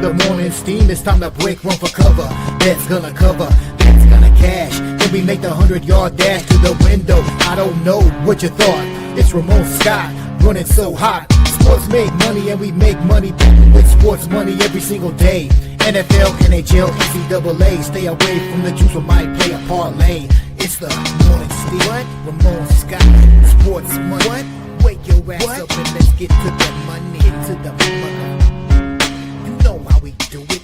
the morning steam, it's time to break, run for cover. That's gonna cover, that's gonna cash. Then we make the 100-yard dash to the window. I don't know what you thought. It's Ramon Scott, running so hot. Sports make money and we make money with sports money every single day. NFL, NHL, NCAA. Stay away from the juice, we might play a parlay. It's the morning steam. What? Ramon Scott, sports money. What? Wake your ass up and let's get to the money. Get to the money. You know how we do it.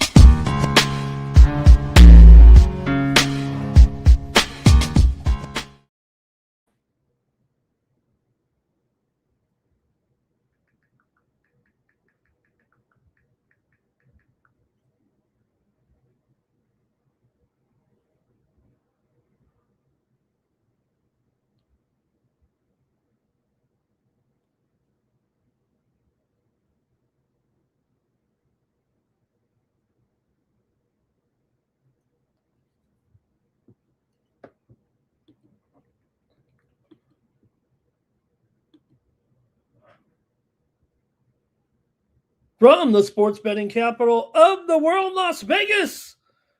From the sports betting capital of the world, Las Vegas,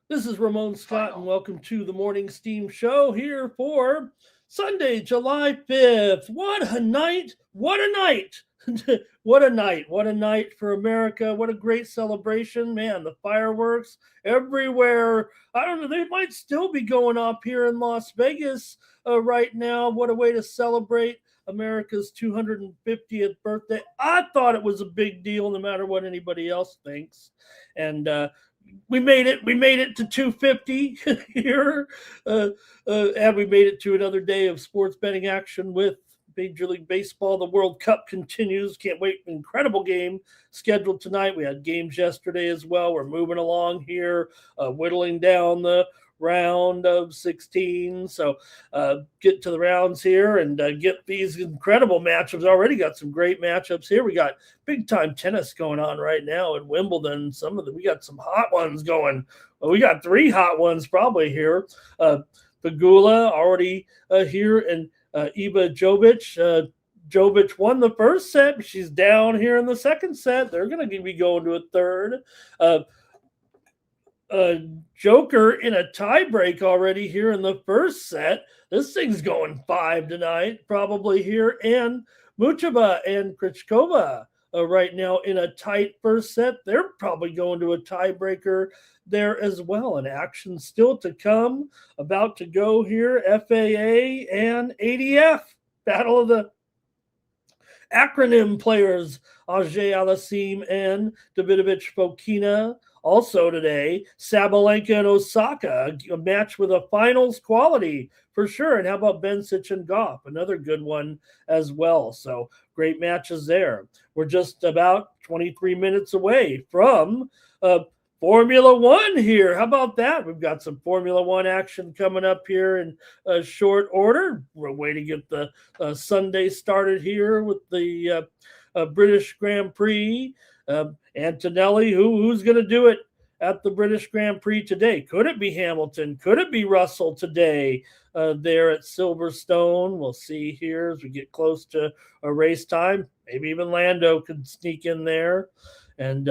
this is Ramon Scott, and welcome to the Morning Steam Show here for Sunday, July 5th. What a night! What a night! What a night! What a night for America! What a great celebration, man! The fireworks everywhere. I don't know, they might still be going off here in Las Vegas right now. What a way to celebrate America's 250th birthday. I thought it was a big deal, no matter what anybody else thinks. And we made it. We made it to 250 here, and we made it to another day of sports betting action with Major League Baseball. The World Cup continues. Can't wait. Incredible game scheduled tonight. We had games yesterday as well. We're moving along here, whittling down the round of 16. So get to the rounds here and get these incredible matchups. Already got some great matchups here. We got big time tennis going on right now at Wimbledon. We got some hot ones going. Well, we got 3 hot ones probably here. Pegula already here, and Iva Jovic. Jovic won the first set, but she's down here in the second set. They're going to be going to a third. Joker in a tiebreak already here in the first set. This thing's going 5 tonight, probably here. And Muchova and Krichkova right now in a tight first set. They're probably going to a tiebreaker there as well. And action still to come. About to go here, FAA and ADF. Battle of the acronym players, Ajay Alasim and Davidovich Fokina. Also today, Sabalenka and Osaka, a match with a finals quality for sure. And how about Bencic and Goff? Another good one as well. So great matches there. We're just about 23 minutes away from Formula One here. How about that? We've got some Formula One action coming up here in short order. We're a way to get the Sunday started here with the British Grand Prix. Antonelli, who's going to do it at the British Grand Prix today? Could it be Hamilton? Could it be Russell today there at Silverstone? We'll see here as we get close to a race time. Maybe even Lando could sneak in there. And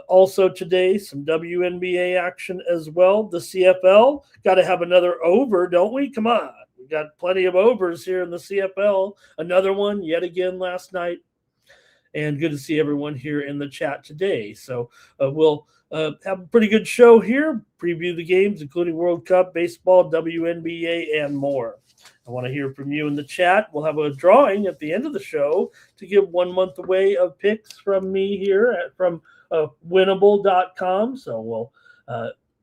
also today, some WNBA action as well. The CFL, got to have another over, don't we? Come on. We got plenty of overs here in the CFL. Another one yet again last night. And good to see everyone here in the chat today. So we'll have a pretty good show here, preview the games, including World Cup, baseball, WNBA, and more. I want to hear from you in the chat. We'll have a drawing at the end of the show to give 1 month away of picks from me here from winnable.com. So we'll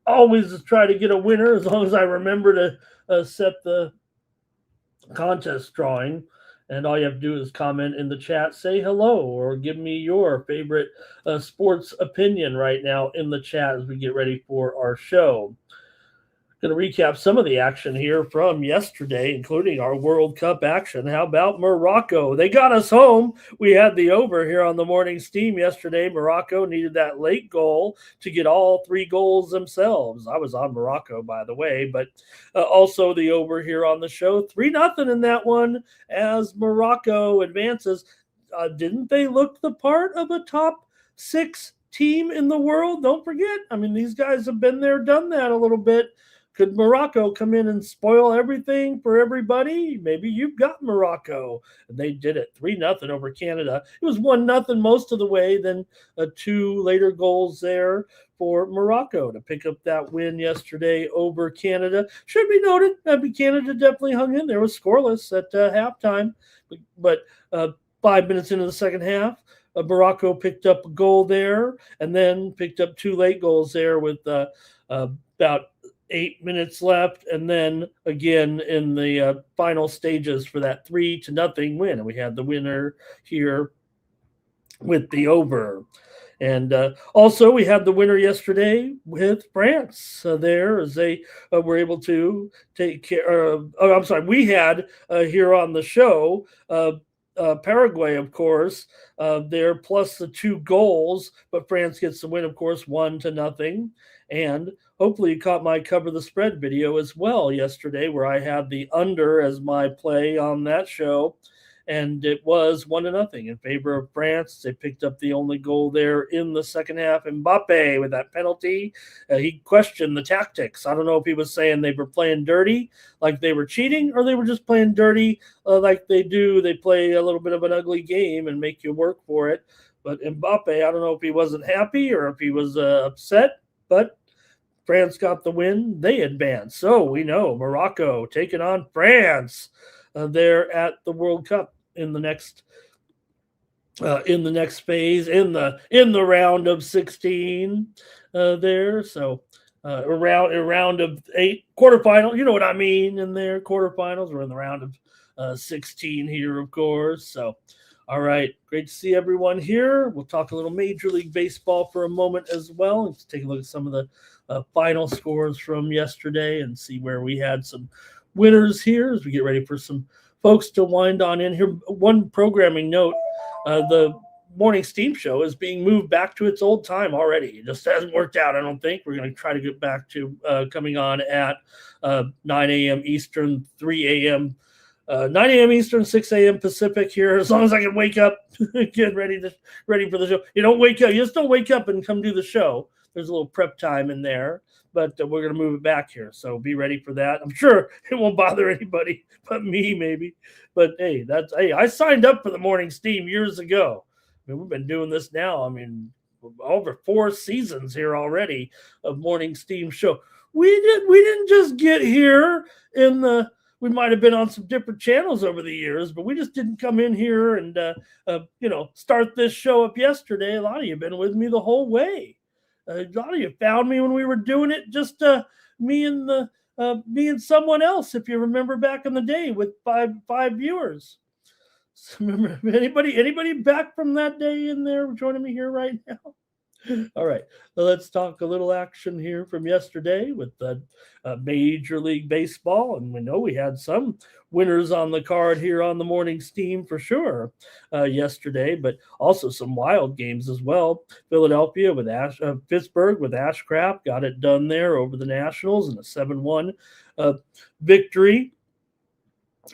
always try to get a winner as long as I remember to set the contest drawing. And all you have to do is comment in the chat, say hello, or give me your favorite sports opinion right now in the chat as we get ready for our show. Going to recap some of the action here from yesterday, including our World Cup action. How about Morocco? They got us home. We had the over here on the Morning Steam yesterday. Morocco needed that late goal to get all 3 goals themselves. I was on Morocco, by the way, but also the over here on the show. 3-0 in that one as Morocco advances. Didn't they look the part of a top 6 team in the world. Don't forget, I mean, these guys have been there, done that a little bit. Could Morocco come in and spoil everything for everybody? Maybe you've got Morocco. And they did it 3-0 over Canada. It was 1-0 most of the way, then 2 later goals there for Morocco to pick up that win yesterday over Canada. Should be noted, Canada definitely hung in there. It was scoreless at halftime. But 5 minutes into the second half, Morocco picked up a goal there and then picked up 2 late goals there with about 8 minutes left, and then again in the final stages for that 3-0 win. And we had the winner here with the over. And also we had the winner yesterday with France there as they were able to take care of, we had here on the show Paraguay, of course, there plus the 2 goals, but France gets the win, of course, 1-0. And hopefully you caught my cover the spread video as well yesterday, where I had the under as my play on that show. And it was 1-0 in favor of France. They picked up the only goal there in the second half. Mbappe with that penalty. He questioned the tactics. I don't know if he was saying they were playing dirty, like they were cheating, or they were just playing dirty like they do. They play a little bit of an ugly game and make you work for it. But Mbappe, I don't know if he wasn't happy or if he was upset, but France got the win. They advanced. So we know Morocco taking on France there at the World Cup in the next phase in the round of 16 there. So a round of 8 quarterfinal. You know what I mean? In there quarterfinals. We're in the round of 16 here, of course. So. All right, great to see everyone here. We'll talk a little Major League Baseball for a moment as well. Let's take a look at some of the final scores from yesterday and see where we had some winners here as we get ready for some folks to wind on in here. One programming note, the morning steam show is being moved back to its old time already. It just hasn't worked out, I don't think. We're going to try to get back to coming on at 9 a.m. Eastern, 3 a.m. 9 a.m. Eastern, 6 a.m. Pacific here, as long as I can wake up, get ready for the show. You don't wake up. You just don't wake up and come do the show. There's a little prep time in there, but we're going to move it back here. So be ready for that. I'm sure it won't bother anybody but me, maybe. But, hey, I signed up for the morning steam years ago. I mean, we've been doing this now. I mean, over 4 seasons here already of morning steam show. We didn't just get here in the – we might have been on some different channels over the years, but we just didn't come in here and, start this show up yesterday. A lot of you have been with me the whole way. A lot of you found me when we were doing it, just me and someone else, if you remember back in the day with five viewers. So remember, anybody back from that day in there joining me here right now? All right, let's talk a little action here from yesterday with the Major League Baseball. And we know we had some winners on the card here on the morning steam for sure yesterday, but also some wild games as well. Philadelphia with Pittsburgh with Ashcraft got it done there over the Nationals in a 7-1 victory.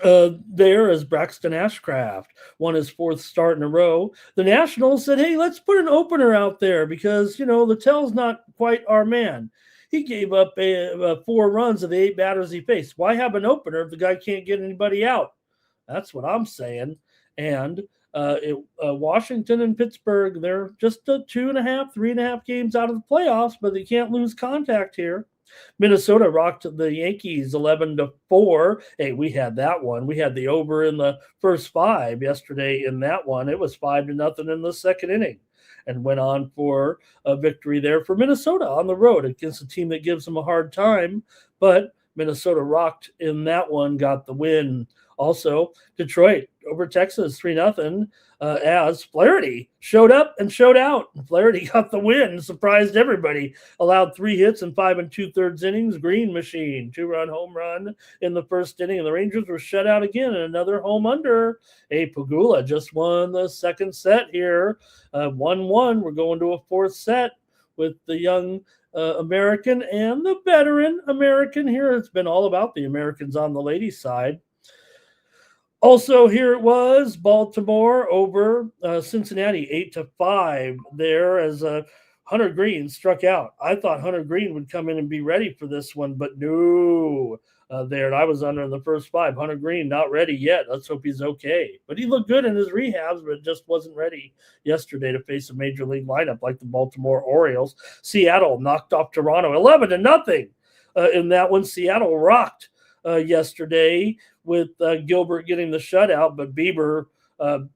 There as Braxton Ashcraft won his 4th start in a row. The Nationals said, hey, let's put an opener out there because, Littell's not quite our man. He gave up 4 runs of the 8 batters he faced. Why have an opener if the guy can't get anybody out? That's what I'm saying. And Washington and Pittsburgh, they're just 2.5, 3.5 games out of the playoffs, but they can't lose contact here. Minnesota rocked the Yankees 11-4. Hey, we had that one. We had the over in the first 5 yesterday in that one. It was 5-0 in the second inning and went on for a victory there for Minnesota on the road against a team that gives them a hard time. But Minnesota rocked in that one, got the win. Also, Detroit over Texas 3-0 as Flaherty showed up and showed out. Flaherty got the win, surprised everybody. Allowed 3 hits in 5 2/3 innings. Green Machine, 2-run home run in the first inning, and the Rangers were shut out again in another home under. Pagula just won the second set here, 1-1. We're going to a 4th set with the young American and the veteran American here. It's been all about the Americans on the ladies' side. Also, here it was Baltimore over Cincinnati 8-5 there as Hunter Green struck out. I thought Hunter Green would come in and be ready for this one, but no. There, and I was under in the first 5. Hunter Green not ready yet. Let's hope he's okay. But he looked good in his rehabs, but just wasn't ready yesterday to face a major league lineup like the Baltimore Orioles. Seattle knocked off Toronto 11-0 in that one. Seattle rocked yesterday with Gilbert getting the shutout, but Bieber.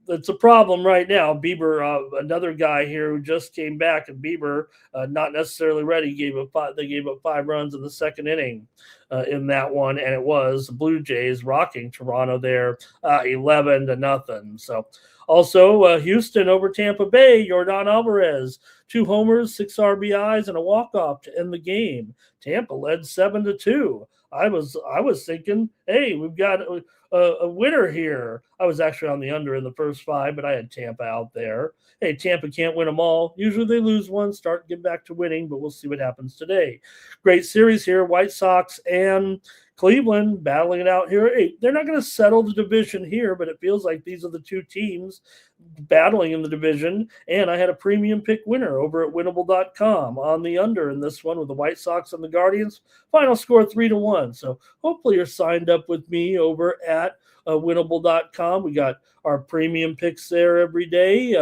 It's a problem right now. Bieber, another guy here who just came back, and Bieber, not necessarily ready, they gave up 5 runs in the second inning in that one, and it was the Blue Jays rocking Toronto there 11-0. So also Houston over Tampa Bay, Yordan Alvarez, 2 homers, 6 RBIs, and a walk-off to end the game. Tampa led 7-2. I was thinking, hey, we've got a winner here. I was actually on the under in the first 5, but I had Tampa out there. Hey, Tampa can't win them all. Usually they lose one, get back to winning, but we'll see what happens today. Great series here. White Sox and Cleveland battling it out here. Hey, they're not going to settle the division here, but it feels like these are the 2 teams battling in the division. And I had a premium pick winner over at winnable.com on the under in this one with the White Sox and the Guardians. Final score 3-1. So hopefully you're signed up with me over at winnable.com. We got our premium picks there every day.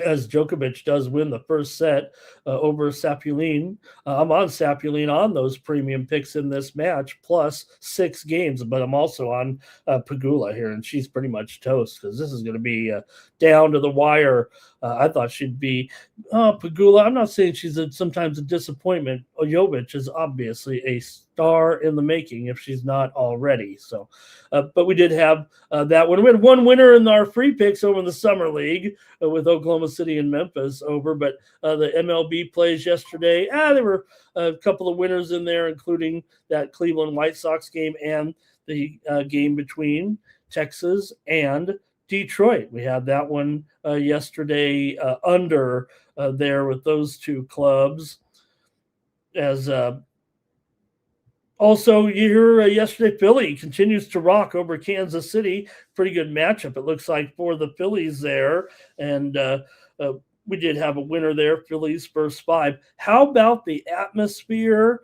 As Djokovic does win the first set over Sapulin. I'm on Sapulin on those premium picks in this match, plus 6 games, but I'm also on Pegula here, and she's pretty much toast because this is going to be down to the wire. I thought she'd be Pegula. I'm not saying she's sometimes a disappointment. Jovic is obviously a star in the making if she's not already. So, but we did have that one. We had one winner in our free picks over in the Summer League with Oklahoma City and Memphis over, but the MLB plays yesterday. There were a couple of winners in there, including that Cleveland White Sox game and the game between Texas and Detroit. We had that one yesterday under there with those 2 clubs. As also, you hear yesterday, Philly continues to rock over Kansas City. Pretty good matchup, it looks like, for the Phillies there. And we did have a winner there, Phillies first 5. How about the atmosphere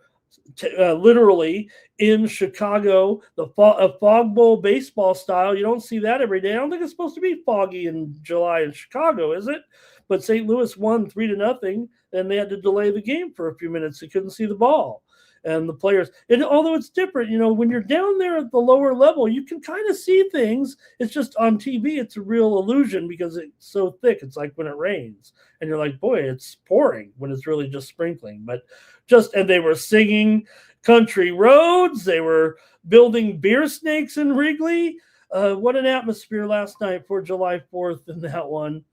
literally in Chicago, the fog bowl baseball style? You don't see that every day. I don't think it's supposed to be foggy in July in Chicago, is it? But St. Louis won 3-0, and they had to delay the game for a few minutes. They couldn't see the ball. And the players, and although it's different, when you're down there at the lower level, you can kind of see things. It's just on TV, it's a real illusion because it's so thick. It's like when it rains, and you're like, boy, it's pouring when it's really just sprinkling. But and they were singing Country Roads. They were building beer snakes in Wrigley. What an atmosphere last night for July 4th in that one.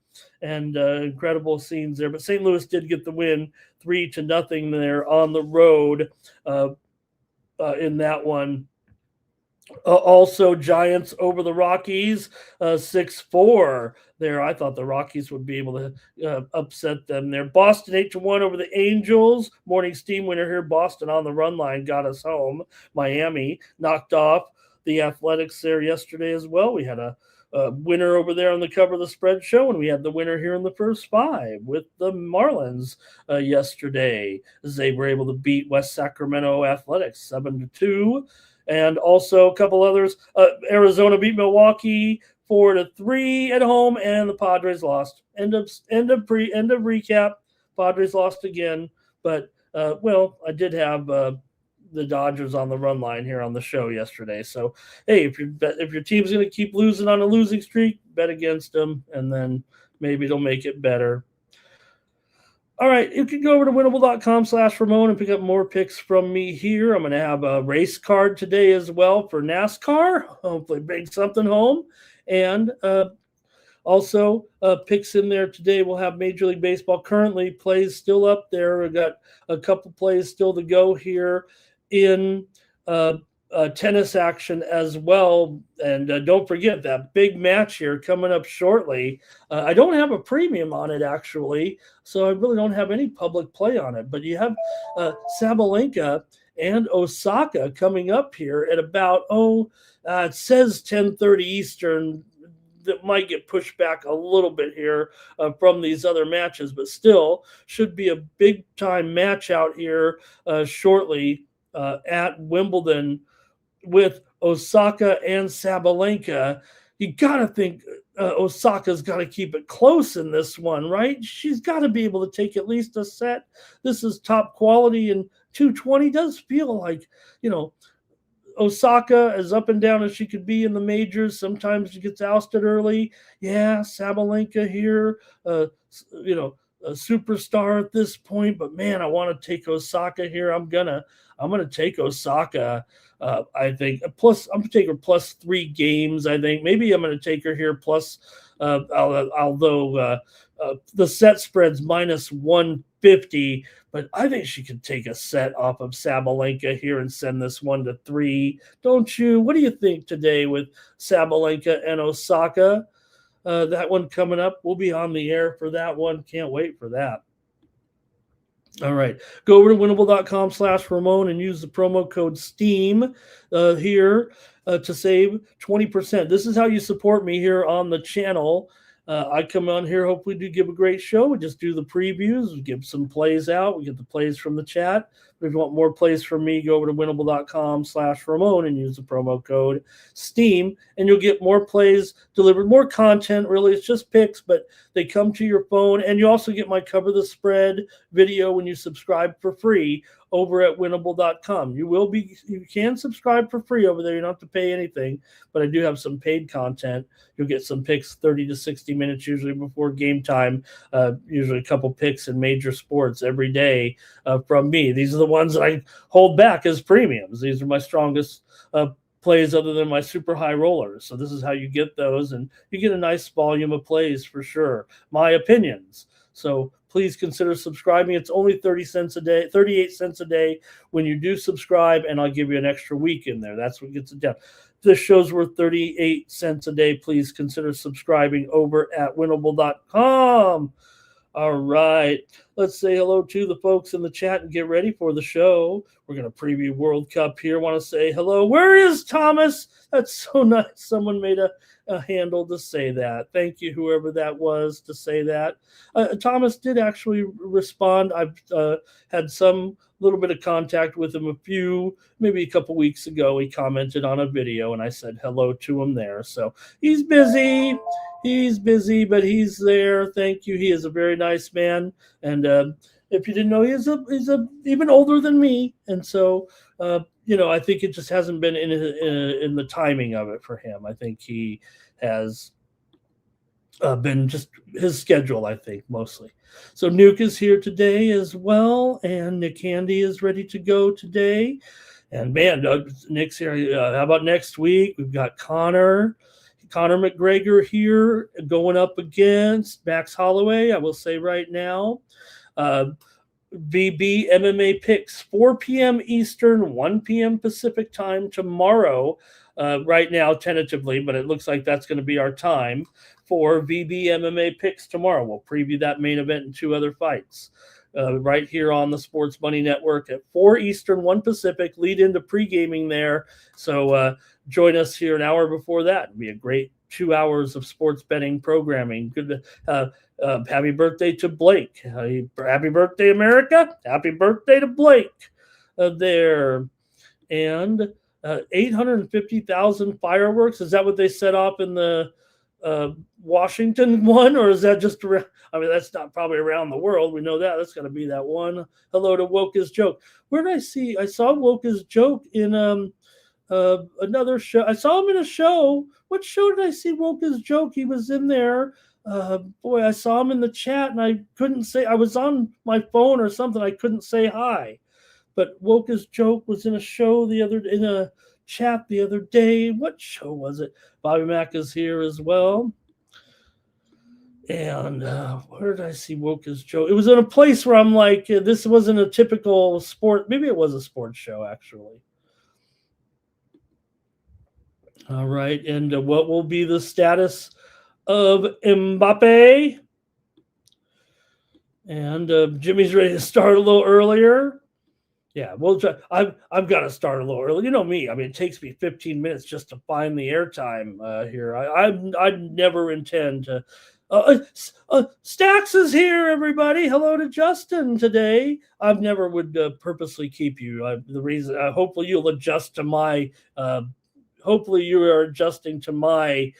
And incredible scenes there. But St. Louis did get the win 3-0 there on the road in that one. Also, Giants over the Rockies 6-4 there. I thought the Rockies would be able to upset them there. Boston 8-1 over the Angels. Morning steam winner here. Boston on the run line got us home. Miami knocked off the Athletics there yesterday as well. We had a winner over there on the cover of the spread show, and we had the winner here in the first 5 with the Marlins yesterday, as they were able to beat West Sacramento Athletics 7-2. And also a couple others. Arizona beat Milwaukee 4-3 at home, and the Padres lost. End of recap. Padres lost again, but I did have the Dodgers on the run line here on the show yesterday. So, hey, if your team's going to keep losing on a losing streak, bet against them, and then maybe it'll make it better. All right, you can go over to winnable.com/Ramon and pick up more picks from me here. I'm going to have a race card today as well for NASCAR. Hopefully bring something home. And also picks in there today. We'll have Major League Baseball currently plays still up there. We've got a couple plays still to go here in tennis action as well. And don't forget that big match here coming up shortly. I don't have a premium on it, actually, so I really don't have any public play on it. But you have Sabalenka and Osaka coming up here at about, it says 10:30 Eastern. that might get pushed back a little bit here from these other matches, but still should be a big time match out here shortly at Wimbledon with Osaka and Sabalenka. You got to think Osaka's got to keep it close in this one, right? She's got to be able to take at least a set. This is top quality, and 220 does feel like, Osaka, as up and down as she could be in the majors, sometimes she gets ousted early. Yeah, Sabalenka here, a superstar at this point, but man, I want to take Osaka here. I'm gonna take Osaka. I think plus I'm gonna take her plus 3 games. I think maybe I'm gonna take her here plus. Although the set spread's minus 150, but I think she could take a set off of Sabalenka here and send this one to 3. Don't you? What do you think today with Sabalenka and Osaka? That one coming up. We'll be on the air for that one. Can't wait for that. All right. Go over to winnable.com/Ramon and use the promo code STEAM here to save 20%. This is how you support me here on the channel. I come on here, hopefully do give a great show. We just do the previews, we give some plays out. We get the plays from the chat. But if you want more plays from me, go over to winnable.com/Ramon and use the promo code STEAM, and you'll get more plays delivered, more content. Really, it's just picks, but they come to your phone. And you also get my Cover the Spread video when you subscribe for free over at winnable.com. You can subscribe for free over there. You don't have to pay anything, but I do have some paid content. You'll get some picks 30 to 60 minutes usually before game time, usually a couple picks in major sports every day from me. These are the ones that I hold back as premiums. These are my strongest plays other than my super high rollers. So this is how you get those, and you get a nice volume of plays for sure. My opinions. So please consider subscribing. It's only 30 cents a day, 38 cents a day when you do subscribe, and I'll give you an extra week in there. That's what gets it down. This show's worth 38 cents a day. Please consider subscribing over at winnable.com. All right. Let's say hello to the folks in the chat and get ready for the show. We're going to preview World Cup here. Want to say hello. Where is Thomas? That's so nice. Someone made a handle to say that. Thank you, whoever that was, to say that. Thomas did actually respond. I've had some little bit of contact with him maybe a couple weeks ago. He commented on a video, and I said hello to him there. So he's busy. He's busy, but he's there. Thank you. He is a very nice man. And if you didn't know, he's even older than me. And so, I think it just hasn't been in the timing of it for him. I think he has been just his schedule, I think, mostly. So Nuke is here today as well, and Nick Handy is ready to go today. And man, Nick's here. How about next week? We've got Conor McGregor here going up against Max Holloway. I will say right now, VB MMA picks 4 p.m. Eastern, 1 p.m. Pacific time tomorrow. Right now, tentatively, but it looks like that's going to be our time for VB MMA picks tomorrow. We'll preview that main event and 2 other fights right here on the Sports Money Network at 4 Eastern, 1 Pacific. Lead into pre-gaming there. So join us here an hour before that. It'll be a great 2 hours of sports betting programming. Good. Happy birthday to Blake. Happy birthday, America. Happy birthday to Blake there. And 850,000 fireworks. Is that what they set off in the Washington one, or is that just around? I mean, that's not probably around the world. We know that. That's going to be that one. Hello to Woke's Joke. Where did I see? I saw Woke's Joke in another show. I saw him in a show. What show did I see Woke's Joke? He was in there. Boy, I saw him in the chat, and I couldn't say. I was on my phone or something. I couldn't say hi. But Woke's Joke was in a show in a chat the other day. What show was it? Bobby Mack is here as well. And where did I see Woke's Joke? It was in a place where I'm like, this wasn't a typical sport. Maybe it was a sports show, actually. All right. And what will be the status of Mbappe? And Jimmy's ready to start a little earlier. Yeah, we'll try. I've got to start a little early. You know me. I mean, it takes me 15 minutes just to find the airtime here. I never intend to. Stax is here, everybody. Hello to Justin today. I've never would purposely keep you. The reason, hopefully, you'll adjust to my. Hopefully, you are adjusting to my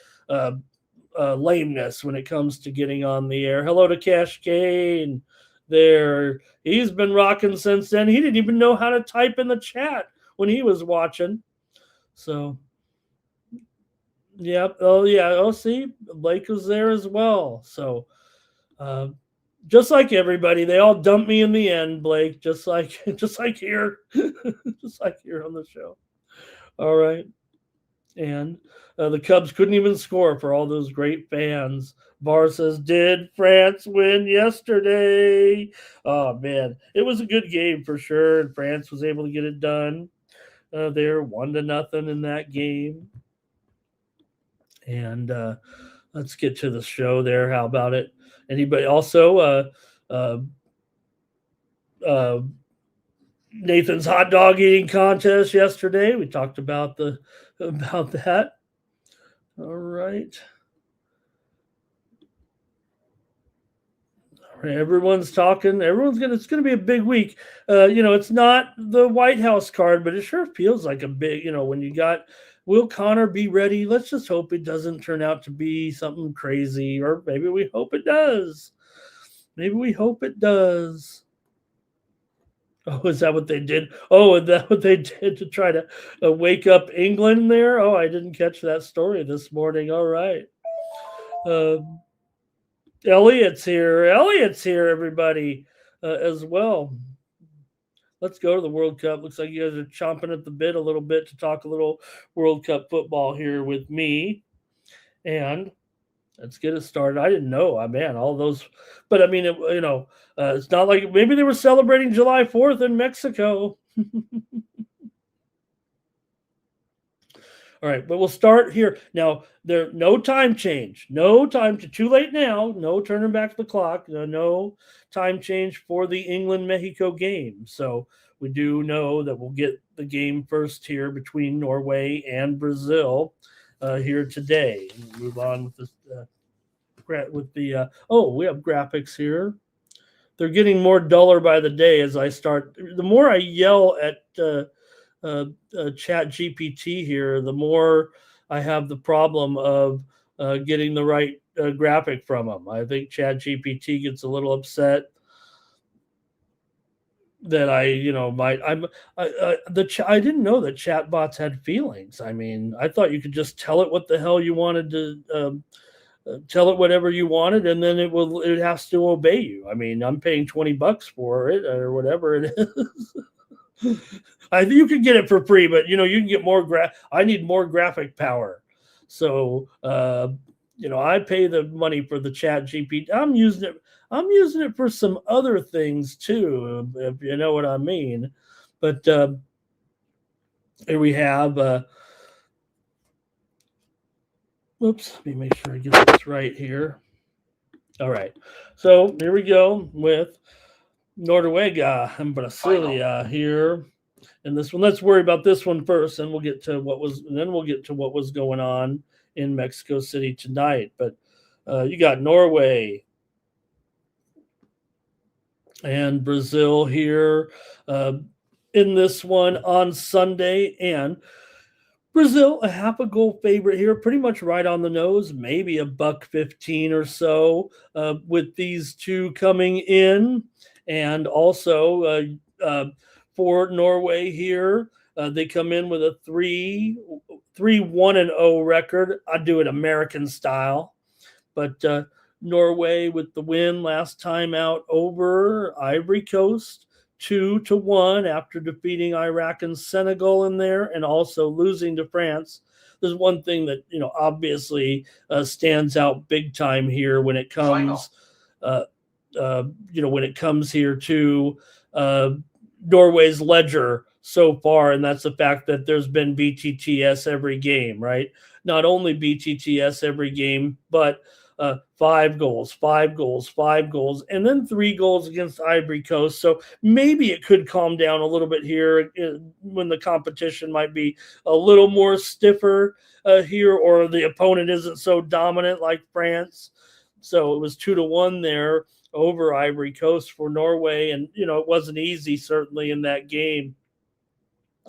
lameness when it comes to getting on the air. Hello to Cash Kane. There, he's been rocking since then. He didn't even know how to type in the chat when he was watching. So, yep. Oh, yeah. Oh, see, Blake was there as well. So, just like everybody, they all dumped me in the end, Blake. Just like here, just like here on the show. All right. And the Cubs couldn't even score for all those great fans. Bar says, did France win yesterday? Oh, man. It was a good game for sure. And France was able to get it done. They're 1-0 in that game. And let's get to the show there. How about it? Anybody also Nathan's hot dog eating contest yesterday. We talked about that. All right. Everyone's talking. It's gonna be a big week. It's not the White House card, but it sure feels like a big. When you got will Connor be ready? Let's just hope it doesn't turn out to be something crazy, or maybe we hope it does. Maybe we hope it does. Oh, is that what they did? Oh, is that what they did to try to wake up England there? Oh, I didn't catch that story this morning. All right. Elliot's here. Everybody, as well. Let's go to the World Cup. Looks like you guys are chomping at the bit a little bit to talk a little World Cup football here with me. And let's get it started. I didn't know. All those. But I mean, it's not like maybe they were celebrating July 4th in Mexico. All right, but we'll start here. Now, no time change. Too late now. No turning back the clock. No time change for the England-Mexico game. So we do know that we'll get the game first here between Norway and Brazil here today. We'll move on with this. We have graphics here. They're getting more duller by the day as I start. The more I yell at Chat GPT here, the more I have the problem of getting the right graphic from them. I think Chat GPT gets a little upset that I didn't know that chatbots had feelings. I mean, I thought you could just tell it what the hell you wanted to tell it whatever you wanted, and then it has to obey you. I mean, I'm paying $20 for it or whatever it is. I think you can get it for free, but you can get more I need more graphic power. So I pay the money for the Chat GPT. I'm using it for some other things too, if you know what I mean. But here we have let me make sure I get this right here. All right. So here we go with Noruega and Brasilia here. And this one, let's worry about this one first, and we'll get to what was going on in Mexico City tonight. But you got Norway and Brazil here in this one on Sunday, and Brazil a half a goal favorite here, pretty much right on the nose, maybe $1.15 or so with these two coming in. And also for Norway here, they come in with a 3-1-0 record. I do it American style, but Norway with the win last time out over Ivory Coast, 2-1 after defeating Iraq and Senegal in there, and also losing to France. There's one thing that obviously stands out big time here when it comes. When it comes here to Norway's ledger so far, and that's the fact that there's been BTTS every game, right? Not only BTTS every game, but 5 goals, 5 goals, 5 goals, and then 3 goals against Ivory Coast. So maybe it could calm down a little bit here when the competition might be a little more stiffer here, or the opponent isn't so dominant like France. So it was 2-1 there over Ivory Coast for Norway, and it wasn't easy certainly in that game,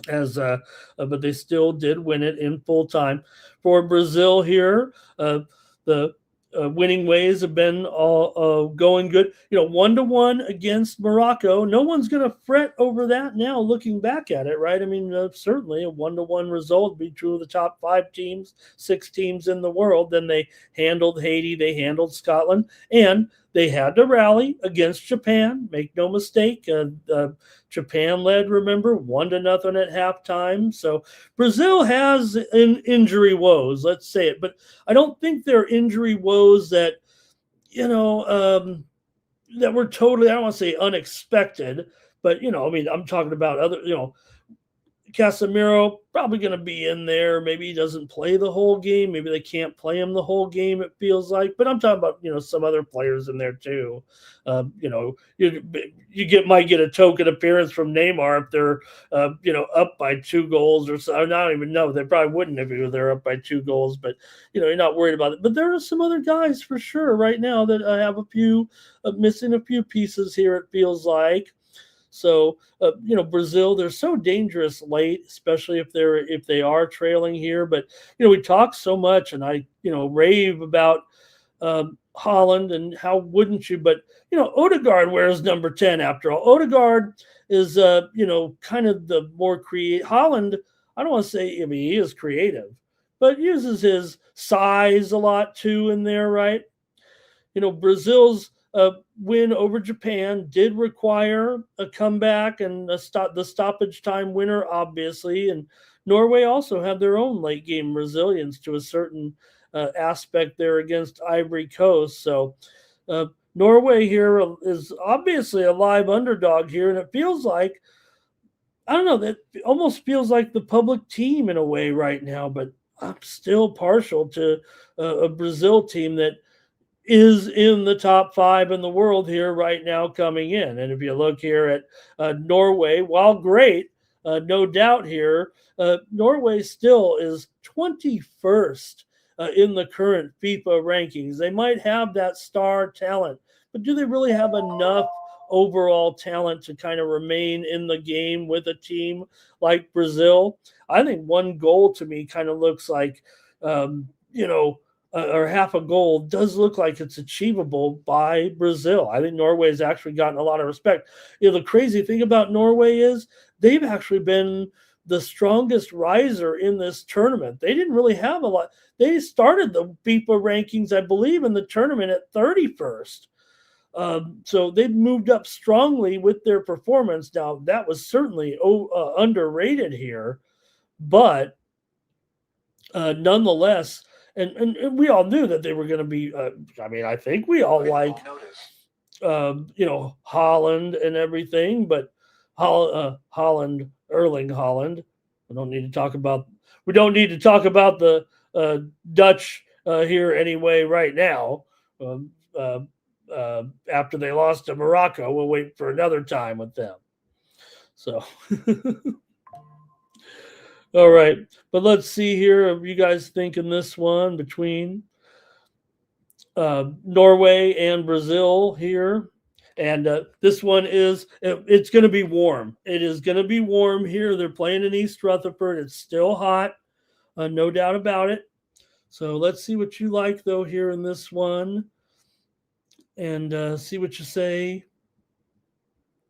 but they still did win it in full time. For Brazil here, the winning ways have been all going good. 1-1 against Morocco. No one's going to fret over that now, looking back at it, right? I mean, certainly a 1-1 result would be true of the top 5 teams, 6 teams in the world. Then they handled Haiti, they handled Scotland, and they had to rally against Japan. Make no mistake. Japan led, remember, 1-0 at halftime. So Brazil has injury woes, let's say it. But I don't think they're injury woes that, that were totally, I don't want to say unexpected, but, I'm talking about other, Casemiro probably going to be in there. Maybe he doesn't play the whole game. Maybe they can't play him the whole game, it feels like. But I'm talking about, some other players in there too. You might get a token appearance from Neymar if they're, up by 2 goals or so. I don't even know. They probably wouldn't if they're up by 2 goals. But, you're not worried about it. But there are some other guys for sure right now that have a few missing a few pieces here, it feels like. So, Brazil, they're so dangerous late, especially if they are trailing here. But, we talk so much, and I, rave about Holland, and how wouldn't you? But, Odegaard wears number 10 after all. Odegaard is, kind of the more creative. Holland, I don't want to say, he is creative, but uses his size a lot too in there, right? Brazil's win over Japan did require a comeback and the stoppage time winner, obviously. And Norway also had their own late game resilience to a certain aspect there against Ivory Coast. So Norway here is obviously a live underdog here, and it feels like, I don't know, that almost feels like the public team in a way right now. But I'm still partial to a Brazil team that is in the top 5 in the world here right now coming in. And if you look here at Norway, while great, no doubt here, Norway still is 21st in the current FIFA rankings. They might have that star talent, but do they really have enough overall talent to kind of remain in the game with a team like Brazil? I think 1 goal to me kind of looks like, or half a goal does look like it's achievable by Brazil. I think Norway has actually gotten a lot of respect. The crazy thing about Norway is they've actually been the strongest riser in this tournament. They didn't really have a lot. They started the FIFA rankings, I believe, in the tournament at 31st. So they've moved up strongly with their performance. Now, that was certainly underrated here, but nonetheless, and we all knew that they were going to be. I think we all like, Holland and everything, but Holland, Erling Holland. We don't need to talk about the Dutch here anyway right now. After they lost to Morocco, we'll wait for another time with them. So. All right, but let's see here. Are you guys thinking this one between Norway and Brazil here? And this one it's going to be warm. It is going to be warm here. They're playing in East Rutherford. It's still hot, no doubt about it. So let's see what you like, though, here in this one, and see what you say.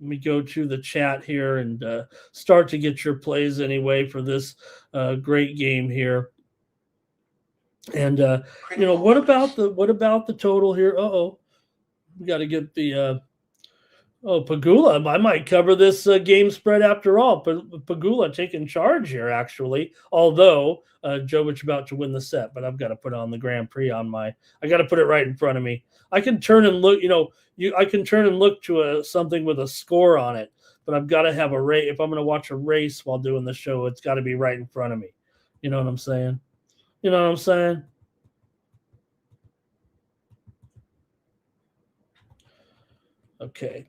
Let me go to the chat here and start to get your plays anyway for this great game here. And what about the total here? We got to get the Pagula. I might cover this game spread after all. Pagula taking charge here, actually. Although Jovic about to win the set, but I've got to put on the Grand Prix on I got to put it right in front of me. I can turn and look. I can turn and look to something with a score on it, but I've got to have a race. If I'm going to watch a race while doing the show, it's got to be right in front of me. You know what I'm saying? Okay.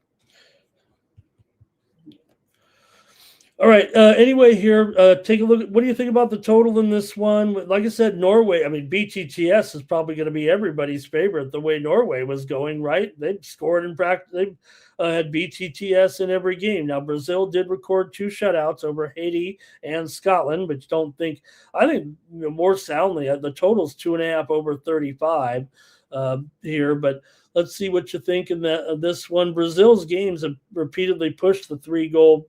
All right. Anyway, here, take a look. What do you think about the total in this one? Like I said, Norway. I mean, BTTS is probably going to be everybody's favorite. The way Norway was going, right? They scored in practice. They had BTTS in every game. Now Brazil did record 2 shutouts over Haiti and Scotland, but you don't think? I think more soundly, the total's 2.5 over 35 here. But let's see what you think in this one. Brazil's games have repeatedly pushed the 3-goal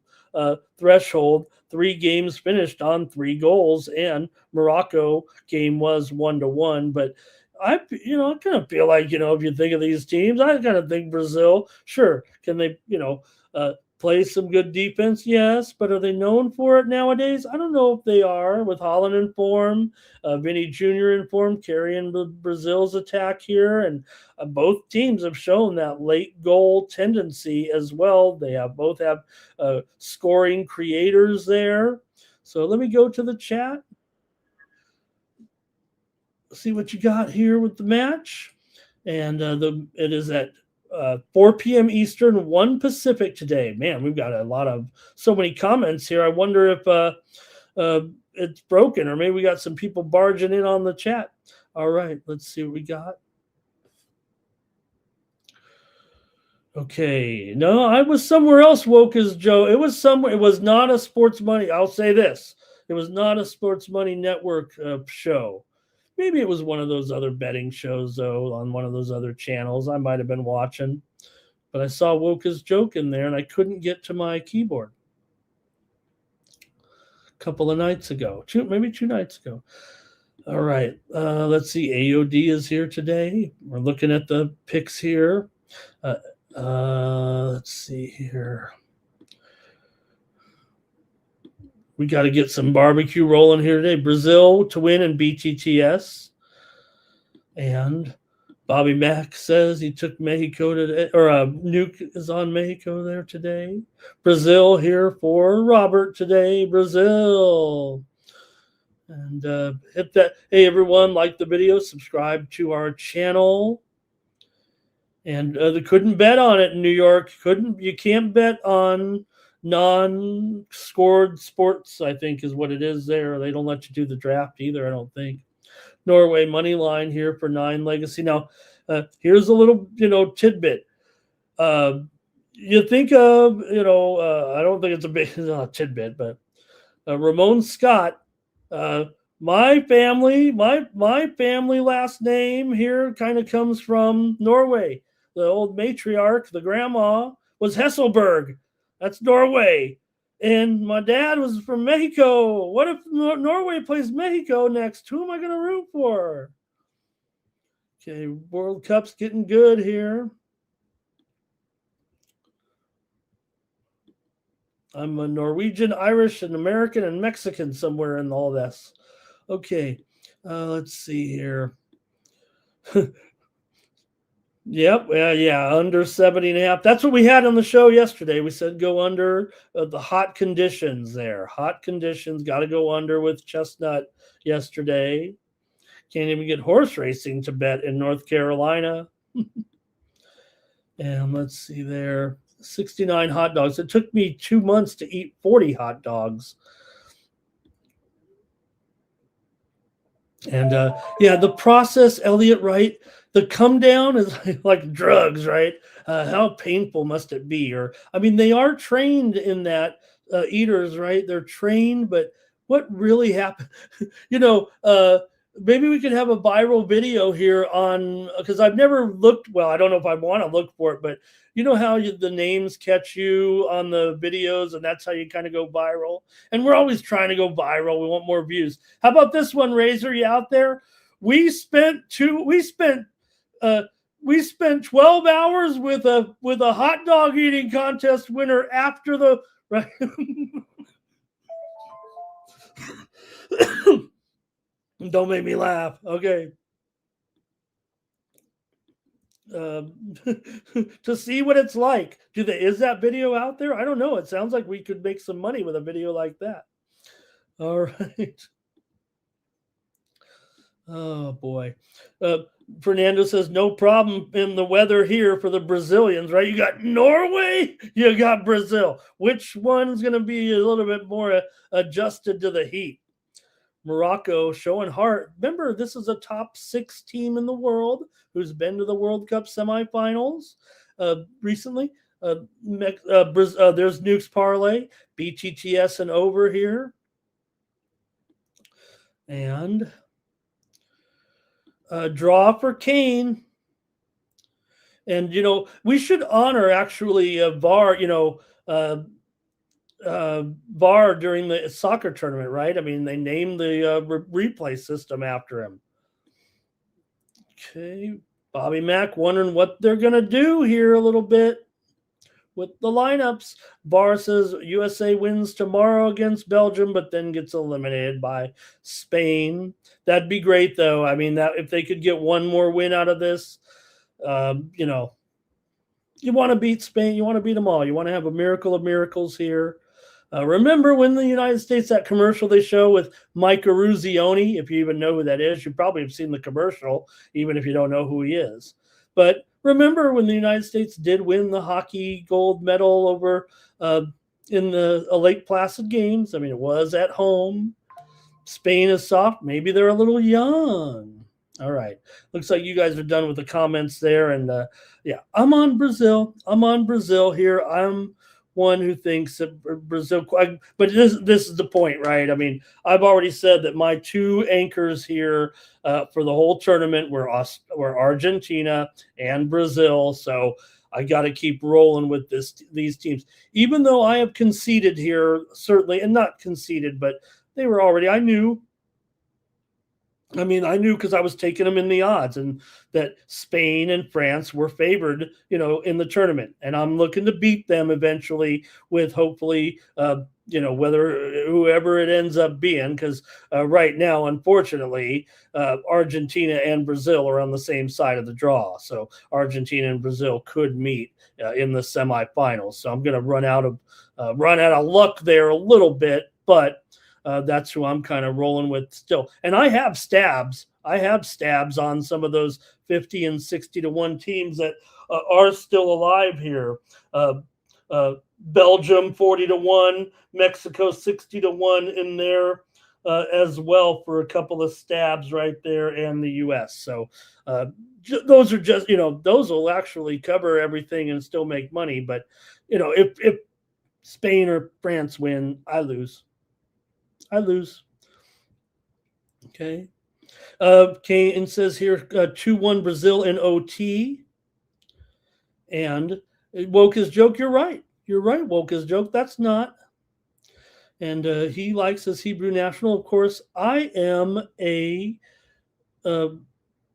threshold. 3 games finished on 3 goals, and Morocco game was 1-1. But I kind of feel like, if you think of these teams, I kind of think Brazil, sure, can they, play some good defense? Yes, but are they known for it nowadays? I don't know if they are. With Holland in form, Vinny Jr. in form, carrying Brazil's attack here, and both teams have shown that late goal tendency as well. They both have scoring creators there. So let me go to the chat. See what you got here with the match, and it is at 4 p.m. Eastern, 1 Pacific today. Man, we've got so many comments here. I wonder if it's broken, or maybe we got some people barging in on the chat. All right, let's see what we got. Okay, no, I was somewhere else woke as Joe. It was somewhere. It was not a Sports Money. I'll say this: it was not a Sports Money Network show. Maybe it was one of those other betting shows, though, on one of those other channels I might have been watching. But I saw Woka's joke in there, and I couldn't get to my keyboard. A couple of nights ago. Maybe 2 nights ago. All right. Let's see. AOD is here today. We're looking at the picks here. Let's see here. We got to get some barbecue rolling here today. Brazil to win in BTTS. And Bobby Mack says he took Mexico today, or Nuke is on Mexico there today. Brazil here for Robert today. Brazil. And hit that. Hey, everyone, like the video, subscribe to our channel. And they couldn't bet on it in New York. You can't bet on non-scored sports, I think is what it is there. They don't let you do the draft either, I don't think. Norway money line here for 9 legacy. Now, here's a little, tidbit. You think of, I don't think it's a big tidbit, but Ramon Scott, my family last name here kind of comes from Norway. The old matriarch, the grandma, was Hesselberg. That's Norway. And my dad was from Mexico. What if Norway plays Mexico next? Who am I going to root for? Okay, World Cup's getting good here. I'm a Norwegian, Irish, and American, and Mexican somewhere in all this. Okay, let's see here. Yep. Yeah. Under 70.5. That's what we had on the show yesterday. We said go under the hot conditions there. Hot conditions. Got to go under with Chestnut yesterday. Can't even get horse racing to bet in North Carolina. And let's see there. 69 hot dogs. It took me 2 months to eat 40 hot dogs. And the process, Elliot, right? The come down is like drugs, right? How painful must it be? Or, I mean, they are trained in that, eaters, right? They're trained, but what really happened? Maybe we could have a viral video here on, because I've never looked, well, I don't know if I want to look for it, but you know how the names catch you on the videos, and that's how you kind of go viral. And we're always trying to go viral. We want more views. How about this one, Razor? You out there? We spent 12 hours with a hot dog eating contest winner after the right. Don't make me laugh. Okay. To see what it's like. Is that video out there? I don't know. It sounds like we could make some money with a video like that. All right. Oh boy. Fernando says, no problem in the weather here for the Brazilians, right? You got Norway, you got Brazil. Which one's going to be a little bit more adjusted to the heat? Morocco showing heart. Remember, this is a top 6 team in the world who's been to the World Cup semifinals recently. There's Nukes Parlay, BTTS and over here. And draw for Kane. And, we should honor actually VAR, VAR during the soccer tournament, right? I mean, they named the replay system after him. Okay. Bobby Mack wondering what they're going to do here a little bit with the lineups. VAR says USA wins tomorrow against Belgium, but then gets eliminated by Spain. That'd be great, though. I mean, that if they could get one more win out of this, you want to beat Spain. You want to beat them all. You want to have a miracle of miracles here. Remember when the United States, that commercial they show with Mike Eruzione, if you even know who that is, you probably have seen the commercial, even if you don't know who he is. But remember when the United States did win the hockey gold medal over in the Lake Placid games? I mean, it was at home. Spain is soft. Maybe they're a little young. All right. Looks like you guys are done with the comments there. And I'm on Brazil. I'm on Brazil here. I'm one who thinks that Brazil, but this is the point, right? I mean, I've already said that my 2 anchors here for the whole tournament were Argentina and Brazil. So I got to keep rolling with these teams, even though I have conceded here, certainly, and not conceded, but they were already, I knew because I was taking them in the odds, and that Spain and France were favored, in the tournament. And I'm looking to beat them eventually with hopefully, whether whoever it ends up being, because right now, unfortunately, Argentina and Brazil are on the same side of the draw. So Argentina and Brazil could meet in the semifinals. So I'm going to run out of luck there a little bit, but that's who I'm kind of rolling with still. And I have stabs. On some of those 50 and 60 to 1 teams that are still alive here. Belgium 40 to 1, Mexico 60 to 1 in there as well for a couple of stabs right there, and the U.S. So those are just, those will actually cover everything and still make money. But, if Spain or France win, I lose. Okay. Kane says here 2-1 Brazil in OT. And Woke his joke. You're right. Woke his joke. That's not. And he likes his Hebrew national. Of course, I am a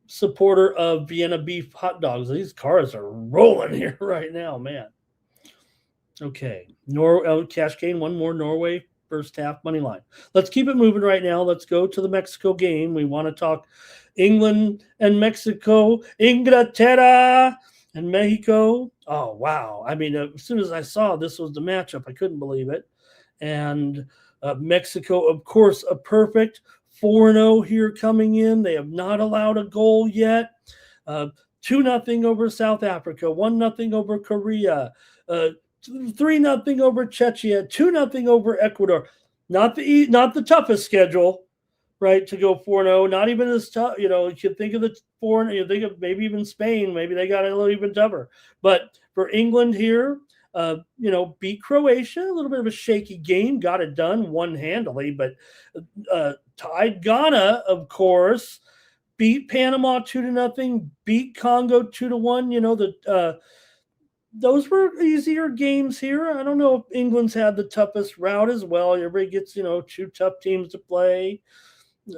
supporter of Vienna beef hot dogs. These cars are rolling here right now, man. Okay. Cash Kane, one more Norway first half money line. Let's keep it moving right now. Let's go to the Mexico game. We want to talk England and Mexico, Inglaterra and Mexico. Oh, wow. I mean, as soon as I saw this was the matchup, I couldn't believe it. And Mexico, of course, a perfect 4-0 here coming in. They have not allowed a goal yet. 2-0 over South Africa, 1-0 over Korea, 3-0 over Czechia, 2-0 over Ecuador. Not the toughest schedule, right, to go 4-0. Not even as tough. You should think of the 4, you think of maybe even Spain. Maybe they got a little even tougher. But for England here, beat Croatia, a little bit of a shaky game, got it done, won handily, but tied Ghana, of course, beat Panama 2-0, beat Congo 2-1. Those were easier games here. I don't know if England's had the toughest route as well. Everybody gets, 2 tough teams to play,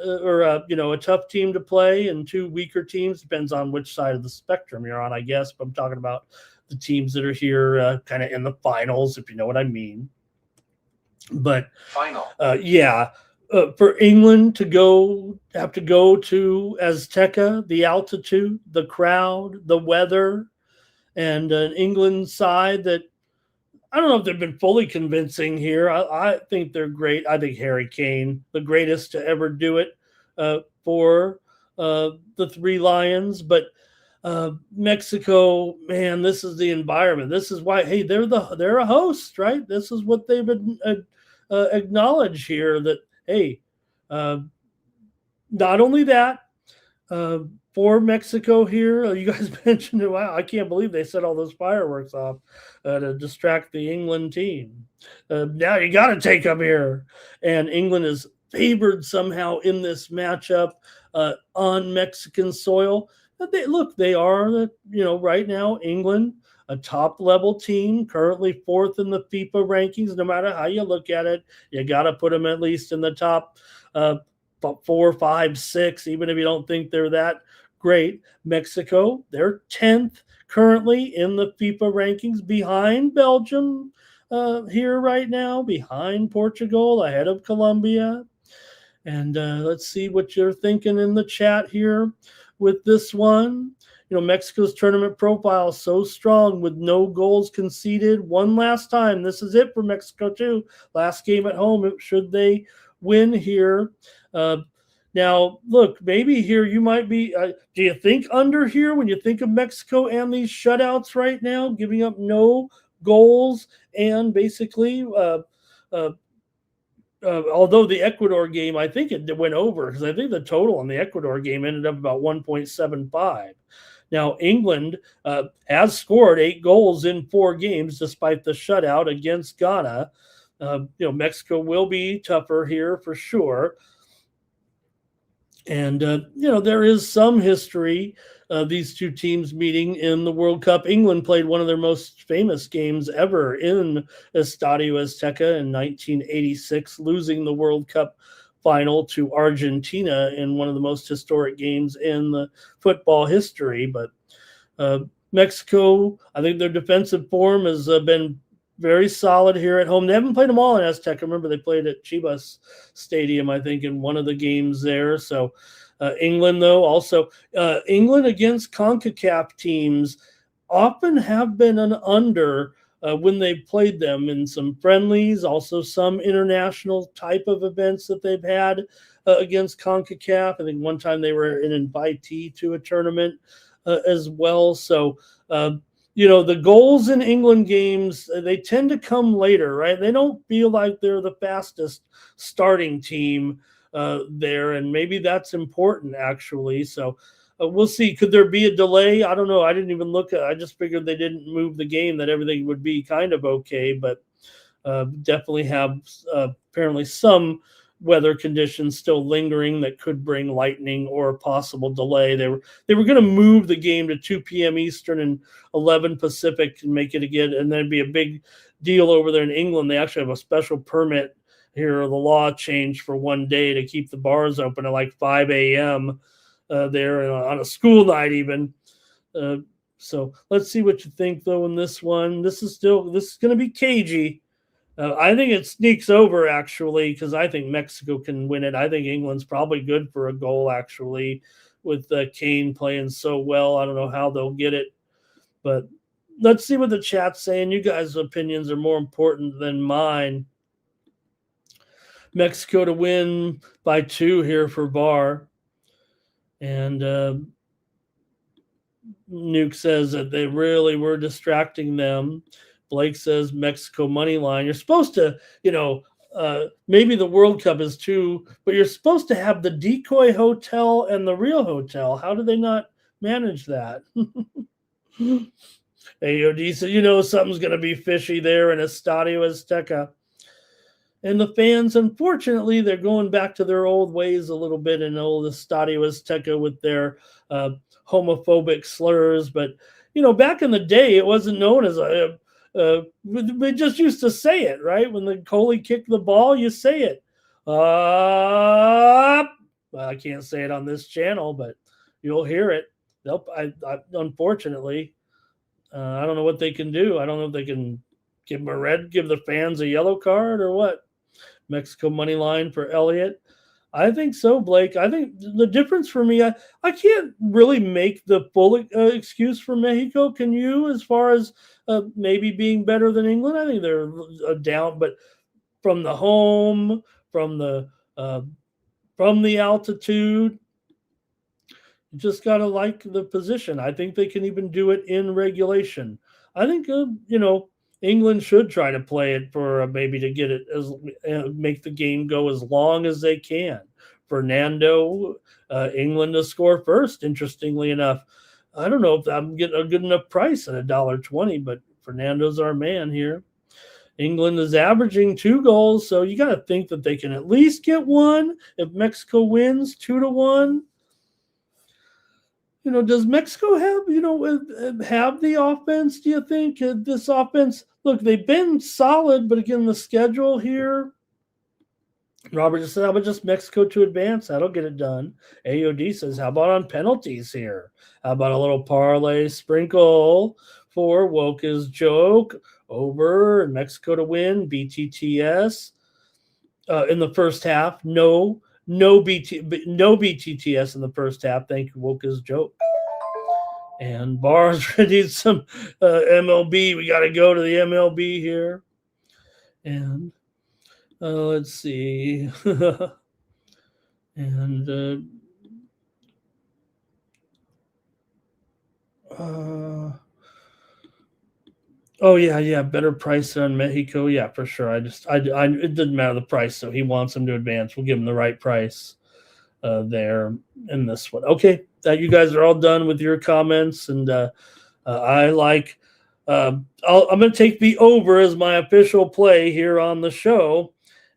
or a tough team to play and 2 weaker teams. Depends on which side of the spectrum you're on, I guess. But I'm talking about the teams that are here kind of in the finals, if you know what I mean. But for England to have to go to Azteca, the altitude, the crowd, the weather, and an England side that I don't know if they've been fully convincing here. I think they're great. I think Harry Kane, the greatest to ever do it for the three Lions, but Mexico, man, this is the environment. This is why, hey, they're a host, right? This is what they've been acknowledged here. That hey, uh, not only that, uh, for Mexico here, you guys mentioned it. Wow, I can't believe they set all those fireworks off to distract the England team. Now you got to take them here, and England is favored somehow in this matchup on Mexican soil. But they are, right now England, a top level team, currently fourth in the FIFA rankings. No matter how you look at it, you got to put them at least in the top 4, 5, 6, even if you don't think they're that great. Mexico, they're 10th currently in the FIFA rankings, behind Belgium here right now, behind Portugal, ahead of Colombia. And let's see what you're thinking in the chat here with this one. Mexico's tournament profile is so strong with no goals conceded. One last time. This is it for Mexico, too. Last game at home, should they win here. Now, look, maybe here you might be. Do you think under here when you think of Mexico and these shutouts right now, giving up no goals and basically, although the Ecuador game, I think it went over because I think the total on the Ecuador game ended up about 1.75. Now, England has scored 8 goals in 4 games despite the shutout against Ghana. Mexico will be tougher here for sure. And, there is some history of these two teams meeting in the World Cup. England played one of their most famous games ever in Estadio Azteca in 1986, losing the World Cup final to Argentina in one of the most historic games in the football history. But Mexico, I think their defensive form has been very solid here at home. They haven't played them all in Azteca. Remember, they played at Chivas Stadium, I think, in one of the games there. So England, though, also England against CONCACAF teams often have been an under when they've played them in some friendlies, also some international type of events that they've had against CONCACAF. I think one time they were an invitee to a tournament as well. So, the goals in England games, they tend to come later, right? They don't feel like they're the fastest starting team there, and maybe that's important, actually. So we'll see. Could there be a delay? I don't know. I didn't even look. I just figured they didn't move the game, that everything would be kind of okay, but definitely have apparently some weather conditions still lingering that could bring lightning or a possible delay. They were going to move the game to 2 p.m. Eastern and 11 Pacific and make it again, and then it'd be a big deal over there in England. They actually have a special permit here. The law changed for one day to keep the bars open at like 5 a.m. There on a school night even. So let's see what you think, though, in this one. This is going to be cagey. I think it sneaks over, actually, because I think Mexico can win it. I think England's probably good for a goal, actually, with Kane playing so well. I don't know how they'll get it, but let's see what the chat's saying. You guys' opinions are more important than mine. Mexico to win by 2 here for VAR. And Nuke says that they really were distracting them. Blake says Mexico money line. You're supposed to, maybe the World Cup is 2, but you're supposed to have the decoy hotel and the real hotel. How do they not manage that? Hey, Odisa, something's going to be fishy there in Estadio Azteca. And the fans, unfortunately, they're going back to their old ways a little bit in old Estadio Azteca with their homophobic slurs. But, back in the day, it wasn't known as we just used to say it, right? When the goalie kicked the ball, you say it. Well, I can't say it on this channel, but you'll hear it. Unfortunately, I don't know what they can do. I don't know if they can give the fans a yellow card or what. Mexico money line for Elliott. I think so, Blake. I think the difference for me, I can't really make the full excuse for Mexico. Can you, as far as maybe being better than England? I think they're down, but from the home, from the altitude, You just got to like the position. I think they can even do it in regulation. I think, England should try to play it for maybe to get it as make the game go as long as they can. Fernando, England to score first. Interestingly enough, I don't know if I'm getting a good enough price at $1.20, but Fernando's our man here. England is averaging 2 goals, so you got to think that they can at least get one. If Mexico wins 2-1, does Mexico have the offense? Do you think this offense? Look, they've been solid, but again, the schedule here. Robert just said, "How about just Mexico to advance? That'll get it done." AOD says, "How about on penalties here? How about a little parlay sprinkle for Woka's joke over and Mexico to win BTTS in the first half? No BTTS in the first half. Thank you, Woka's joke." And Bars needs some MLB. We got to go to the MLB here. And let's see. And oh yeah, better price on Mexico. Yeah, for sure. I it didn't matter the price, so he wants him to advance. We'll give him the right price there in this one. Okay, that you guys are all done with your comments, and I like. I'm going to take the over as my official play here on the show,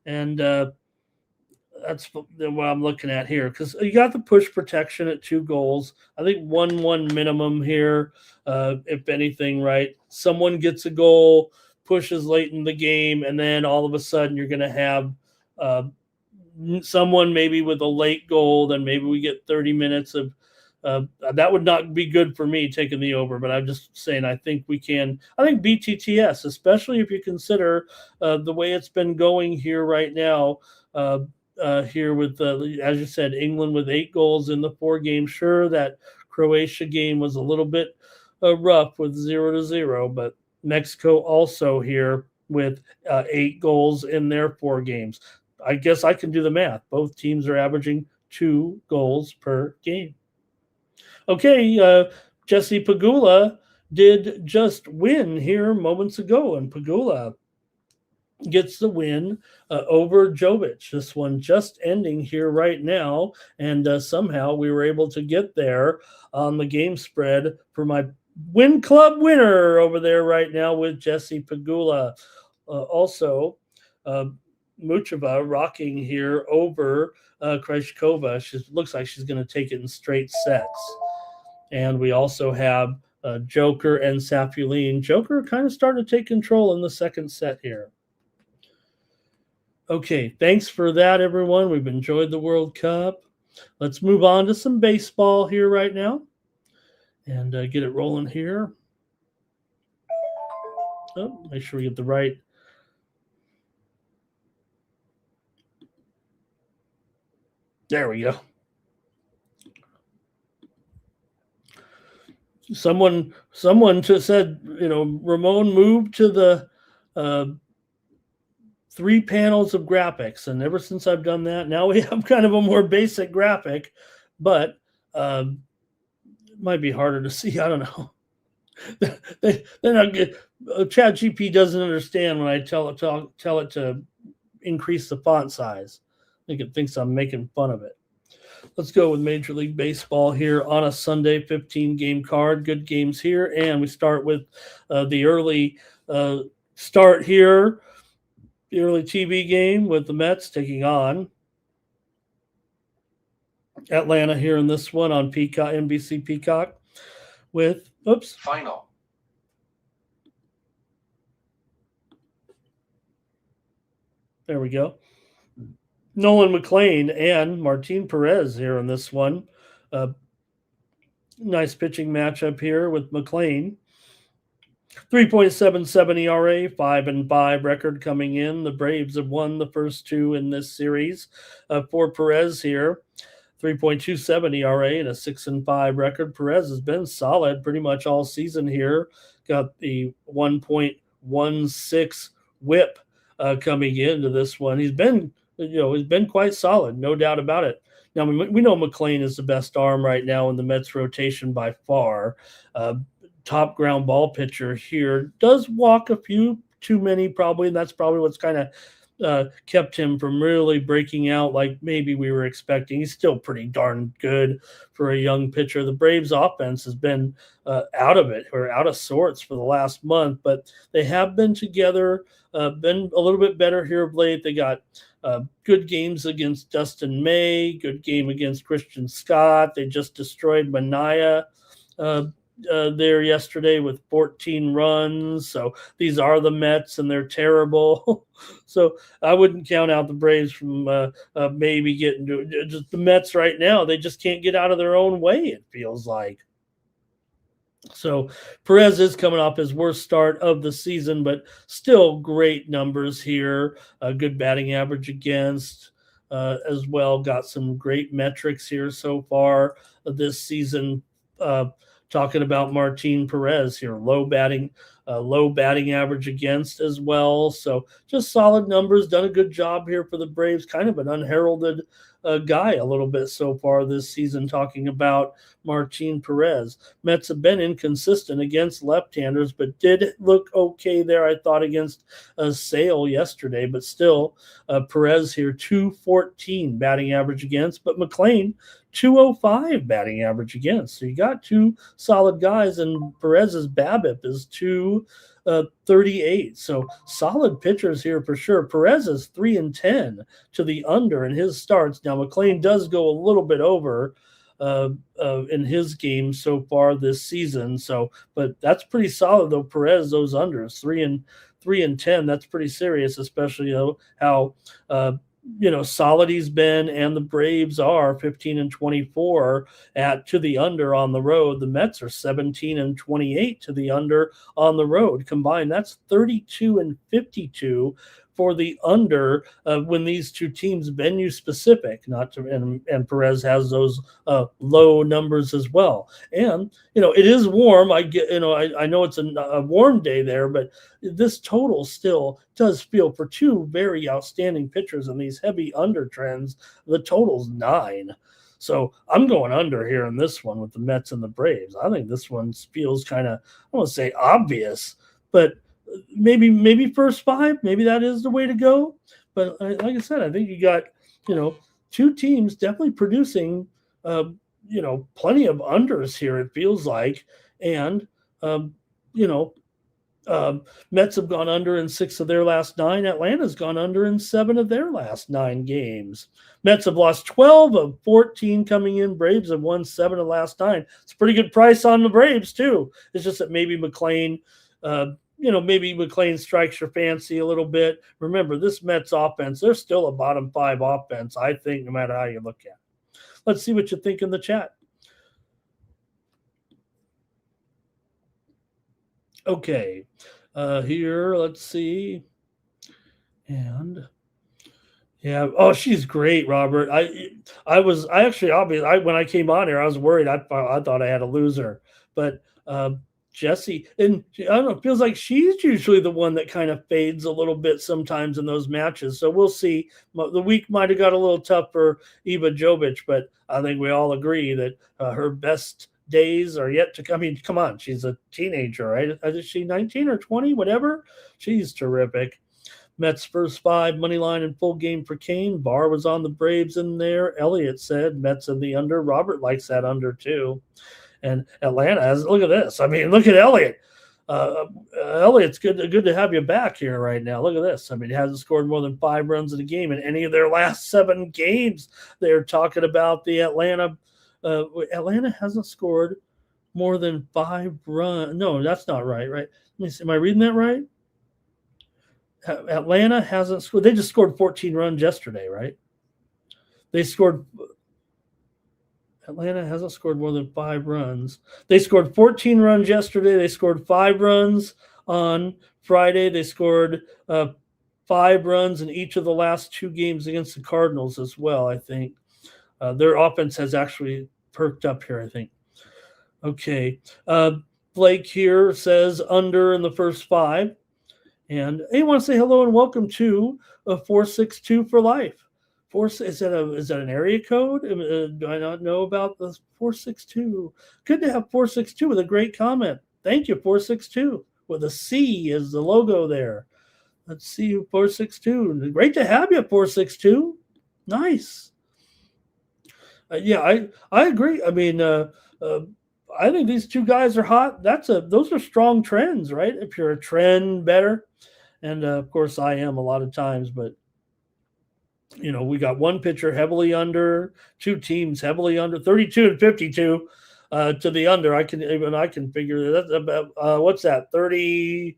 and that's what I'm looking at here because you got the push protection at 2 goals. I think 1-1 minimum here, if anything, right? Someone gets a goal, pushes late in the game, and then all of a sudden you're going to have someone maybe with a late goal. Then maybe we get 30 minutes of that would not be good for me taking the over, but I'm just saying I think we can. I think BTTS, especially if you consider the way it's been going here right now. Here with, as you said, England with 8 goals in the 4 games. Sure, that Croatia game was a little bit rough with 0-0, but Mexico also here with 8 goals in their 4 games. I guess I can do the math. Both teams are averaging 2 goals per game. Okay, Jesse Pagula did just win here moments ago, and Pagula gets the win over Jovic. This one just ending here right now, and somehow we were able to get there on the game spread for my Win Club winner over there right now with Jesse Pagula. Also, Muchova rocking here over Krejcikova. She looks like she's going to take it in straight sets. And we also have Joker and Safuline. Joker kind of started to take control in the second set here. Okay, thanks for that, everyone. We've enjoyed the World Cup. Let's move on to some baseball here right now and get it rolling here. Oh, make sure we get the right. There we go. Someone just said, Ramon moved to the 3 panels of graphics, and ever since I've done that, now we have kind of a more basic graphic, but it might be harder to see. I don't know. They're not good. ChatGPT doesn't understand when I tell it to increase the font size. I think it thinks I'm making fun of it. Let's go with Major League Baseball here on a Sunday 15-game card. Good games here, and we start with the early start here. The early TV game with the Mets taking on Atlanta here in this one on Peacock, NBC Peacock with, Final. There we go. Nolan McLean and Martin Perez here in this one. Nice pitching matchup here with McLean. 3.77 ERA, 5-5 record coming in. The Braves have won the first 2 in this series. For Perez here, 3.27 ERA and a 6-5 record. Perez has been solid pretty much all season here. Got the 1.16 WHIP coming into this one. He's been quite solid, no doubt about it. Now, we know McLean is the best arm right now in the Mets rotation by far. Top ground ball pitcher here. Does walk a few too many probably, and that's probably what's kind of kept him from really breaking out like maybe we were expecting. He's still pretty darn good for a young pitcher. The Braves offense has been out of it or out of sorts for the last month, but they have been together, been a little bit better here of late. They got good games against Dustin May, good game against Christian Scott. They just destroyed Mania there yesterday with 14 runs. So these are the Mets, and they're terrible. So I wouldn't count out the Braves from maybe getting to just the Mets right now. They just can't get out of their own way, it feels like. So Perez is coming off his worst start of the season, but still great numbers here. A good batting average against as well. Got some great metrics here so far this season. Talking about Martin Perez here, low batting average against as well. So just solid numbers. Done a good job here for the Braves. Kind of an unheralded guy a little bit so far this season. Talking about Martin Perez. Mets have been inconsistent against left-handers, but did look okay there, I thought, against Sale yesterday. But still, Perez here, 214 batting average against, but McLean 205 batting average against. So you got two solid guys, and Perez's BABIP is 238. So solid pitchers here for sure. Perez is 3-10 to the under in his starts. Now McLean does go a little bit over in his game so far this season. So, but that's pretty solid though. Perez, those unders 3-10. That's pretty serious, especially how solid he's been, and the Braves are 15-24 to the under on the road. The Mets are 17-28 to the under on the road. Combined, that's 32-52 for the under when these two teams venue specific. And Perez has those low numbers as well. And it is warm. I know it's a warm day there, but this total still does feel, for two very outstanding pitchers in these heavy under trends, the total's 9. So I'm going under here in this one with the Mets and the Braves. I think this one feels kind of, I don't want to say obvious, but maybe first 5, maybe that is the way to go. But like I said, I think you got, two teams definitely producing, plenty of unders here, it feels like. And, Mets have gone under in 6 of their last 9. Atlanta's gone under in 7 of their last 9 games. Mets have lost 12 of 14 coming in. Braves have won 7 of the last 9. It's a pretty good price on the Braves, too. It's just that maybe McLean, maybe McLean strikes your fancy a little bit. Remember, this Mets offense, they're still a bottom 5 offense, I think, no matter how you look at it. Let's see what you think in the chat. Okay, here, let's see. And yeah, oh, she's great, Robert. When I came on here, I was worried. I thought I had a loser, but Jesse, and I don't know, it feels like she's usually the one that kind of fades a little bit sometimes in those matches. So we'll see. The week might have got a little tough for Eva Jovic, but I think we all agree that her best days are yet to come. I mean, come on, she's a teenager, right? Is she 19 or 20, whatever? She's terrific. Mets first 5, money line and full game for Kane. Barr was on the Braves in there. Elliott said Mets in the under. Robert likes that under too. And Atlanta has, look at this. I mean, look at Elliott. Elliott's good to have you back here right now. Look at this. I mean, he hasn't scored more than 5 runs in a game in any of their last 7 games. They're talking about the Atlanta. Atlanta hasn't scored more than 5 runs. No, that's not right. Let me see. Am I reading that right? Atlanta hasn't scored. They just scored 14 runs yesterday, right? Atlanta hasn't scored more than 5 runs. They scored 14 runs yesterday. They scored 5 runs on Friday. They scored 5 runs in each of the last 2 games against the Cardinals as well, I think. Their offense has actually perked up here, I think. Okay. Blake here says under in the first 5. And I want to say hello and welcome to 462 for Life. Is that an area code? Do I not know about the 462? Good to have 462 with a great comment. Thank you, 462, with a C as the logo there. Let's see you, 462. Great to have you, 462. Nice. Yeah, I agree. I mean, I think these two guys are hot. Those are strong trends, right? If you're a trend better, and of course I am a lot of times, but we got one pitcher heavily under, two teams heavily under, 32 and 52 to the under. I can figure that's about what's that, 30,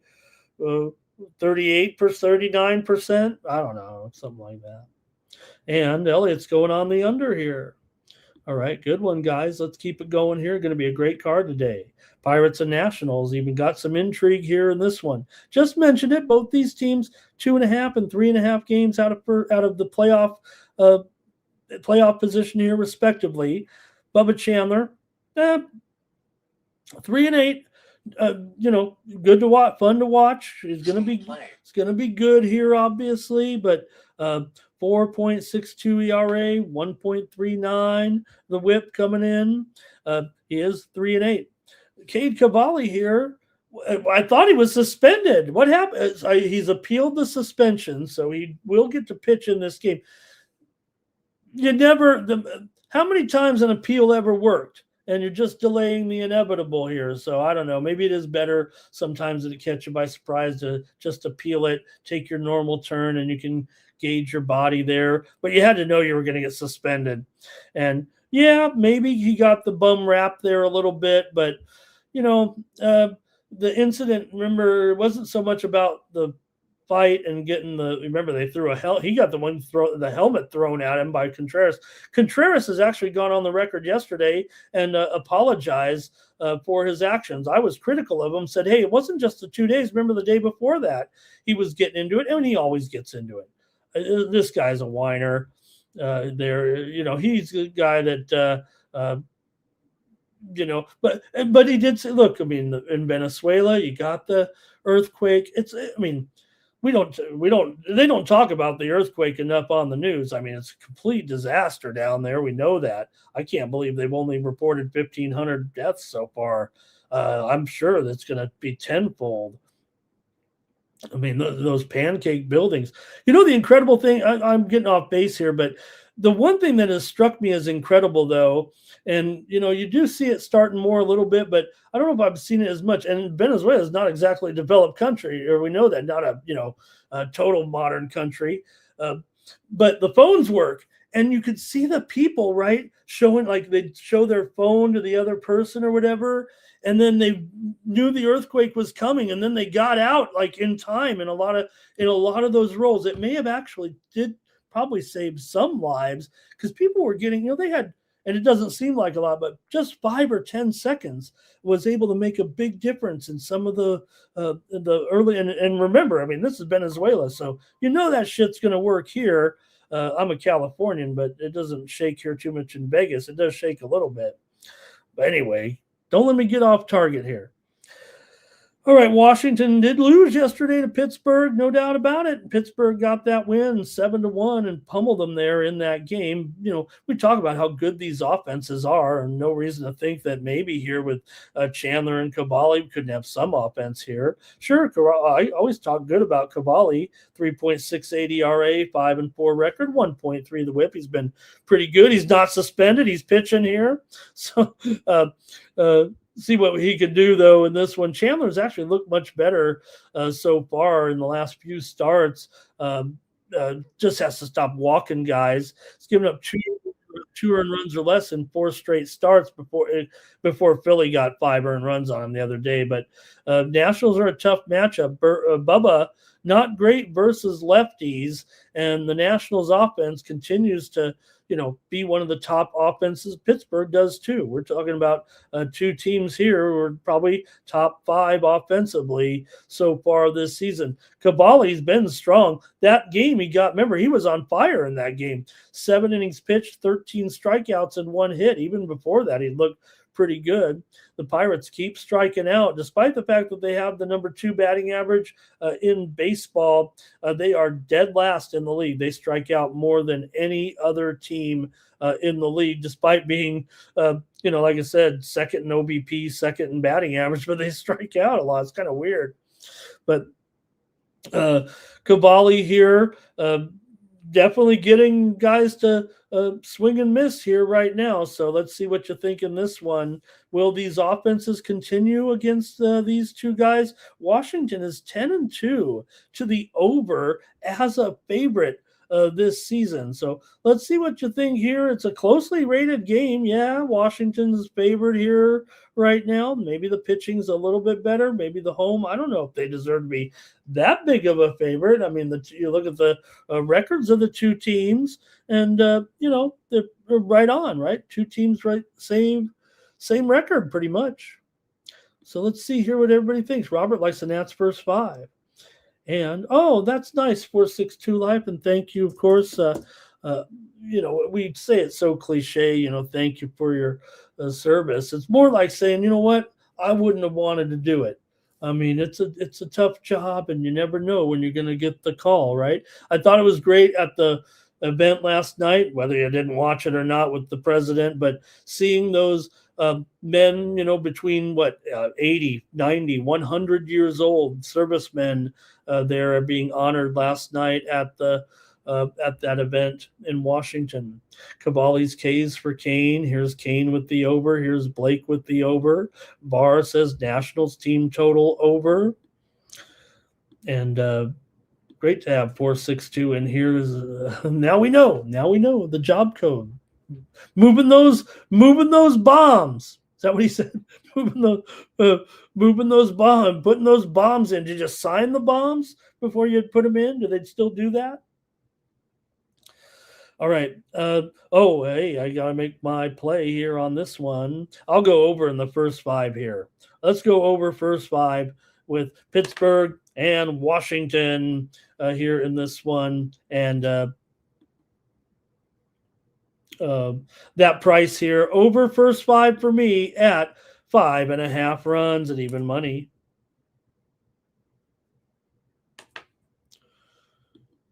38 per 39%. I don't know, something like that. And Elliott's going on the under here. All right, good one, guys. Let's keep it going here. Going to be a great card today. Pirates and Nationals even got some intrigue here in this one. Just mentioned it. Both these teams 2.5 and 3.5 games out of the playoff position here, respectively. Bubba Chandler, 3-8. Good to watch, fun to watch. It's gonna be good here, obviously, but 4.62 ERA, 1.39. The WHIP coming in. He is 3-8. Cade Cavalli here. I thought he was suspended. What happened? He's appealed the suspension, so he will get to pitch in this game. How many times an appeal ever worked? And you're just delaying the inevitable here. So I don't know. Maybe it is better sometimes to catch you by surprise to just appeal it, take your normal turn, and you can gauge your body there. But you had to know you were going to get suspended. And yeah, maybe he got the bum rap there a little bit, but the incident, remember, it wasn't so much about the fight and getting remember they threw he got the helmet thrown at him by Contreras. Contreras has actually gone on the record yesterday and apologized for his actions. I was critical of him, said, hey, it wasn't just the 2 days. Remember the day before that, he was getting into it, and he always gets into it. This guy's a whiner. He's a guy that, but he did say, look, I mean, in Venezuela, you got the earthquake. They don't talk about the earthquake enough on the news. I mean, it's a complete disaster down there. We know that. I can't believe they've only reported 1,500 deaths so far. I'm sure that's going to be tenfold. I mean, those pancake buildings. The incredible thing, I'm getting off base here, but the one thing that has struck me as incredible, though, and, you do see it starting more a little bit, but I don't know if I've seen it as much. And Venezuela is not exactly a developed country, or we know that, not a total modern country. But the phones work. And you could see the people, right, showing, like they'd show their phone to the other person or whatever. And then they knew the earthquake was coming, and then they got out like in time. In a lot of those roles, it may have actually did probably save some lives, because people were getting, they had, and it doesn't seem like a lot, but just 5 or 10 seconds was able to make a big difference in some of the early. And remember, I mean, this is Venezuela, so that shit's going to work here. I'm a Californian, but it doesn't shake here too much in Vegas. It does shake a little bit. But anyway, don't let me get off target here. All right, Washington did lose yesterday to Pittsburgh, no doubt about it. Pittsburgh got that win 7-1 and pummeled them there in that game. We talk about how good these offenses are, and no reason to think that maybe here with Chandler and Cavalli, we couldn't have some offense here. Sure, I always talk good about Cavalli, 3.68 ERA, 5-4 record, 1.3 the WHIP. He's been pretty good. He's not suspended. He's pitching here. So, see what he could do, though, in this one. Chandler's actually looked much better so far in the last few starts. Just has to stop walking guys. He's given up two earned runs or less in 4 straight starts before Philly got 5 earned runs on him the other day. But Nationals are a tough matchup. Bubba, not great versus lefties, and the Nationals offense continues to be one of the top offenses. Pittsburgh does too. We're talking about 2 teams here who are probably top 5 offensively so far this season. Cavalli's been strong. That game remember, he was on fire in that game. 7 innings pitched, 13 strikeouts, and 1 hit. Even before that, he looked pretty good. The Pirates keep striking out, despite the fact that they have the number 2 batting average in baseball. They are dead last in the league. They strike out more than any other team in the league, despite being, like I said, second in OBP, second in batting average, but they strike out a lot. It's kind of weird. But Cavalli here, definitely getting guys to swing and miss here right now. So let's see what you think in this one. Will these offenses continue against these two guys? Washington is 10-2 to the over as a favorite this season. So let's see what you think here. It's a closely rated game. Yeah, Washington's favored here right now. Maybe the pitching's a little bit better. Maybe the home. I don't know if they deserve to be that big of a favorite. I mean, you look at the records of the two teams, and they're right on, right? Two teams, right? Same record, pretty much. So let's see here what everybody thinks. Robert likes the Nats first 5. And that's nice, 462 Life, and thank you, of course. We say it's so cliche, thank you for your service. It's more like saying, you know what, I wouldn't have wanted to do it. I mean, it's a tough job, and you never know when you're going to get the call, right? I thought it was great at the event last night, whether you didn't watch it or not with the president, but seeing those men, between 80, 90, 100 years old, servicemen there are being honored last night at that event in Washington. Cavalli's K's for Kane. Here's Kane with the over. Here's Blake with the over. Barr says Nationals team total over. And great to have 462 in here. Now we know the job code. Moving those bombs. Is that what he said? Moving those bombs, putting those bombs in. Did you sign the bombs before you put them in? Do they still do that? All right. Hey, I got to make my play here on this one. I'll go over in the first 5 here. Let's go over first 5 with Pittsburgh and Washington here in this one. And that price here, over first 5 for me at 5.5 runs at even money.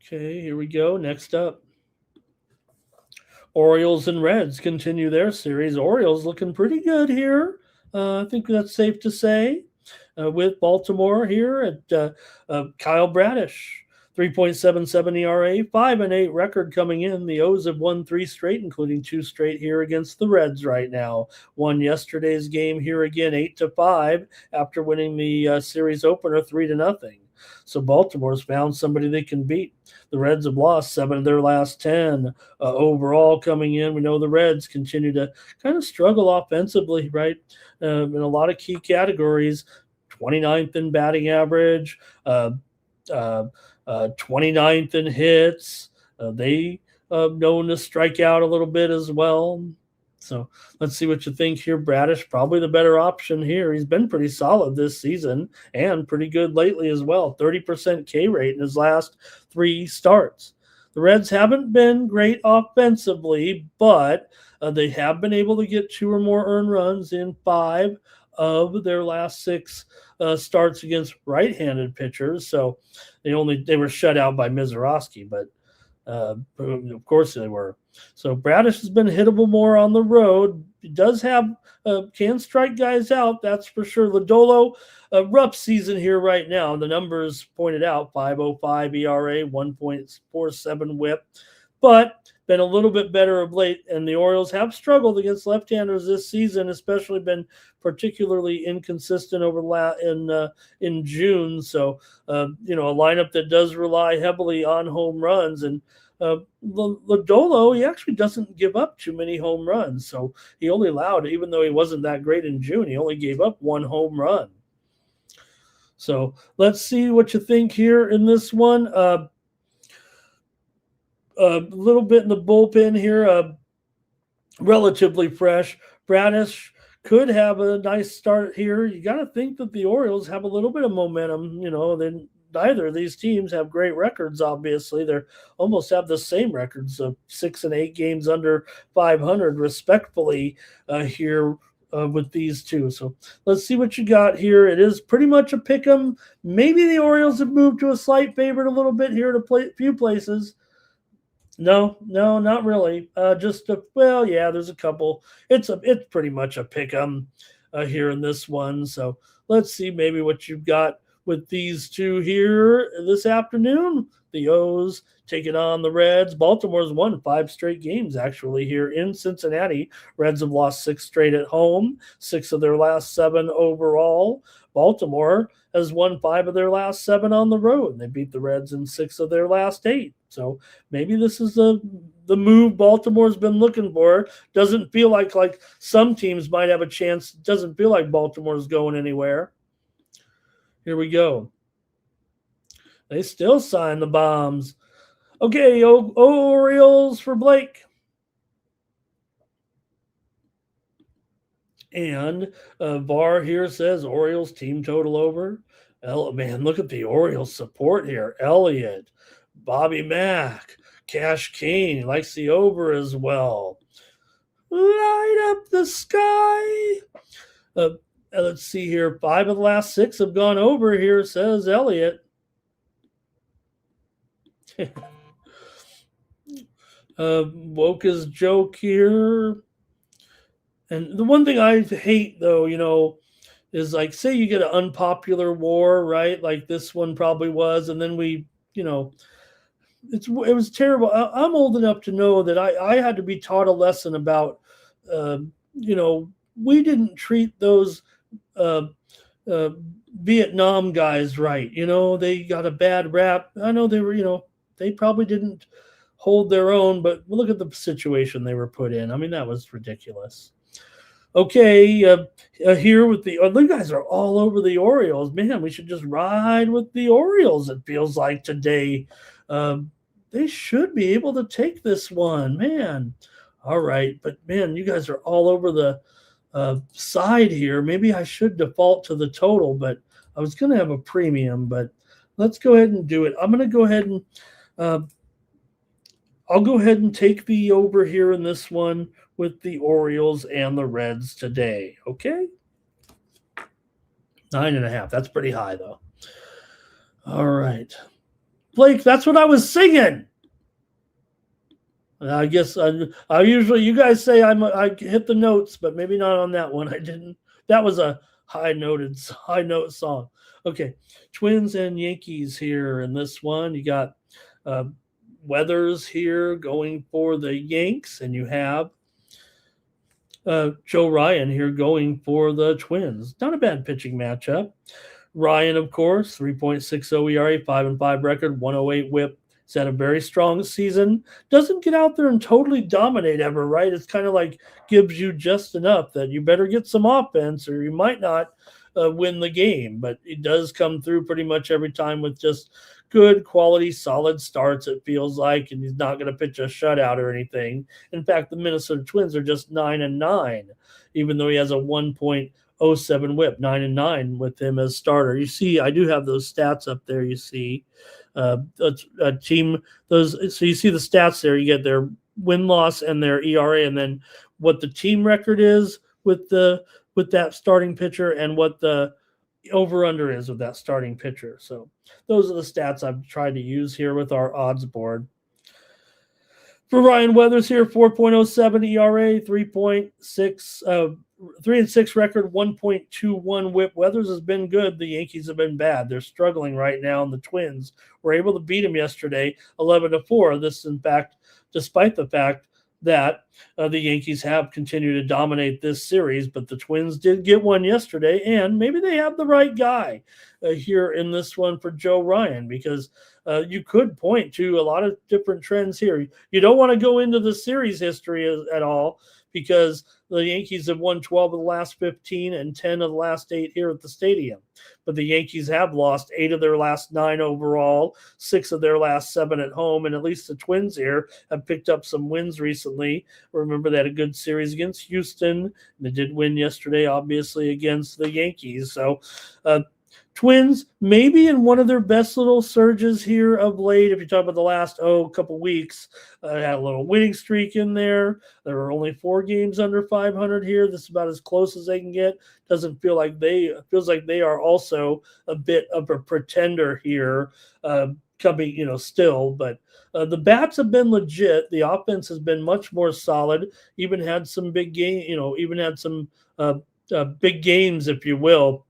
Okay, here we go. Next up, Orioles and Reds continue their series. Orioles looking pretty good here. I think that's safe to say. With Baltimore here at Kyle Bradish. 3.77 ERA, 5-8 record coming in. The O's have won 3 straight, including 2 straight here against the Reds right now. Won yesterday's game here again, 8-5, after winning the series opener 3-0. So Baltimore's found somebody they can beat. The Reds have lost 7 of their last 10 overall coming in. We know the Reds continue to kind of struggle offensively, right? In a lot of key categories. 29th in batting average, 29th in hits. They known to strike out a little bit as well. So let's see what you think here. Bradish, probably the better option here. He's been pretty solid this season and pretty good lately as well. 30% K rate in his last 3 starts. The Reds haven't been great offensively, but they have been able to get 2 or more earned runs in 5 of their last 6 starts against right-handed pitchers. So they were shut out by Mizorowski, but of course they were. So Bradish has been hittable more on the road. He does have can strike guys out, that's for sure. Lodolo, a rough season here right now. The numbers pointed out: 5.05 ERA, 1.47 WHIP, but been a little bit better of late. And the Orioles have struggled against left-handers this season, especially been particularly inconsistent over in June. So a lineup that does rely heavily on home runs. And Lodolo, he actually doesn't give up too many home runs. So he only allowed, even though he wasn't that great in June, he only gave up 1 home run. So let's see what you think here in this one. A little bit in the bullpen here, relatively fresh. Bradish could have a nice start here. You got to think that the Orioles have a little bit of momentum. Then neither of these teams have great records, obviously. They're almost have the same records of 6 and 8 games under 500, respectfully, here with these two. So let's see what you got here. It is pretty much a pick 'em. Maybe the Orioles have moved to a slight favorite a little bit here to a few places. No, not really. There's a couple. It's pretty much a pick 'em here in this one. So let's see maybe what you've got with these two here this afternoon. The O's taking on the Reds. Baltimore's won 5 straight games actually here in Cincinnati. Reds have lost 6 straight at home, 6 of their last 7 overall. Baltimore has won 5 of their last 7 on the road. They beat the Reds in 6 of their last 8. So maybe this is the move Baltimore's been looking for. Doesn't feel like some teams might have a chance. Doesn't feel like Baltimore's going anywhere. Here we go. They still sign the bombs. Okay, Orioles for Blake. And VAR here says Orioles team total over. Man, look at the Orioles support here. Elliott, Bobby Mack, Cash Kane likes the over as well. Light up the sky. Let's see here. 5 of the last 6 have gone over here, says Elliott. Woka's joke here. And the one thing I hate, though, is say you get an unpopular war, right? Like this one probably was. And then it was terrible. I'm old enough to know that I had to be taught a lesson about, we didn't treat those Vietnam guys right. They got a bad rap. I know they were, they probably didn't hold their own, but look at the situation they were put in. I mean, that was ridiculous. Okay, here with the guys are all over the Orioles. Man, we should just ride with the Orioles, it feels like today. They should be able to take this one, man. All right, but man, you guys are all over the side here. Maybe I should default to the total, but I was going to have a premium, but let's go ahead and do it. I'm going to go ahead and I'll go ahead and take the over here in this one with the Orioles and the Reds today. Okay. 9.5. That's pretty high though. All right. Blake, that's what I was singing. I guess I usually, you guys say I hit the notes, but maybe not on that one. I didn't. That was a high note song. Okay, Twins and Yankees here in this one. You got Weathers here going for the Yanks, and you have Joe Ryan here going for the Twins. Not a bad pitching matchup. Ryan, of course, 3.60 ERA, 5-5 record, 108 WHIP. He's had a very strong season. Doesn't get out there and totally dominate ever, right? It's kind of like gives you just enough that you better get some offense or you might not win the game. But it does come through pretty much every time with just good quality, solid starts, it feels like, and he's not going to pitch a shutout or anything. In fact, the Minnesota Twins are just 9-9, even though he has a 1.07 WHIP, 9-9 with him as starter. You see, I do have those stats up there. You see, a team those. So you see the stats there. You get their win-loss and their ERA, and then what the team record is with that starting pitcher, and what the over-under is with that starting pitcher. So those are the stats I've tried to use here with our odds board. For Ryan Weathers here, 4.07 ERA, 3-6 record, 1.21 WHIP. Weathers has been good. The Yankees have been bad. They're struggling right now, and the Twins were able to beat them yesterday, 11-4. This, in fact, despite the fact that the Yankees have continued to dominate this series, but the Twins did get one yesterday, and maybe they have the right guy here in this one for Joe Ryan, because you could point to a lot of different trends here. You don't want to go into the series history at all, because the Yankees have won 12 of the last 15 and 10 of the last 8 here at the stadium. But the Yankees have lost 8 of their last 9 overall, 6 of their last 7 at home, and at least the Twins here have picked up some wins recently. Remember, they had a good series against Houston. They did win yesterday, obviously, against the Yankees. So Twins, maybe in one of their best little surges here of late. If you talk about the last couple weeks, had a little winning streak in there. There were only 4 games under 500 here. This is about as close as they can get. Doesn't feel like feels like they are also a bit of a pretender here, coming still. But the bats have been legit. The offense has been much more solid. Even had some big game. Even had some big games, if you will.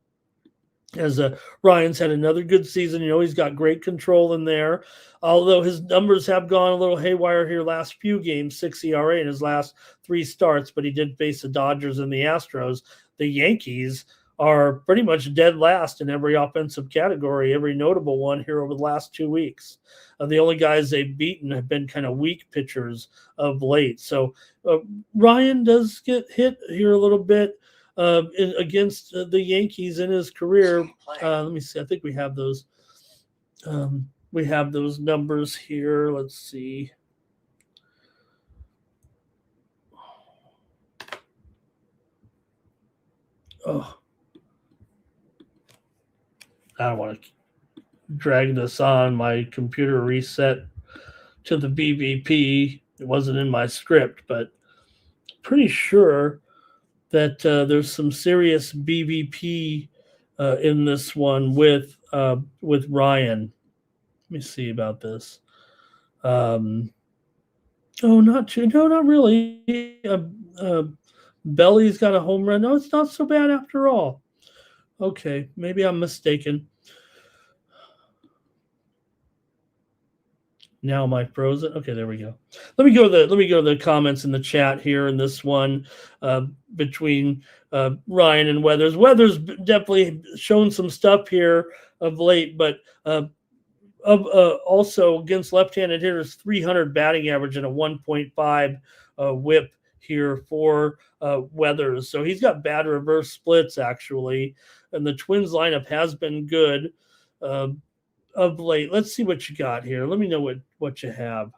As Ryan's had another good season. He's got great control in there. Although his numbers have gone a little haywire here last few games, 6 ERA in his last 3 starts, but he did face the Dodgers and the Astros. The Yankees are pretty much dead last in every offensive category, every notable one here over the last 2 weeks. The only guys they've beaten have been kind of weak pitchers of late. So Ryan does get hit here a little bit against the Yankees in his career. Let me see. I think we have those. We have those numbers here. Let's see. Oh, I don't want to drag this on. My computer reset to the BVP. It wasn't in my script, but pretty sure that there's some serious BVP in this one with Ryan. Let me see about this. Not really. Belly's got a home run. No, it's not so bad after all. Okay, maybe I'm mistaken. Now am I frozen? Okay, there we go. Let me go to the comments in the chat here in this one between Ryan and Weathers. Weathers definitely shown some stuff here of late, but also against left-handed hitters, 300 batting average and a 1.5 whip here for Weathers. So he's got bad reverse splits actually, and the Twins lineup has been good of late. Let's see what you got here. Let me know what you have.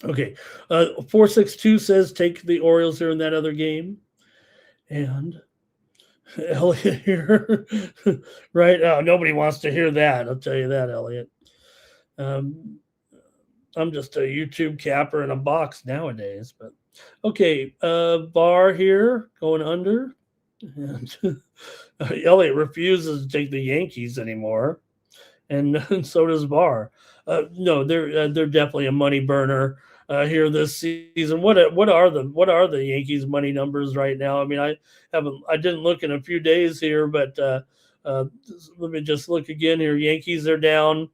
Okay. 462 says take the Orioles here in that other game. And Elliot here, right? Oh, nobody wants to hear that. I'll tell you that, Elliot. I'm just a YouTube capper in a box nowadays, but okay. Bar here going under, and Elliot refuses to take the Yankees anymore, and so does Bar. No, they're definitely a money burner here this season. What are the Yankees money numbers right now? I mean, I didn't look in a few days here, but let me just look again here. Yankees are down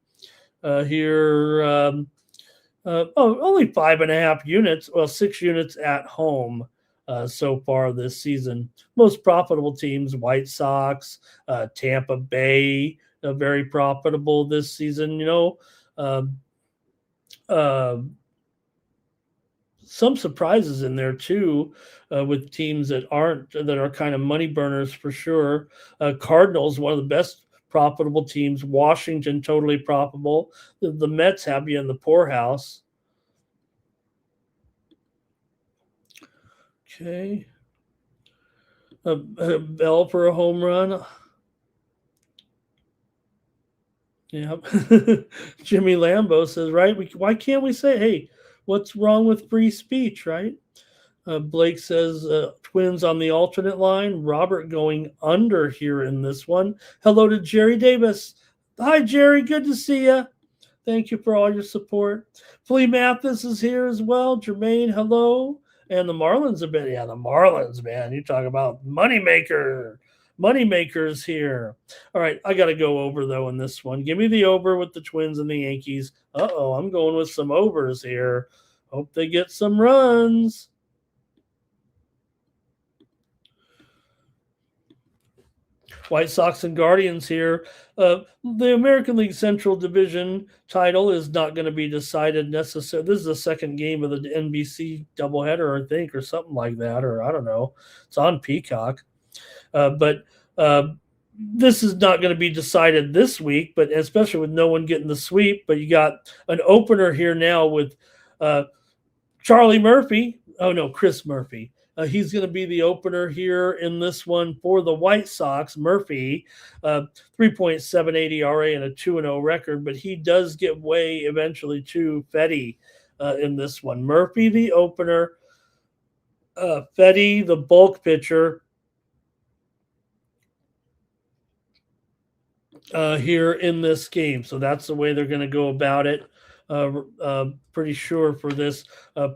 here. Only 5.5 units. Well, 6 units at home so far this season. Most profitable teams: White Sox, Tampa Bay, very profitable this season. Some surprises in there too, with teams that are kind of money burners for sure. Cardinals, one of the best profitable teams. Washington, totally profitable. The Mets have you in the poorhouse. Okay. Bell for a home run. Yeah. Jimmy Lambeau says, right? Why can't we say, hey, what's wrong with free speech, right? Blake says, Twins on the alternate line. Robert going under here in this one. Hello to Jerry Davis. Hi, Jerry. Good to see you. Thank you for all your support. Flea Mathis is here as well. Jermaine, hello. And the Marlins have been, the Marlins, man. You talk about moneymakers here. All right, I got to go over, though, in this one. Give me the over with the Twins and the Yankees. I'm going with some overs here. Hope they get some runs. White Sox and Guardians here. The American League Central Division title is not going to be decided necessarily. This is the second game of the NBC doubleheader, I think, or something like that, or I don't know. It's on Peacock. But this is not going to be decided this week, but especially with no one getting the sweep. But you got an opener here now with Charlie Murphy, Oh no, Chris Murphy. He's going to be the opener here in this one for the White Sox. Murphy, 3.78 ERA and a 2-0 record, but he does give way eventually to Fetty in this one. Murphy, the opener. Fetty, the bulk pitcher. Here in this game. So that's the way they're going to go about it. Pretty sure for this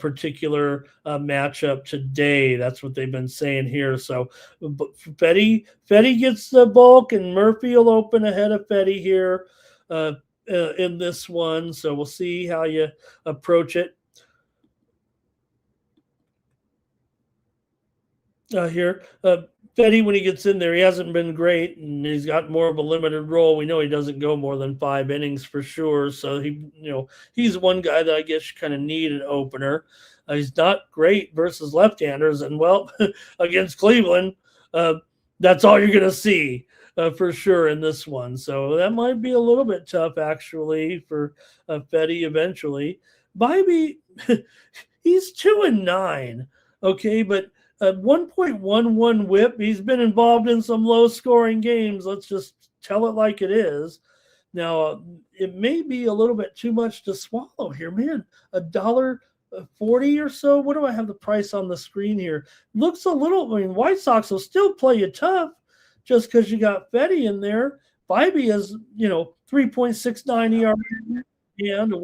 particular matchup today. That's what they've been saying here. So Fetty gets the bulk, and Murphy will open ahead of Fetty here in this one. So we'll see how you approach it. Here. Fetty, when he gets in there, he hasn't been great, and he's got more of a limited role. We know he doesn't go more than 5 innings for sure. So he's one guy that I guess you kind of need an opener. He's not great versus left-handers, and against Cleveland, that's all you're going to see for sure in this one. So that might be a little bit tough actually for Fetty eventually. Bybee, he's 2-9, okay, but 1.11 whip. He's been involved in some low-scoring games. Let's just tell it like it is. Now, it may be a little bit too much to swallow here, man. $1.40 or so. What do I have the price on the screen here? Looks a little. I mean, White Sox will still play you tough just because you got Fetty in there. Bybee is 3.69 ERA and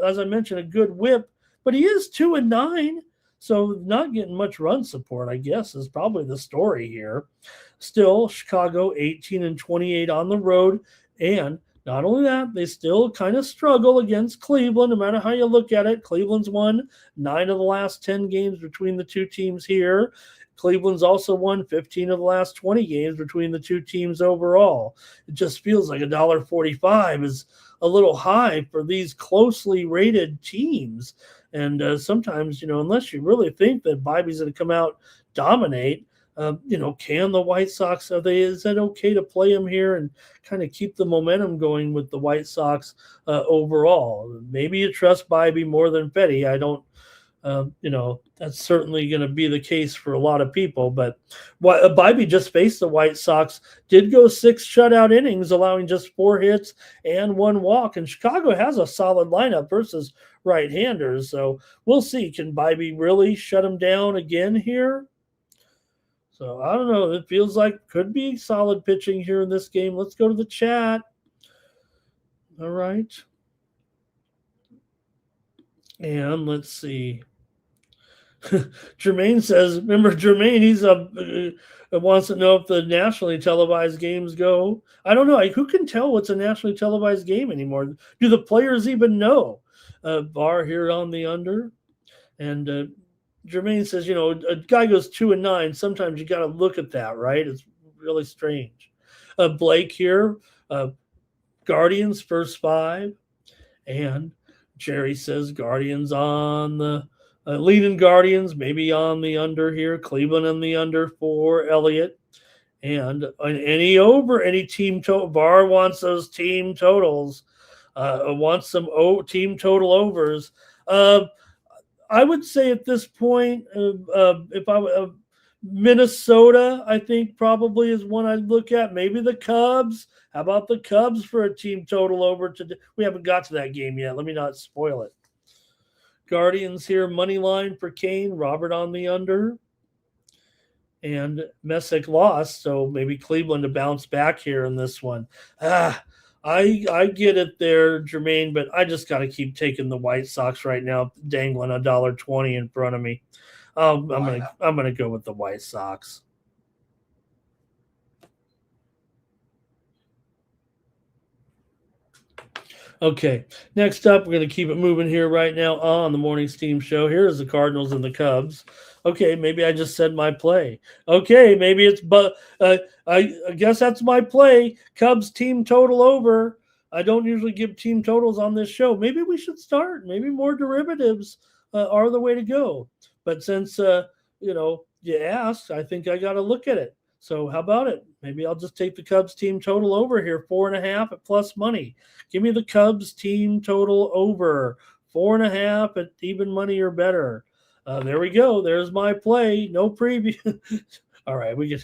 as I mentioned, a good whip, but he is 2-9. So not getting much run support, I guess, is probably the story here. Still, Chicago 18-28 on the road. And not only that, they still kind of struggle against Cleveland, no matter how you look at it. Cleveland's won 9 of the last 10 games between the two teams here. Cleveland's also won 15 of the last 20 games between the two teams overall. It just feels like $1.45 is a little high for these closely rated teams. And sometimes, unless you really think that Bybee's going to come out dominate, can the White Sox, is that okay to play them here and kind of keep the momentum going with the White Sox overall? Maybe you trust Bybee more than Fetty. I don't, that's certainly going to be the case for a lot of people. But Bybee just faced the White Sox, did go 6 shutout innings, allowing just 4 hits and 1 walk. And Chicago has a solid lineup versus right-handers. So we'll see. Can Bybee really shut him down again here? So I don't know. It feels like could be solid pitching here in this game. Let's go to the chat. All right. And let's see. Jermaine says, remember Jermaine, he's wants to know if the nationally televised games go. I don't know. Who can tell what's a nationally televised game anymore? Do the players even know? Bar here on the under. And Jermaine says, a guy goes 2-9. Sometimes you got to look at that, right? It's really strange. Blake here, Guardians first 5. And Jerry says Guardians on the leading Guardians, maybe on the under here. Cleveland on the under for Elliott. And any team total. Bar wants those team totals. Wants some team total overs. I would say at this point, if Minnesota, I think probably is one I'd look at. Maybe the Cubs. How about the Cubs for a team total over today? We haven't got to that game yet. Let me not spoil it. Guardians here, money line for Kane. Robert on the under. And Messick lost, so maybe Cleveland to bounce back here in this one. I get it there, Jermaine, but I just got to keep taking the White Sox right now, dangling $1.20 in front of me. I'm gonna go with the White Sox. Okay, next up, we're going to keep it moving here right now on the Morning Steam Show. Here's the Cardinals and the Cubs. Okay, maybe I just said my play. Okay, maybe it's I guess that's my play. Cubs team total over. I don't usually give team totals on this show. Maybe we should start. Maybe more derivatives are the way to go. But since you asked, I think I got to look at it. So how about it? Maybe I'll just take the Cubs team total over here, 4.5 at plus money. Give me the Cubs team total over 4.5 at even money or better. There we go. There's my play. No preview. All right, we can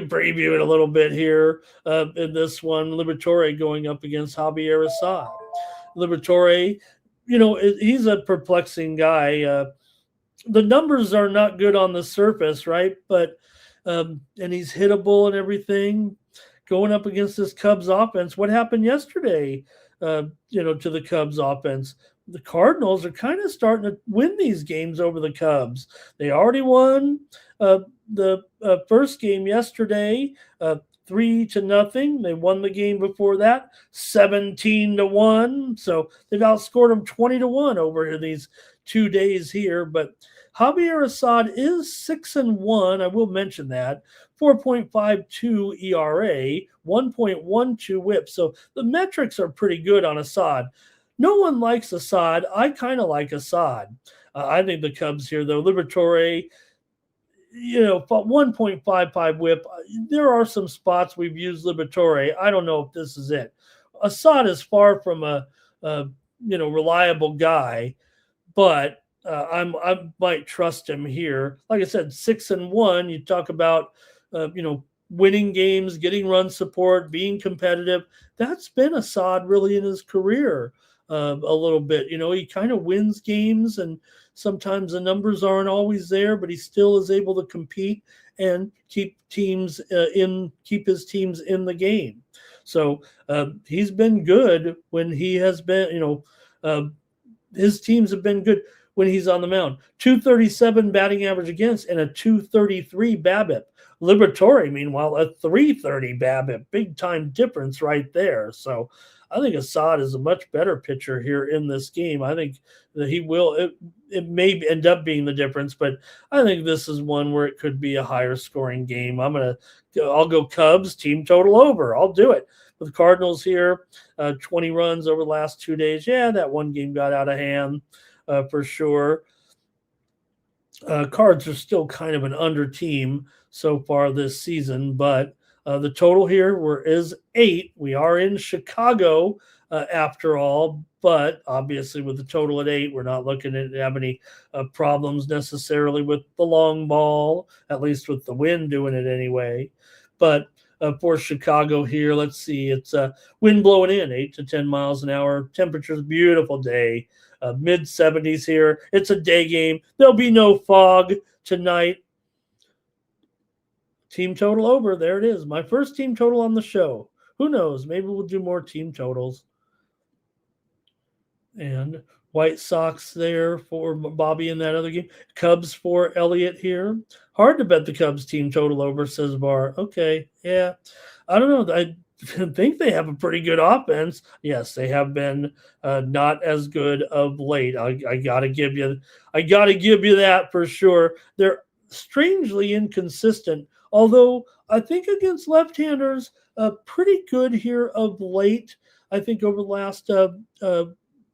preview it a little bit here in this one. Liberatore going up against Javier Assad. Liberatore, he's a perplexing guy. The numbers are not good on the surface, right? But and he's hittable and everything. Going up against this Cubs offense, what happened yesterday? To the Cubs offense. The Cardinals are kind of starting to win these games over the Cubs. They already won the first game yesterday, 3-0. They won the game before that, 17-1. So they've outscored them 20-1 over these 2 days here. But Javier Assad is 6-1. I will mention that. 4.52 ERA, 1.12 WHIP. So the metrics are pretty good on Assad. No one likes Assad. I kind of like Assad. I think the Cubs here, though, Liberatore, 1.55 WHIP. There are some spots we've used Liberatore. I don't know if this is it. Assad is far from a reliable guy, but I might trust him here. Like I said, 6-1. You talk about winning games, getting run support, being competitive. That's been Assad really in his career a little bit. He kind of wins games, and sometimes the numbers aren't always there, but he still is able to compete and keep his teams in the game. So he's been good when he has been. His teams have been good when he's on the mound. 237 batting average against and a 233 BABIP. Liberatore, meanwhile, a 330 BABIP. Big time difference right there. So I think Assad is a much better pitcher here in this game. I think that he will. It may end up being the difference, but I think this is one where it could be a higher scoring game. I'll go Cubs, team total over. I'll do it. With the Cardinals here, 20 runs over the last 2 days. Yeah, that one game got out of hand for sure. Cards are still kind of an under team so far this season, but the total here is 8. We are in Chicago after all, but obviously with the total at 8, we're not looking to have any problems necessarily with the long ball, at least with the wind doing it anyway. But for Chicago here, let's see, it's wind blowing in 8 to 10 miles an hour. Temperature's beautiful day, mid-70s here. It's a day game. There'll be no fog tonight. Team total over. There it is. My first team total on the show. Who knows? Maybe we'll do more team totals. And White Sox there for Bobby in that other game. Cubs for Elliott here. Hard to bet the Cubs team total over, says Bar. Okay, yeah. I don't know. I think they have a pretty good offense. Yes, they have been not as good of late. I gotta give you that for sure. They're strangely inconsistent. Although I think against left-handers, pretty good here of late. I think over the last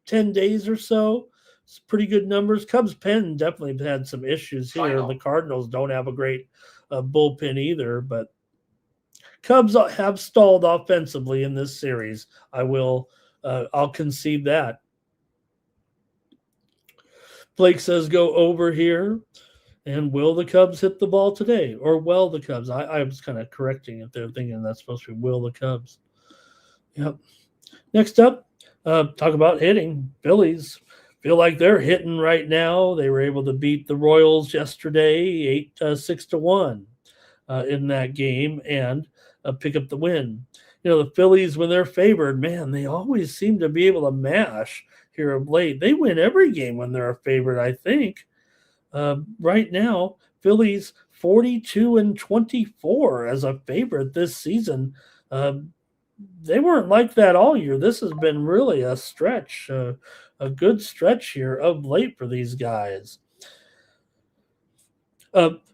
10 days or so, it's pretty good numbers. Cubs pen definitely had some issues here. Final. The Cardinals don't have a great bullpen either, but Cubs have stalled offensively in this series. I'll concede that. Blake says go over here. And will the Cubs hit the ball today? Or will the Cubs? I was kind of correcting it there, thinking that's supposed to be will the Cubs. Yep. Next up, talk about hitting. Phillies feel like they're hitting right now. They were able to beat the Royals yesterday, 6-1 in that game, and pick up the win. The Phillies, when they're favored, man, they always seem to be able to mash here of late. They win every game when they're a favorite, I think. Right now, Phillies 42-24 as a favorite this season. They weren't like that all year. This has been really a stretch, a good stretch here of late for these guys.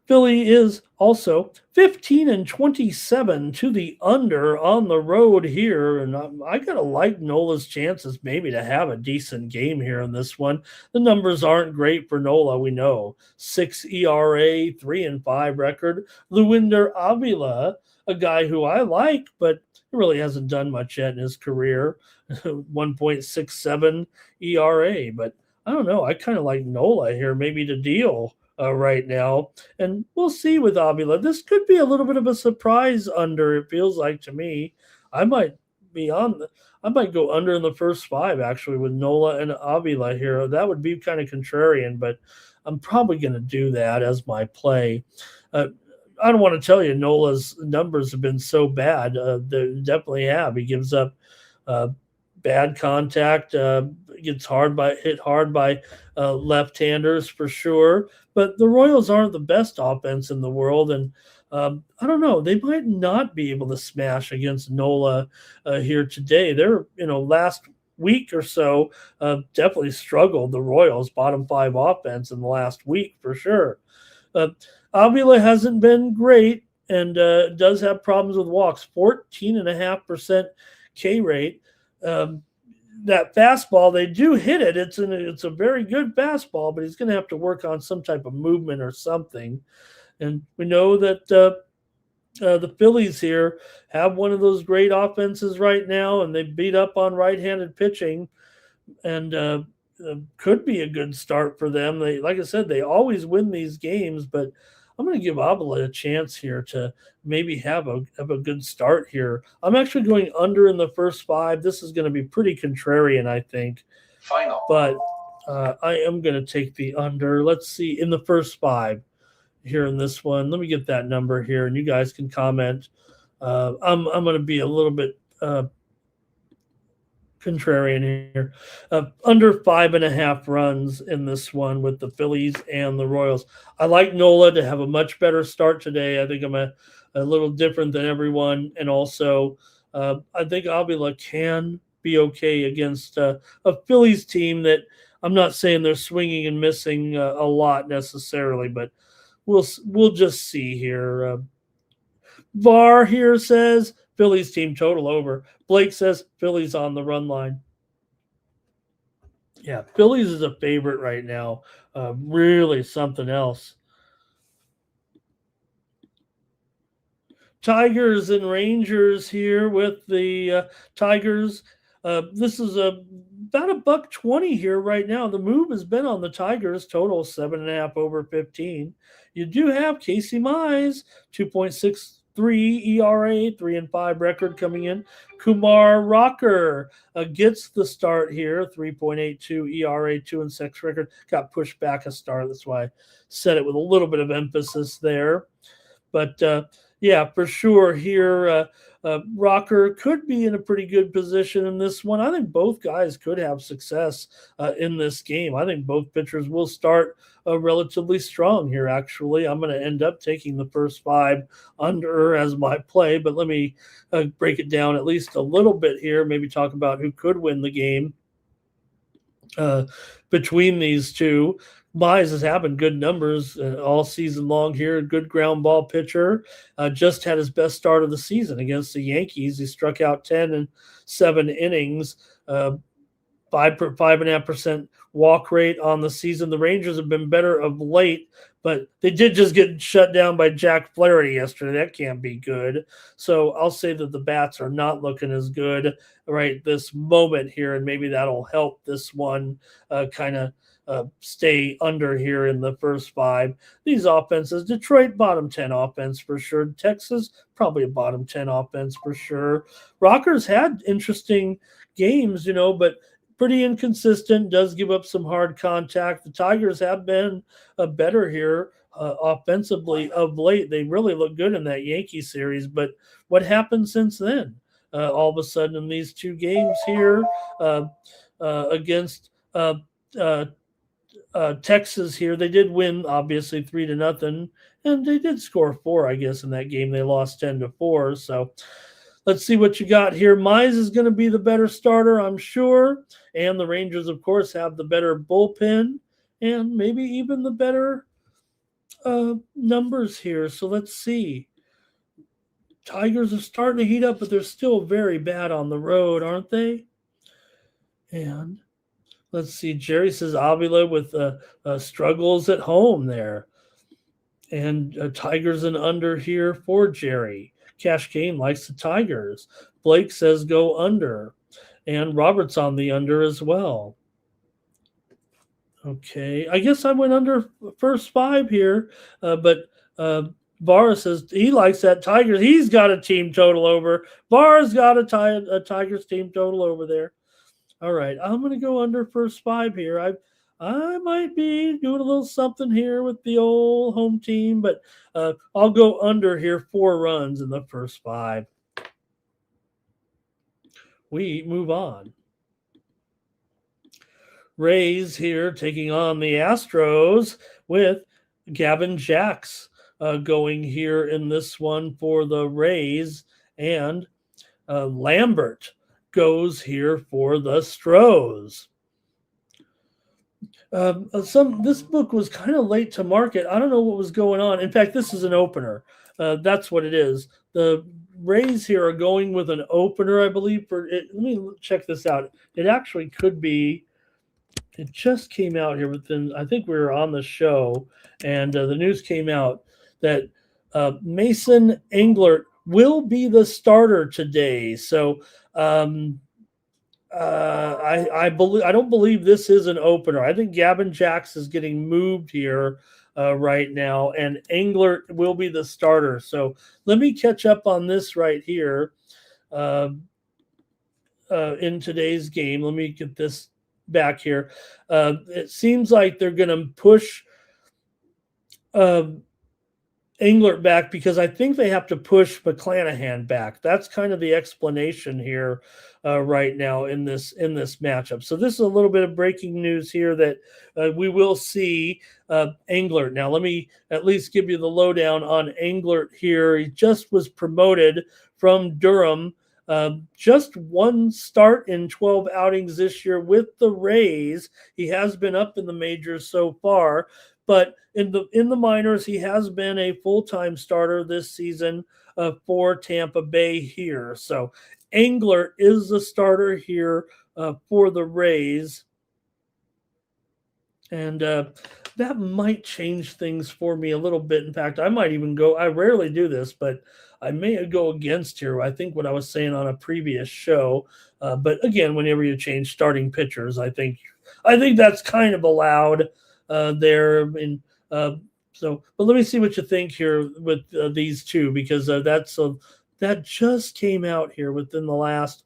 Philly is also 15-27 to the under on the road here. And I got to like Nola's chances maybe to have a decent game here in this one. The numbers aren't great for Nola, we know. 6 ERA, 3-5 record. Luinder Avila, a guy who I like, but he really hasn't done much yet in his career. 1.67 ERA, but I don't know. I kind of like Nola here, maybe to deal right now. And we'll see with Avila. This could be a little bit of a surprise under, it feels like to me. I might be on the, I might go under in the first five actually with Nola and Avila here. That would be kind of contrarian, but I'm probably going to do that as my play. Uh, I don't want to tell you Nola's numbers have been so bad. They definitely have. He gives up uh, bad contact, gets hit hard by left-handers for sure. But the Royals aren't the best offense in the world, and I don't know. They might not be able to smash against Nola here today. They're last week or so definitely struggled. The Royals bottom five offense in the last week for sure. Avila hasn't been great and does have problems with walks. 14.5% K rate. That fastball, they do hit it. It's a very good fastball, but he's going to have to work on some type of movement or something. And we know that the Phillies here have one of those great offenses right now, and they beat up on right-handed pitching, and could be a good start for them. They, like I said, they always win these games, but I'm going to give Avila a chance here to maybe have a good start here. I'm actually going under in the first five. This is going to be pretty contrarian, I think. Final. But I am going to take the under. Let's see, in the first five here in this one. Let me get that number here, and you guys can comment. I'm going to be a little bit contrarian here. Under 5.5 runs in this one with the Phillies and the Royals. I like Nola to have a much better start today. I think I'm a little different than everyone. And also, I think Avila can be okay against a Phillies team that I'm not saying they're swinging and missing a lot necessarily, but we'll just see here. VAR here says Phillies team total over. Blake says Phillies on the run line. Yeah, Phillies is a favorite right now. Really something else. Tigers and Rangers here with the Tigers. This is about $1.20 here right now. The move has been on the Tigers, total 7.5 over 15. You do have Casey Mize, 2.63 ERA, 3-5 record coming in. Kumar Rocker gets the start here, 3.82 ERA, 2-6 record. Got pushed back a start. That's why I said it with a little bit of emphasis there. But yeah, for sure here, Rocker could be in a pretty good position in this one. I think both guys could have success in this game. I think both pitchers will start relatively strong here, actually. I'm going to end up taking the first five under as my play, but let me break it down at least a little bit here, maybe talk about who could win the game between these two. Mize has having good numbers all season long here. Good ground ball pitcher. Just had his best start of the season against the Yankees. He struck out 10 in 7 innings. 5.5% walk rate on the season. The Rangers have been better of late, but they did just get shut down by Jack Flaherty yesterday. That can't be good. So I'll say that the bats are not looking as good right this moment here, and maybe that'll help this one kind of stay under here in the first five. These offenses, Detroit, bottom 10 offense for sure. Texas, probably a bottom 10 offense for sure. Rockers had interesting games, but pretty inconsistent, does give up some hard contact. The Tigers have been better here offensively of late. They really look good in that Yankee series, but what happened since then? All of a sudden in these two games here against Texas here, they did win obviously 3-0, and they did score 4, I guess, in that game. They lost 10-4. So let's see what you got here. Mize is going to be the better starter, I'm sure. And the Rangers, of course, have the better bullpen and maybe even the better numbers here. So let's see. Tigers are starting to heat up, but they're still very bad on the road, aren't they? And let's see. Jerry says Avila with struggles at home there. And Tigers and under here for Jerry. Cash Game likes the Tigers. Blake says go under. And Robert's on the under as well. Okay, I guess I went under first 5 here, but Barr says he likes that Tigers. He's got a team total over. Barr's got a Tigers team total over there. All right, I'm going to go under first 5 here. I might be doing a little something here with the old home team, but I'll go under here 4 runs in the first 5. We move on. Rays here taking on the Astros with Gavin Jacks going here in this one for the Rays, and Lambert goes here for the Stros. This book was kind of late to market. I don't know what was going on. In fact, this is an opener. That's what it is. The Rays here are going with an opener, I believe. For it. Let me check this out. It actually could be. It just came out here within. I think we were on the show, and the news came out that Mason Englert will be the starter today. So I don't believe this is an opener. I think Gavin Jacks is getting moved here right now, and Englert will be the starter. So let me catch up on this right here in today's game. Let me get this back here. It seems like they're going to push Englert back because I think they have to push McClanahan back. That's kind of the explanation here right now in this matchup. So this is a little bit of breaking news here that we will see Englert. Now let me at least give you the lowdown on Englert here. He just was promoted from Durham. Just 1 start in 12 outings this year with the Rays. He has been up in the majors so far, but in the minors, he has been a full-time starter this season for Tampa Bay here. So Englert is the starter here for the Rays. And that might change things for me a little bit. In fact, I might even go, I rarely do this, but I may go against here. I think what I was saying on a previous show. But again, whenever you change starting pitchers, I think that's kind of allowed there. But let me see what you think here with these two, because that just came out here within the last,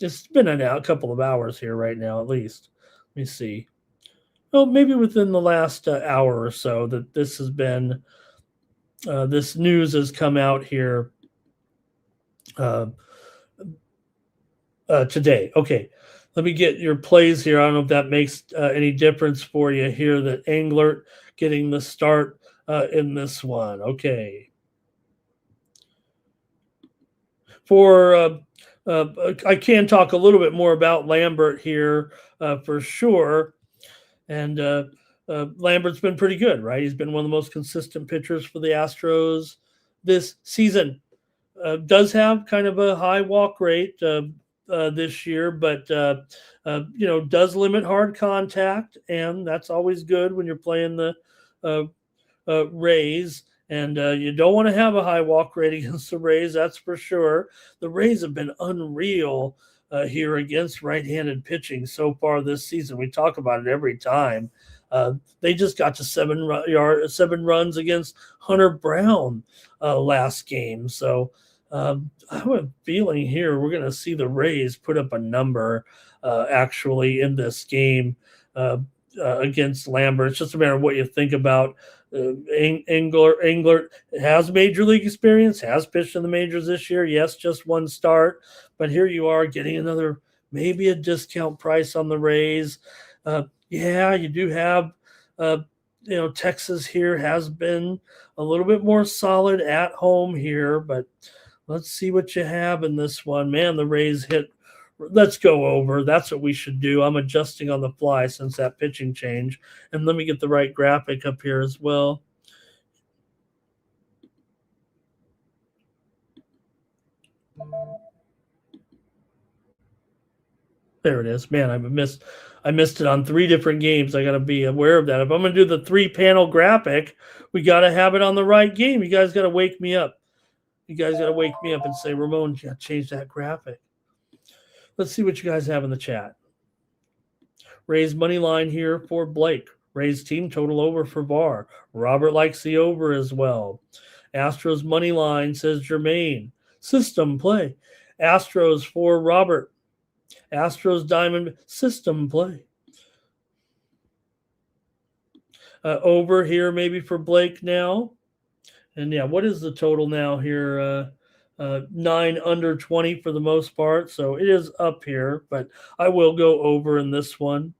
it's been a couple of hours here right now, at least. Let me see. Well, maybe within the last hour or so that this has been, this news has come out here today. Okay, let me get your plays here. I don't know if that makes any difference for you here, that Englert getting the start in this one. Okay. I can talk a little bit more about Lambert here for sure. And Lambert's been pretty good, right? He's been one of the most consistent pitchers for the Astros this season. Does have kind of a high walk rate this year, but does limit hard contact, and that's always good when you're playing the Rays. And you don't want to have a high walk rate against the Rays, that's for sure. The Rays have been unreal here against right-handed pitching so far this season. We talk about it every time. They just got to 7 runs against Hunter Brown last game. So I have a feeling here we're going to see the Rays put up a number actually in this game against Lambert. It's just a matter of what you think about Englert has major league experience, has pitched in the majors this year. Yes, just 1 start, but here you are getting another, maybe a discount price on the Rays. You do have, Texas here has been a little bit more solid at home here, but let's see what you have in this one. Man, the Rays hit. Let's go over. That's what we should do. I'm adjusting on the fly since that pitching change. And let me get the right graphic up here as well. There it is. Man, I missed it on 3 different games. I got to be aware of that. If I'm going to do the 3-panel graphic, we got to have it on the right game. You guys got to wake me up. You guys got to wake me up and say, Ramon, change that graphic. Let's see what you guys have in the chat. Raise money line here for Blake. Raise team total over for Bar. Robert likes the over as well. Astros money line, says Jermaine. System play. Astros for Robert. Astros diamond system play. Over here maybe for Blake now. And yeah, what is the total now here? 9 under 20 for the most part. So it is up here, but I will go over in this one.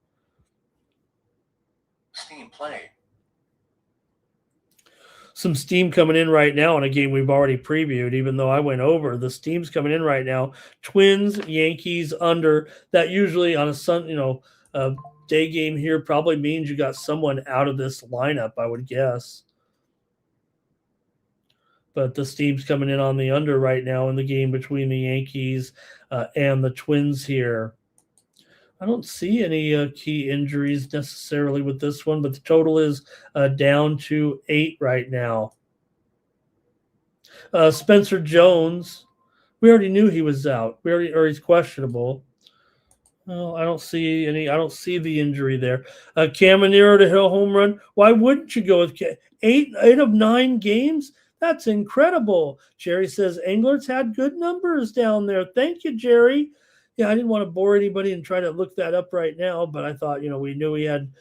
Steam play. Some steam coming in right now in a game we've already previewed, even though I went over. The steam's coming in right now. Twins, Yankees under. That usually on a day game here probably means you got someone out of this lineup, I would guess. But the steam's coming in on the under right now in the game between the Yankees and the Twins here. I don't see any key injuries necessarily with this one, but the total is down to 8 right now. Spencer Jones, we already knew he was out. Or he's questionable. Well, I don't see the injury there. Caminero to hit a home run. Why wouldn't you go with 8 of 9 games? That's incredible. Jerry says Englert's had good numbers down there. Thank you, Jerry. Yeah, I didn't want to bore anybody and try to look that up right now, but I thought, we knew he had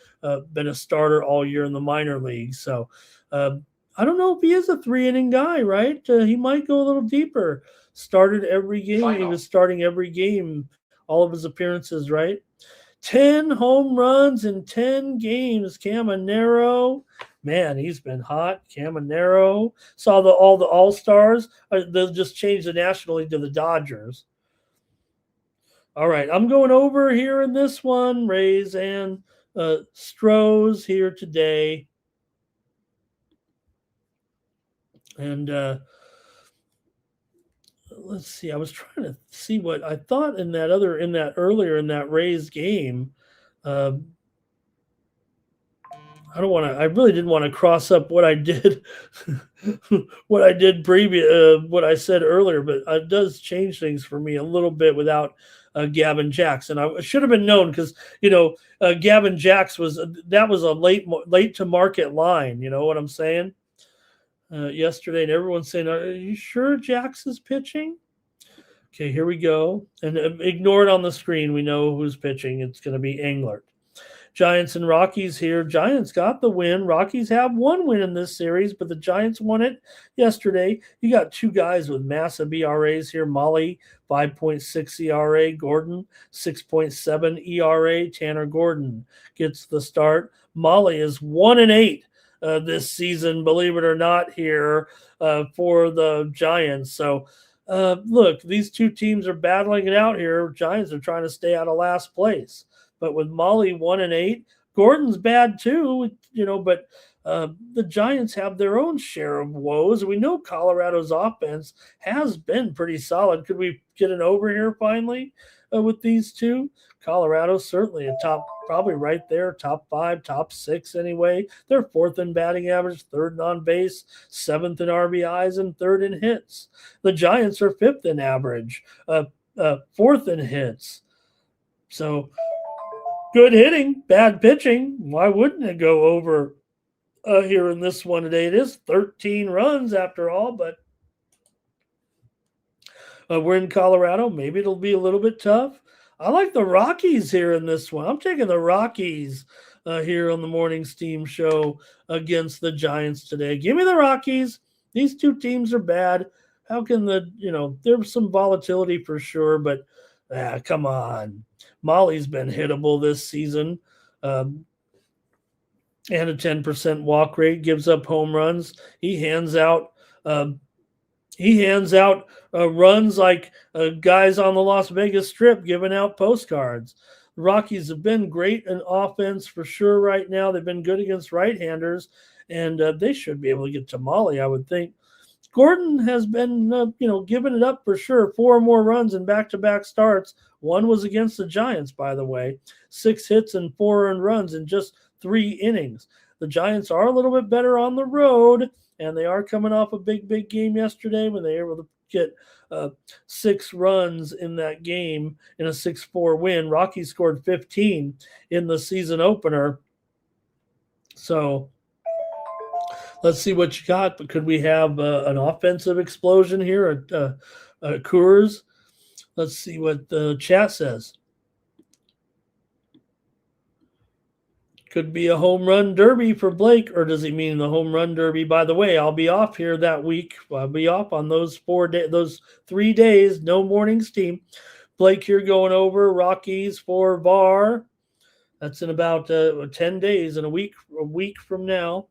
been a starter all year in the minor league. So I don't know if he is a 3-inning guy, right? He might go a little deeper. Started every game. Final. He was starting every game, all of his appearances, right? 10 home runs in 10 games. Caminero. Man, he's been hot. Caminero. Saw all the All-Stars. They'll just change the National League to the Dodgers. All right, I'm going over here in this one. Rays and Stros here today. And let's see. I was trying to see what I thought earlier in that Rays game. I really didn't want to cross up what I did, what I said earlier, but it does change things for me a little bit without Gavin Jackson. I should have been known because, Gavin Jacks was a late to market line. You know what I'm saying? Yesterday, and everyone's saying, "Are you sure Jacks is pitching?" Okay, here we go. And ignore it on the screen. We know who's pitching. It's going to be Englert. Giants and Rockies here. Giants got the win. Rockies have 1 win in this series, but the Giants won it yesterday. You got 2 guys with massive ERAs here. Molly, 5.6 ERA. Gordon, 6.7 ERA. Tanner Gordon gets the start. Molly is 1-8 this season, believe it or not, here for the Giants. So, look, these 2 teams are battling it out here. Giants are trying to stay out of last place. But with Molly 1-8, Gordon's bad too, but the Giants have their own share of woes. We know Colorado's offense has been pretty solid. Could we get an over here finally with these 2? Colorado certainly a top, probably right there, top 5, top 6 anyway. They're 4th in batting average, 3rd on base, 7th in RBIs, and 3rd in hits. The Giants are 5th in average, 4th in hits. So good hitting, bad pitching. Why wouldn't it go over here in this one today? It is 13 runs after all, but we're in Colorado. Maybe it'll be a little bit tough. I like the Rockies here in this one. I'm taking the Rockies here on the Morning Steam Show against the Giants today. Give me the Rockies. These 2 teams are bad. How can there's some volatility for sure, but come on. Molly's been hittable this season, and a 10% walk rate, gives up home runs. He hands out runs like guys on the Las Vegas Strip giving out postcards. The Rockies have been great in offense for sure right now. They've been good against right-handers, and they should be able to get to Molly, I would think. Gordon has been, giving it up for sure. 4 more runs in back-to-back starts. 1 was against the Giants, by the way. 6 hits and 4 earned runs in just 3 innings. The Giants are a little bit better on the road, and they are coming off a big game yesterday when they were able to get 6 runs in that game in a 6-4 win. Rockies scored 15 in the season opener. So let's see what you got. But could we have an offensive explosion here at Coors? Let's see what the chat says. Could be a home run derby for Blake, or does he mean the home run derby? By the way, I'll be off here that week. I'll be off on those 3 days. No mornings team. Blake here going over Rockies for VAR. That's in about 10 days and a week from now.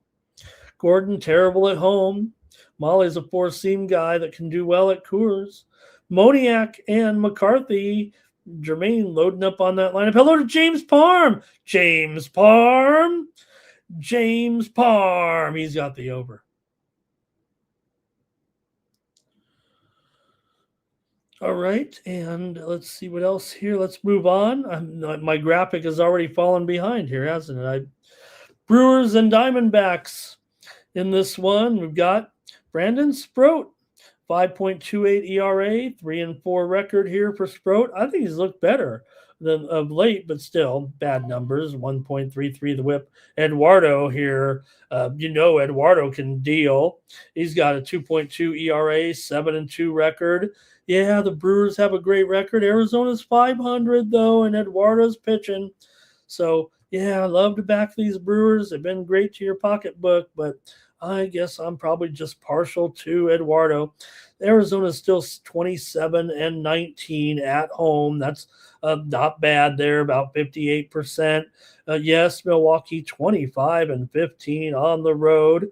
Gordon, terrible at home. Molly's a 4-seam guy that can do well at Coors. Moniak and McCarthy. Jermaine loading up on that lineup. Hello to James Parm. James Parm. He's got the over. All right, and let's see what else here. Let's move on. My graphic has already fallen behind here, hasn't it? Brewers and Diamondbacks in this one. We've got Brandon Sproat, 5.28 ERA, 3-4 record here for Sproat. I think he's looked better than of late, but still bad numbers. 1.33 the whip. Eduardo here, Eduardo can deal. He's got a 2.2 ERA, 7-2 record. Yeah, the Brewers have a great record. Arizona's 500 though, and Eduardo's pitching. So yeah, I love to back these Brewers. They've been great to your pocketbook, but I guess I'm probably just partial to Eduardo. Arizona's still 27-19 at home. That's not bad there, about 58%. Yes, Milwaukee 25-15 on the road.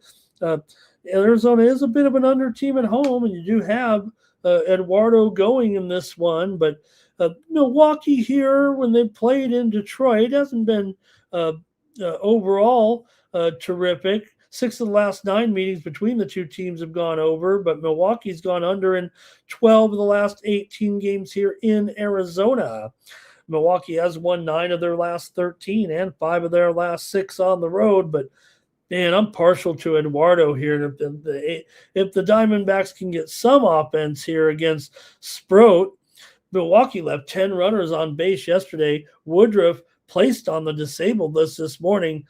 Arizona is a bit of an under team at home, and you do have Eduardo going in this one, but Milwaukee here, when they played in Detroit, hasn't been overall terrific. 6 of the last 9 meetings between the two teams have gone over, but Milwaukee's gone under in 12 of the last 18 games here in Arizona. Milwaukee has won 9 of their last 13 and 5 of their last 6 on the road, but man, I'm partial to Eduardo here. If the Diamondbacks can get some offense here against Sproat, Milwaukee left 10 runners on base yesterday. Woodruff placed on the disabled list this morning.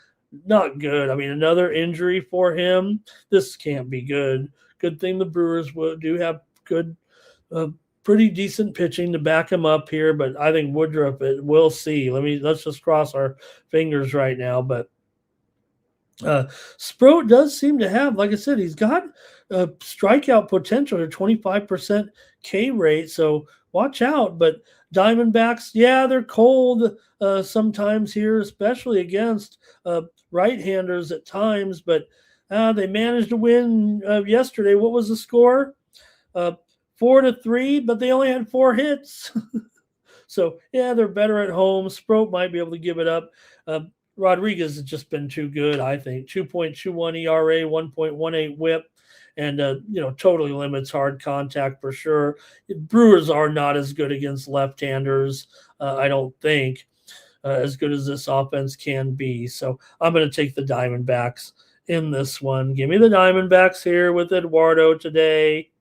Not good. I mean, another injury for him. This can't be good. Good thing the Brewers do have good, pretty decent pitching to back him up here, but I think Woodruff, we'll see. Let's just cross our fingers right now, but Sproat does seem to have, like I said, he's got strikeout potential or 25% K rate, so watch out. But Diamondbacks, yeah, they're cold sometimes here, especially against right-handers at times, but they managed to win yesterday. What was the score? 4-3, but they only had 4 hits. So, yeah, they're better at home. Sproat might be able to give it up. Rodriguez has just been too good, I think. 2.21 ERA, 1.18 whip, and totally limits hard contact for sure. Brewers are not as good against left-handers, I don't think, as good as this offense can be. So I'm going to take the Diamondbacks in this one. Give me the Diamondbacks here with Eduardo today,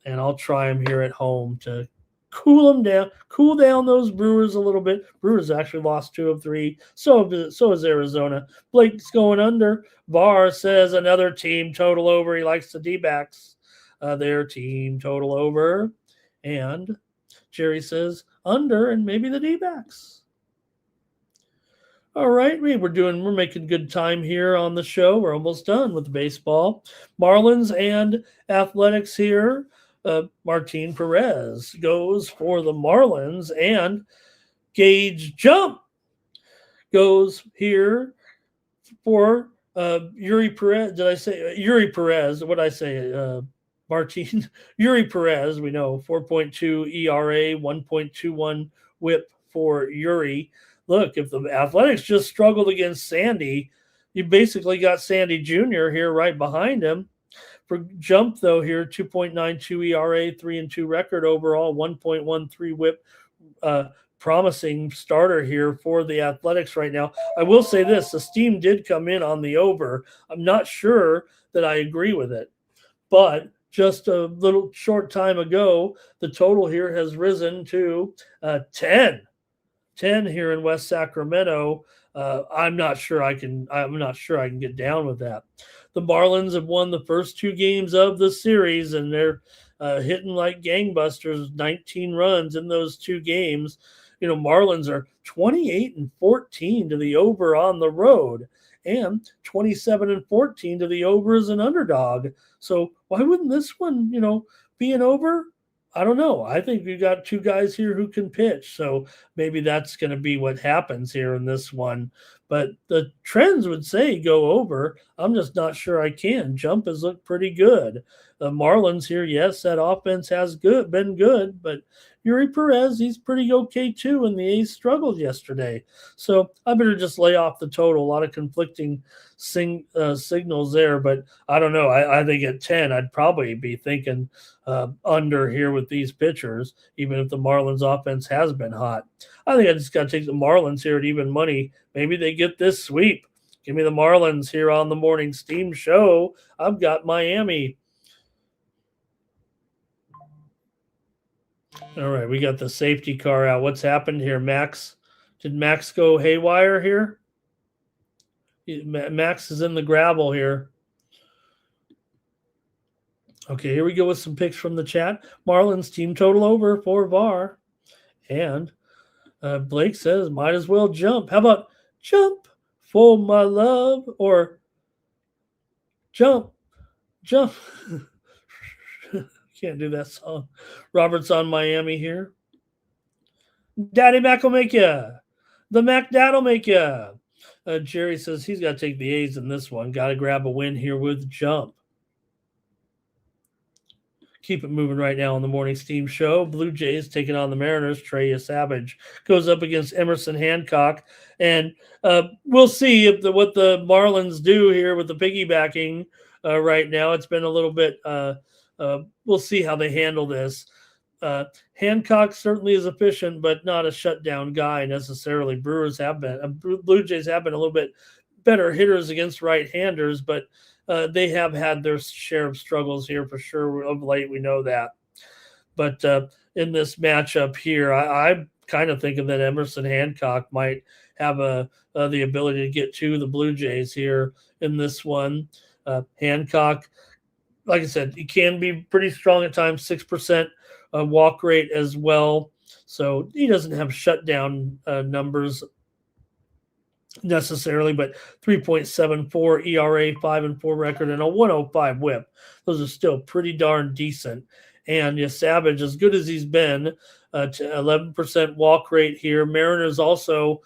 and I'll try them here at home to cool down those Brewers a little bit. Brewers actually lost 2 of 3. So is Arizona. Blake's going under. VAR says another team total over. He likes the D-backs. Their team total over. And Jerry says under and maybe the D-backs. All right, we're making good time here on the show. We're almost done with baseball. Marlins and Athletics here. Martin Perez goes for the Marlins, and Gage Jump goes here for Yuri Perez. Did I say Yuri Perez? What did I say? Martin Yuri Perez. We know 4.2 ERA, 1.21 WHIP for Yuri. Look, if the Athletics just struggled against Sandy, you basically got Sandy Jr. here right behind him. For Jump, though, here, 2.92 ERA, 3-2 record overall, 1.13 whip. Promising starter here for the Athletics right now. I will say this, the steam did come in on the over. I'm not sure that I agree with it, but just a little short time ago, the total here has risen to 10. 10 here in West Sacramento. I'm not sure I can get down with that. The Marlins have won the first 2 games of the series, and they're hitting like gangbusters, 19 runs in those 2 games. Marlins are 28-14 to the over on the road, and 27-14 to the over as an underdog. So why wouldn't this one, be an over? I don't know. I think we've got 2 guys here who can pitch. So maybe that's going to be what happens here in this one. But the trends would say go over. I'm just not sure I can. Jump has looked pretty good. The Marlins here, yes, that offense has been good, but Yuri Perez, he's pretty okay too, and the A's struggled yesterday. So I better just lay off the total. A lot of conflicting signals there, but I don't know. I think at 10, I'd probably be thinking under here with these pitchers, even if the Marlins offense has been hot. I think I just got to take the Marlins here at even money. Maybe they get this sweep. Give me the Marlins here on the morning steam show. I've got Miami. All right, we got the safety car out. What's happened here, Max? Did Max go haywire here? Max is in the gravel here. Okay, here we go with some picks from the chat. Marlins team total over for VAR. And Blake says, might as well jump. How about jump for my love? Or jump. Can't do that song. Robert's on Miami here. Daddy Mac will make ya. The Mac Dad will make ya. Jerry says he's got to take the A's in this one. Got to grab a win here with jump. Keep it moving right now on the morning steam show. Blue Jays taking on the Mariners. Trey Savage goes up against Emerson Hancock. And we'll see what the Marlins do here with the piggybacking right now. It's been a little bit we'll see how they handle this. Hancock certainly is efficient, but not a shutdown guy necessarily. Blue Jays have been a little bit better hitters against right-handers, but they have had their share of struggles here for sure of late. We know that. But in this matchup here, I'm kind of thinking that Emerson Hancock might have the ability to get to the Blue Jays here in this one. Hancock, like I said, he can be pretty strong at times, 6% walk rate as well. So he doesn't have shutdown numbers necessarily, but 3.74 ERA, 5-4 record, and a 105 whip. Those are still pretty darn decent. And Savage, as good as he's been, 11% walk rate here. Mariners also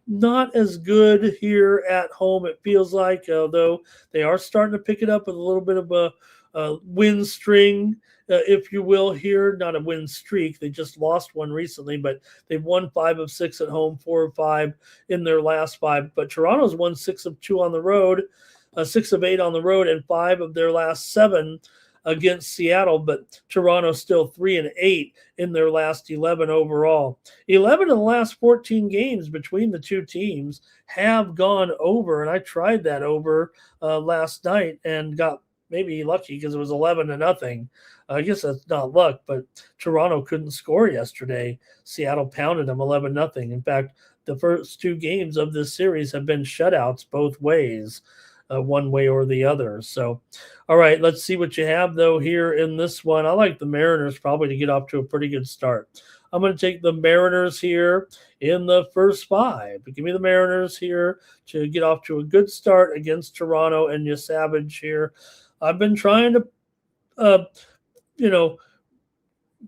not as good here at home, it feels like, although they are starting to pick it up with a little bit of a win string, if you will, here. Not a win streak. They just lost one recently, but they've won 5 of 6 at home, 4 of 5 in their last 5. But Toronto's won 6 of 2 on the road, 6 of 8 on the road, and 5 of their last 7 against Seattle. But Toronto's still 3 and 8 in their last 11 overall. 11 of the last 14 games between the two teams have gone over, and I tried that over last night and got maybe lucky because it was 11-0. I guess that's not luck, but Toronto couldn't score yesterday. Seattle pounded them 11-0. In fact, the first 2 games of this series have been shutouts both ways, one way or the other. So, all right, let's see what you have, though, here in this one. I like the Mariners probably to get off to a pretty good start. I'm going to take the Mariners here in the first 5. But give me the Mariners here to get off to a good start against Toronto and Savage here. I've been trying to,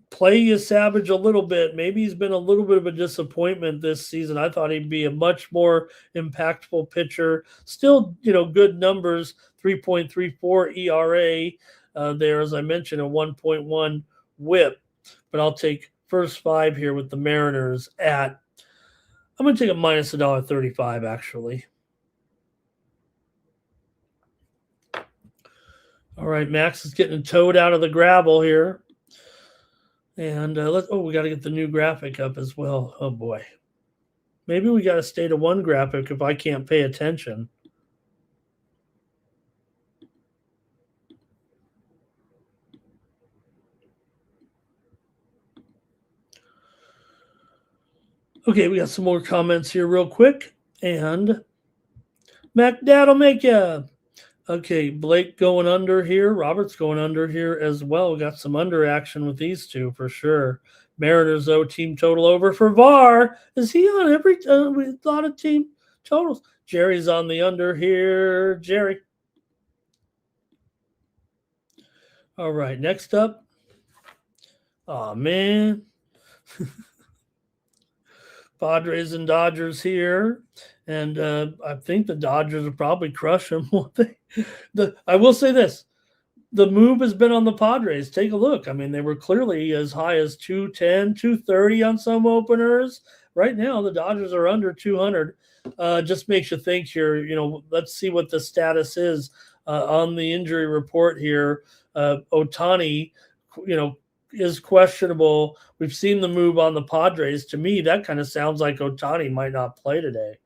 play Savage a little bit. Maybe he's been a little bit of a disappointment this season. I thought he'd be a much more impactful pitcher. Still, good numbers, 3.34 ERA there, as I mentioned, a 1.1 whip. But I'll take first 5 here with the Mariners I'm going to take a minus $1.35, actually. All right, Max is getting towed out of the gravel here. And we got to get the new graphic up as well. Oh, boy. Maybe we got to stay to one graphic if I can't pay attention. Okay, we got some more comments here real quick. And Mac Dad'll make ya. Okay, Blake going under here. Robert's going under here as well. We got some under action with these two for sure. Mariners, though, team total over for VAR. Is he on every lot of team totals? Jerry's on the under here. Jerry. All right, next up. Oh, man. Padres and Dodgers here. And I think the Dodgers will probably crush them. I will say this. The move has been on the Padres. Take a look. I mean, they were clearly as high as 210, 230 on some openers. Right now, the Dodgers are under 200. Just makes you think here, let's see what the status is on the injury report here. Ohtani, is questionable. We've seen the move on the Padres. To me, that kind of sounds like Ohtani might not play today.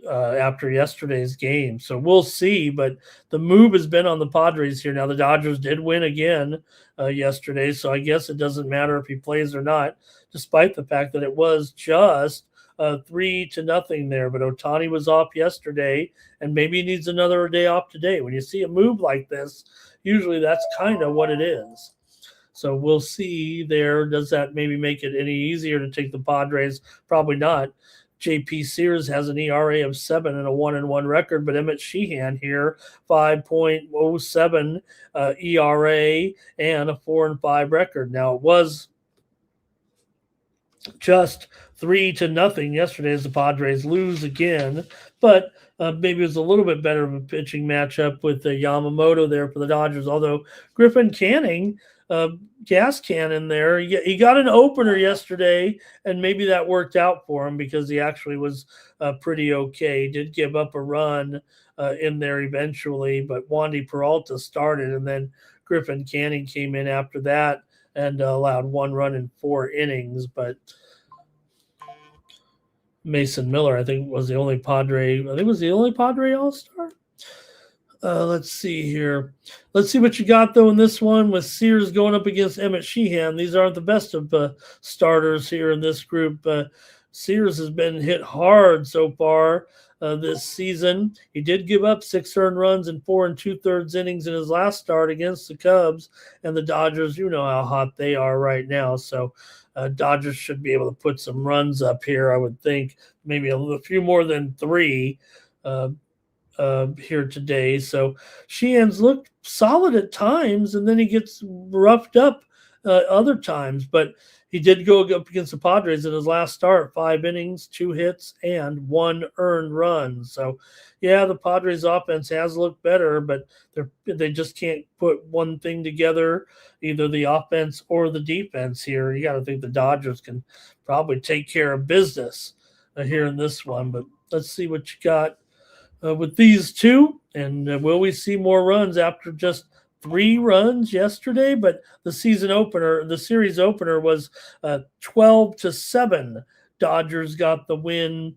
After yesterday's game. So we'll see, but the move has been on the Padres here. Now, the Dodgers did win again yesterday, so I guess it doesn't matter if he plays or not, despite the fact that it was just 3-0 there. But Ohtani was off yesterday, and maybe he needs another day off today. When you see a move like this, usually that's kind of what it is. So we'll see there. Does that maybe make it any easier to take the Padres? Probably not. J.P. Sears has an ERA of 7 and a 1-1 record, but Emmett Sheehan here, 5.07 ERA and a 4-5 record. Now, it was just 3-0 yesterday as the Padres lose again, but maybe it was a little bit better of a pitching matchup with Yamamoto there for the Dodgers, although Griffin Canning, gas can in there. He got an opener yesterday, and maybe that worked out for him because he actually was pretty okay. He did give up a run in there eventually, but Wandy Peralta started, and then Griffin Canning came in after that and allowed 1 run in 4 innings. But Mason Miller, I think, was the only Padre. I think it was the only Padre All-Star. Let's see here. Let's see what you got, though, in this one with Sears going up against Emmett Sheehan. These aren't the best of starters here in this group. Sears has been hit hard so far this season. He did give up 6 earned runs in 4 2/3 innings in his last start against the Cubs. And the Dodgers, you know how hot they are right now. So Dodgers should be able to put some runs up here, I would think. Maybe a few more than 3. Here today. So Sheehan's looked solid at times, and then he gets roughed up other times. But he did go up against the Padres in his last start, 5 innings, 2 hits, and 1 earned run. So, yeah, the Padres offense has looked better, but they just can't put one thing together, either the offense or the defense here. You got to think the Dodgers can probably take care of business here in this one. But let's see what you got with these two, and will we see more runs after just 3 runs yesterday? But the series opener was 12-7. Dodgers got the win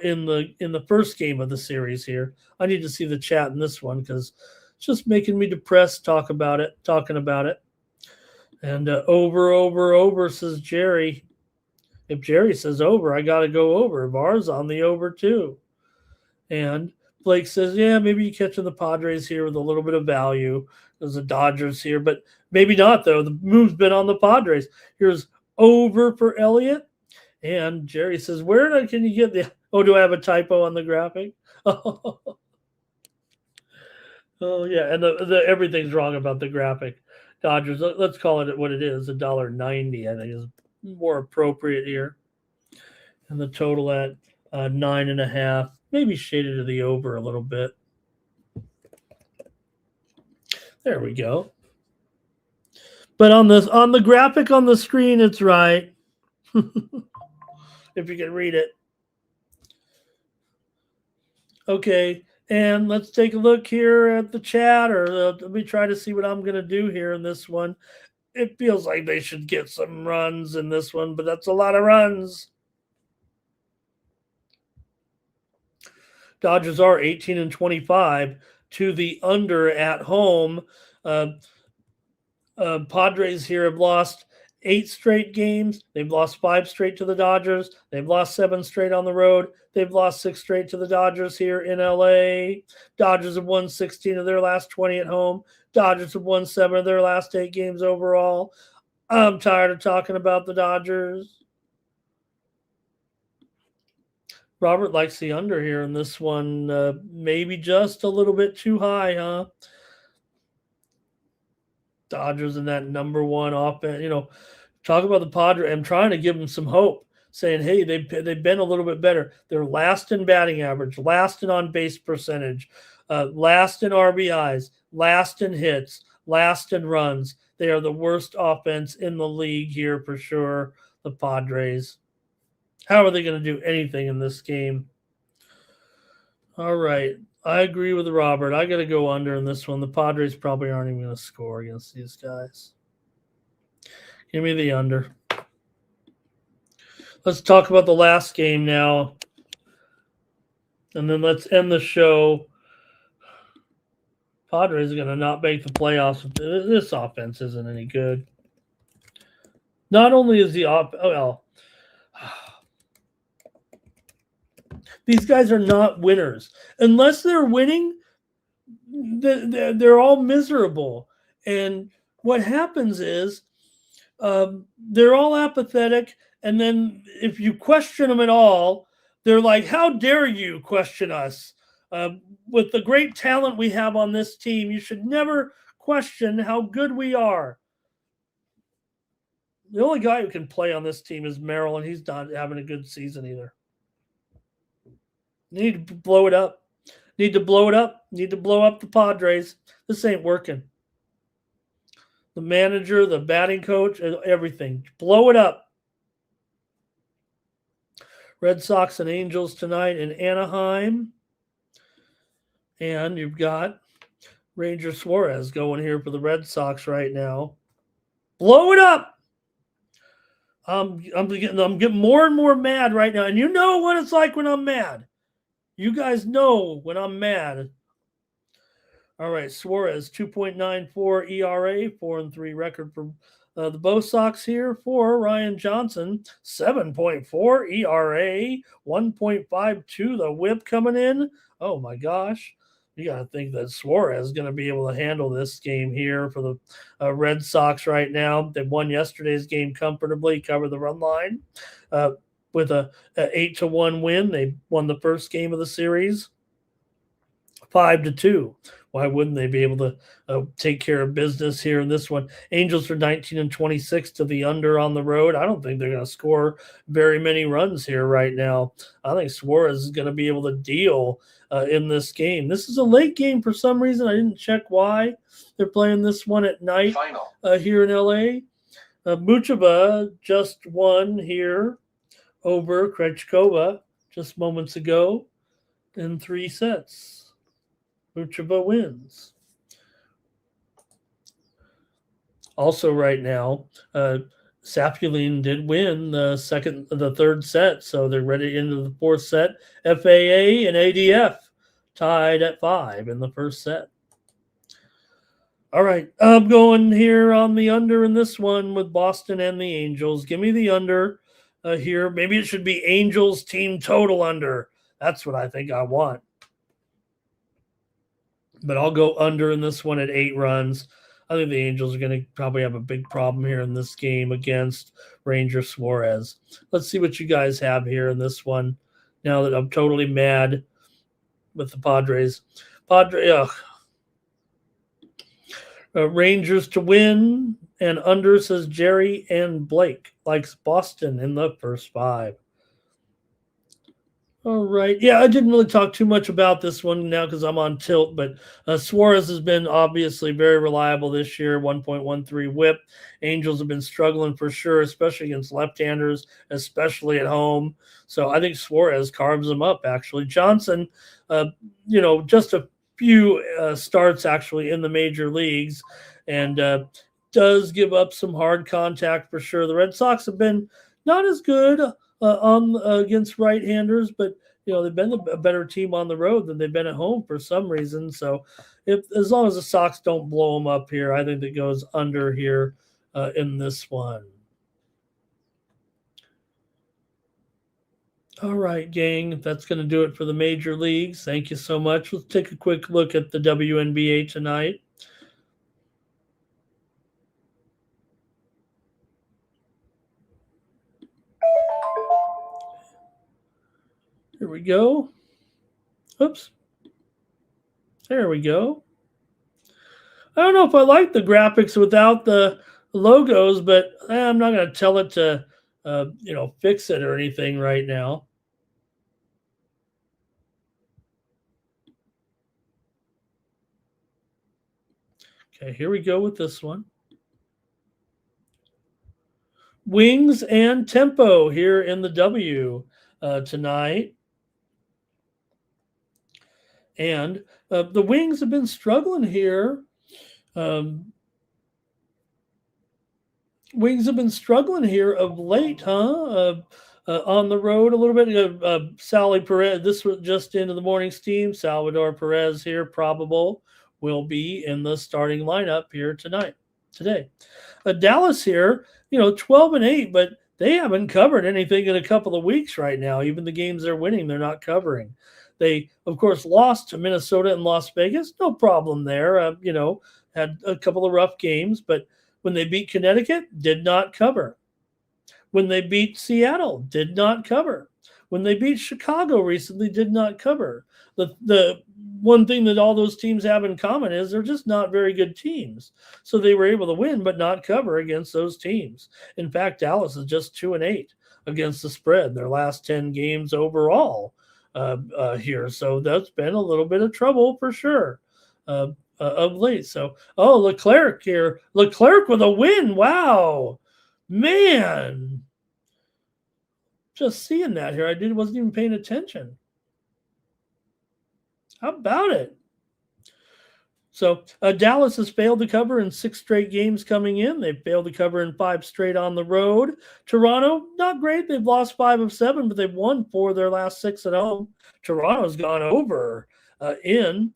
in the first game of the series here. I need to see the chat in this one because it's just making me depressed talking about it. And over, says Jerry. If Jerry says over, I got to go over. VAR's on the over too. And Blake says, yeah, maybe you catching the Padres here with a little bit of value. There's the Dodgers here, but maybe not, though. The move's been on the Padres. Here's over for Elliott. And Jerry says, can you get the – oh, do I have a typo on the graphic? Oh, yeah, and everything's wrong about the graphic. Dodgers, let's call it what it is, $1.90, I think is more appropriate here. And the total at 9.5. Maybe shaded to the over a little bit. There we go. But on the graphic on the screen, it's right. If you can read it. Okay, and let's take a look here at the chat, or let me try to see what I'm going to do here in this one. It feels like they should get some runs in this one, but that's a lot of runs. Dodgers are 18-25 to the under at home. Padres here have lost 8 straight games. They've lost 5 straight to the Dodgers. They've lost 7 straight on the road. They've lost 6 straight to the Dodgers here in LA. Dodgers have won 16 of their last 20 at home. Dodgers have won 7 of their last 8 games overall. I'm tired of talking about the Dodgers. Robert likes the under here in this one. Maybe just a little bit too high, huh? Dodgers in that number one offense. Talk about the Padres. I'm trying to give them some hope, saying, hey, they've been a little bit better. They're last in batting average, last in on-base percentage, last in RBIs, last in hits, last in runs. They are the worst offense in the league here for sure, the Padres. How are they going to do anything in this game? All right. I agree with Robert. I got to go under in this one. The Padres probably aren't even going to score against these guys. Give me the under. Let's talk about the last game now. And then let's end the show. Padres are going to not make the playoffs. This offense isn't any good. Not only is the these guys are not winners. Unless they're winning, they're all miserable. And what happens is they're all apathetic. And then if you question them at all, they're like, how dare you question us? With the great talent we have on this team, you should never question how good we are. The only guy who can play on this team is Merrill, and he's not having a good season either. Need to blow it up. Need to blow it up. Need to blow up the Padres. This ain't working. The manager, the batting coach, everything. Blow it up. Red Sox and Angels tonight in Anaheim. And you've got Ranger Suarez going here for the Red Sox right now. Blow it up. I'm getting more and more mad right now. And you know what it's like when I'm mad. You guys know when I'm mad. All right, Suarez, 2.94 ERA, 4-3 record for the Bo Sox here. For Ryan Johnson, 7.4 ERA, 1.52 the whip coming in. Oh my gosh. You got to think that Suarez is going to be able to handle this game here for the Red Sox right now. They won yesterday's game comfortably, covered the run line with a 8-1 win. They won the first game of the series 5-2. Why wouldn't they be able to take care of business here in this one? Angels are 19-26 to the under on the road. I don't think they're going to score very many runs here right now. I think Suarez is going to be able to deal in this game. This is a late game for some reason. I didn't check why they're playing this one at night here in LA. Muchaba just won here over Krejcikova just moments ago in 3 sets. Muchaba wins. Also, right now, Sapulin did win the third set, so they're ready into the fourth set. FAA and ADF tied at 5 in the first set. All right, I'm going here on the under in this one with Boston and the Angels. Give me the under here. Maybe it should be Angels team total under. That's what I think I want. But I'll go under in this one at 8 runs. I think the Angels are going to probably have a big problem here in this game against Ranger Suarez. Let's see what you guys have here in this one now that I'm totally mad with the Padres. Rangers to win, and under says Jerry and Blake likes Boston in the first 5. All right. Yeah, I didn't really talk too much about this one now because I'm on tilt, but Suarez has been obviously very reliable this year, 1.13 whip. Angels have been struggling for sure, especially against left-handers, especially at home. So I think Suarez carves them up, actually. Johnson, just a few starts actually in the major leagues and does give up some hard contact for sure. The Red Sox have been not as good against right-handers, but they've been a better team on the road than they've been at home for some reason. So as long as the Sox don't blow them up here, I think it goes under here in this one. All right, gang, that's going to do it for the major leagues. Thank you so much. Let's take a quick look at the WNBA tonight. Here we go. Oops. There we go. I don't know if I like the graphics without the logos, but I'm not going to tell it to, fix it or anything right now. Okay, here we go with this one. Wings and tempo here in the W tonight. And the Wings have been struggling here. Wings have been struggling here of late, huh? On the road a little bit. Sally Perez, this was just into the morning's team. Salvador Perez here, probable, will be in the starting lineup here today. Dallas here, 12-8, but they haven't covered anything in a couple of weeks right now. Even the games they're winning, they're not covering. They, of course, lost to Minnesota and Las Vegas. No problem there. Had a couple of rough games, but when they beat Connecticut, did not cover. When they beat Seattle, did not cover. When they beat Chicago recently, did not cover. The one thing that all those teams have in common is they're just not very good teams. So they were able to win, but not cover against those teams. In fact, Dallas is just 2-8 against the spread, their last 10 games overall here. So that's been a little bit of trouble for sure. Of late. So, Leclerc here. Leclerc with a win. Wow. Man. Just seeing that here. Wasn't even paying attention. How about it? So Dallas has failed to cover in 6 straight games coming in. They've failed to cover in 5 straight on the road. Toronto, not great. They've lost 5 of 7, but they've won 4 of their last 6 at home. Toronto's gone over in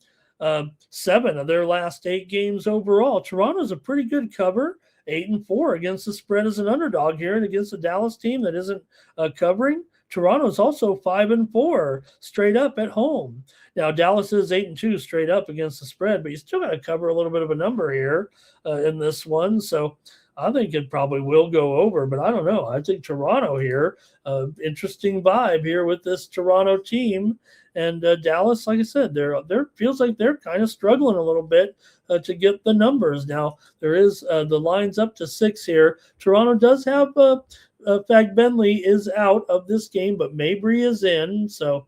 7 of their last 8 games overall. Toronto's a pretty good cover, 8-4 against the spread as an underdog here, and against a Dallas team that isn't covering. Toronto's also 5-4 straight up at home. Now Dallas is 8-2 straight up against the spread, but you still got to cover a little bit of a number here in this one. So I think it probably will go over, but I don't know. I think Toronto here, interesting vibe here with this Toronto team. And Dallas, like I said, they're feels like they're kind of struggling a little bit to get the numbers. Now there is the lines up to 6 here. Toronto does have Bentley is out of this game, but Mabry is in. So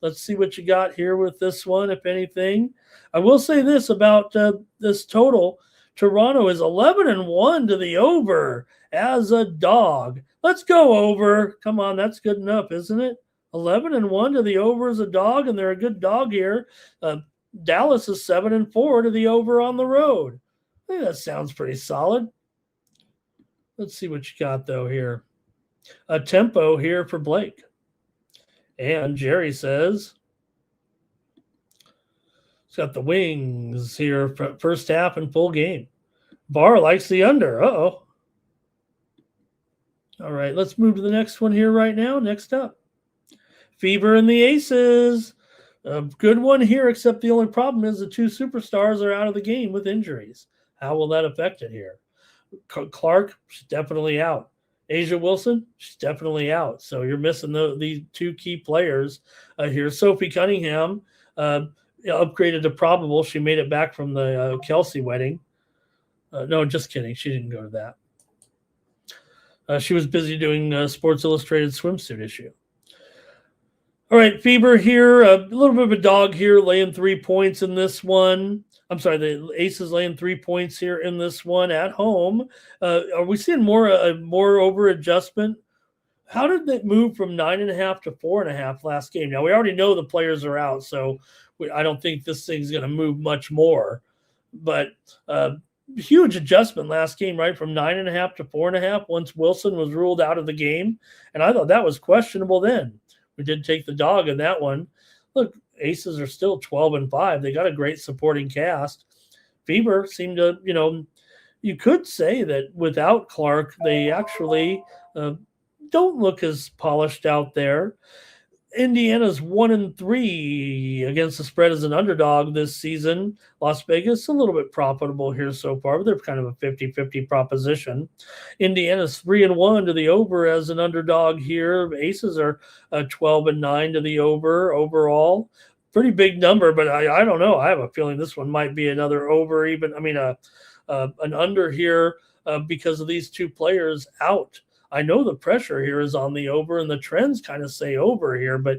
let's see what you got here with this one, if anything. I will say this about this total. Toronto is 11-1 to the over as a dog. Let's go over. Come on, that's good enough, isn't it? 11-1 to the over as a dog, and they're a good dog here. Dallas is 7-4 to the over on the road. I think that sounds pretty solid. Let's see what you got, though, here. A tempo here for Blake. And Jerry says he's got the Wings here, first half and full game. Barr likes the under. Uh-oh. All right, let's move to the next one here right now. Next up, Fever and the Aces. A good one here, except the only problem is the 2 superstars are out of the game with injuries. How will that affect it here? Clark, she's definitely out. Asia Wilson, she's definitely out. So you're missing the 2 key players here. Sophie Cunningham upgraded to probable. She made it back from the Kelsey wedding. No, just kidding. She didn't go to that. She was busy doing Sports Illustrated swimsuit issue. All right, Fever here, a little bit of a dog here, laying 3 points in this one. I'm sorry, the Aces laying 3 points here in this one at home. Are we seeing more over adjustment? How did it move from 9.5 to 4.5 last game? Now we already know the players are out, so I don't think this thing's going to move much more. But huge adjustment last game, right? From 9.5 to 4.5 once Wilson was ruled out of the game, and I thought that was questionable then. We did take the dog in that one. Look, Aces are still 12-5. They got a great supporting cast. Fever seemed to, you could say that without Clark, they actually, don't look as polished out there. Indiana's 1-3 against the spread as an underdog this season. Las Vegas, a little bit profitable here so far, but they're kind of a 50-50 proposition. Indiana's 3-1 to the over as an underdog here. Aces are 12-9 to the over overall. Pretty big number, but I don't know. I have a feeling this one might be another over, even. I mean, an under here because of these two players out. I know the pressure here is on the over, and the trends kind of say over here. But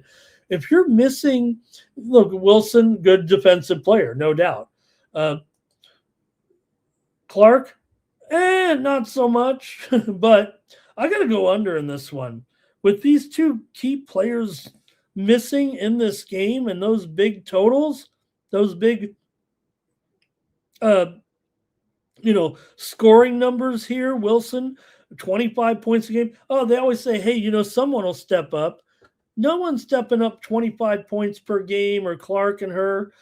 if you're missing, look, Wilson, good defensive player, no doubt. Clark, not so much. But I got to go under in this one. With these two key players missing in this game and those big totals, those big scoring numbers here, Wilson, 25 points a game. Oh, they always say, hey, someone will step up. No one's stepping up 25 points per game, or Clark and her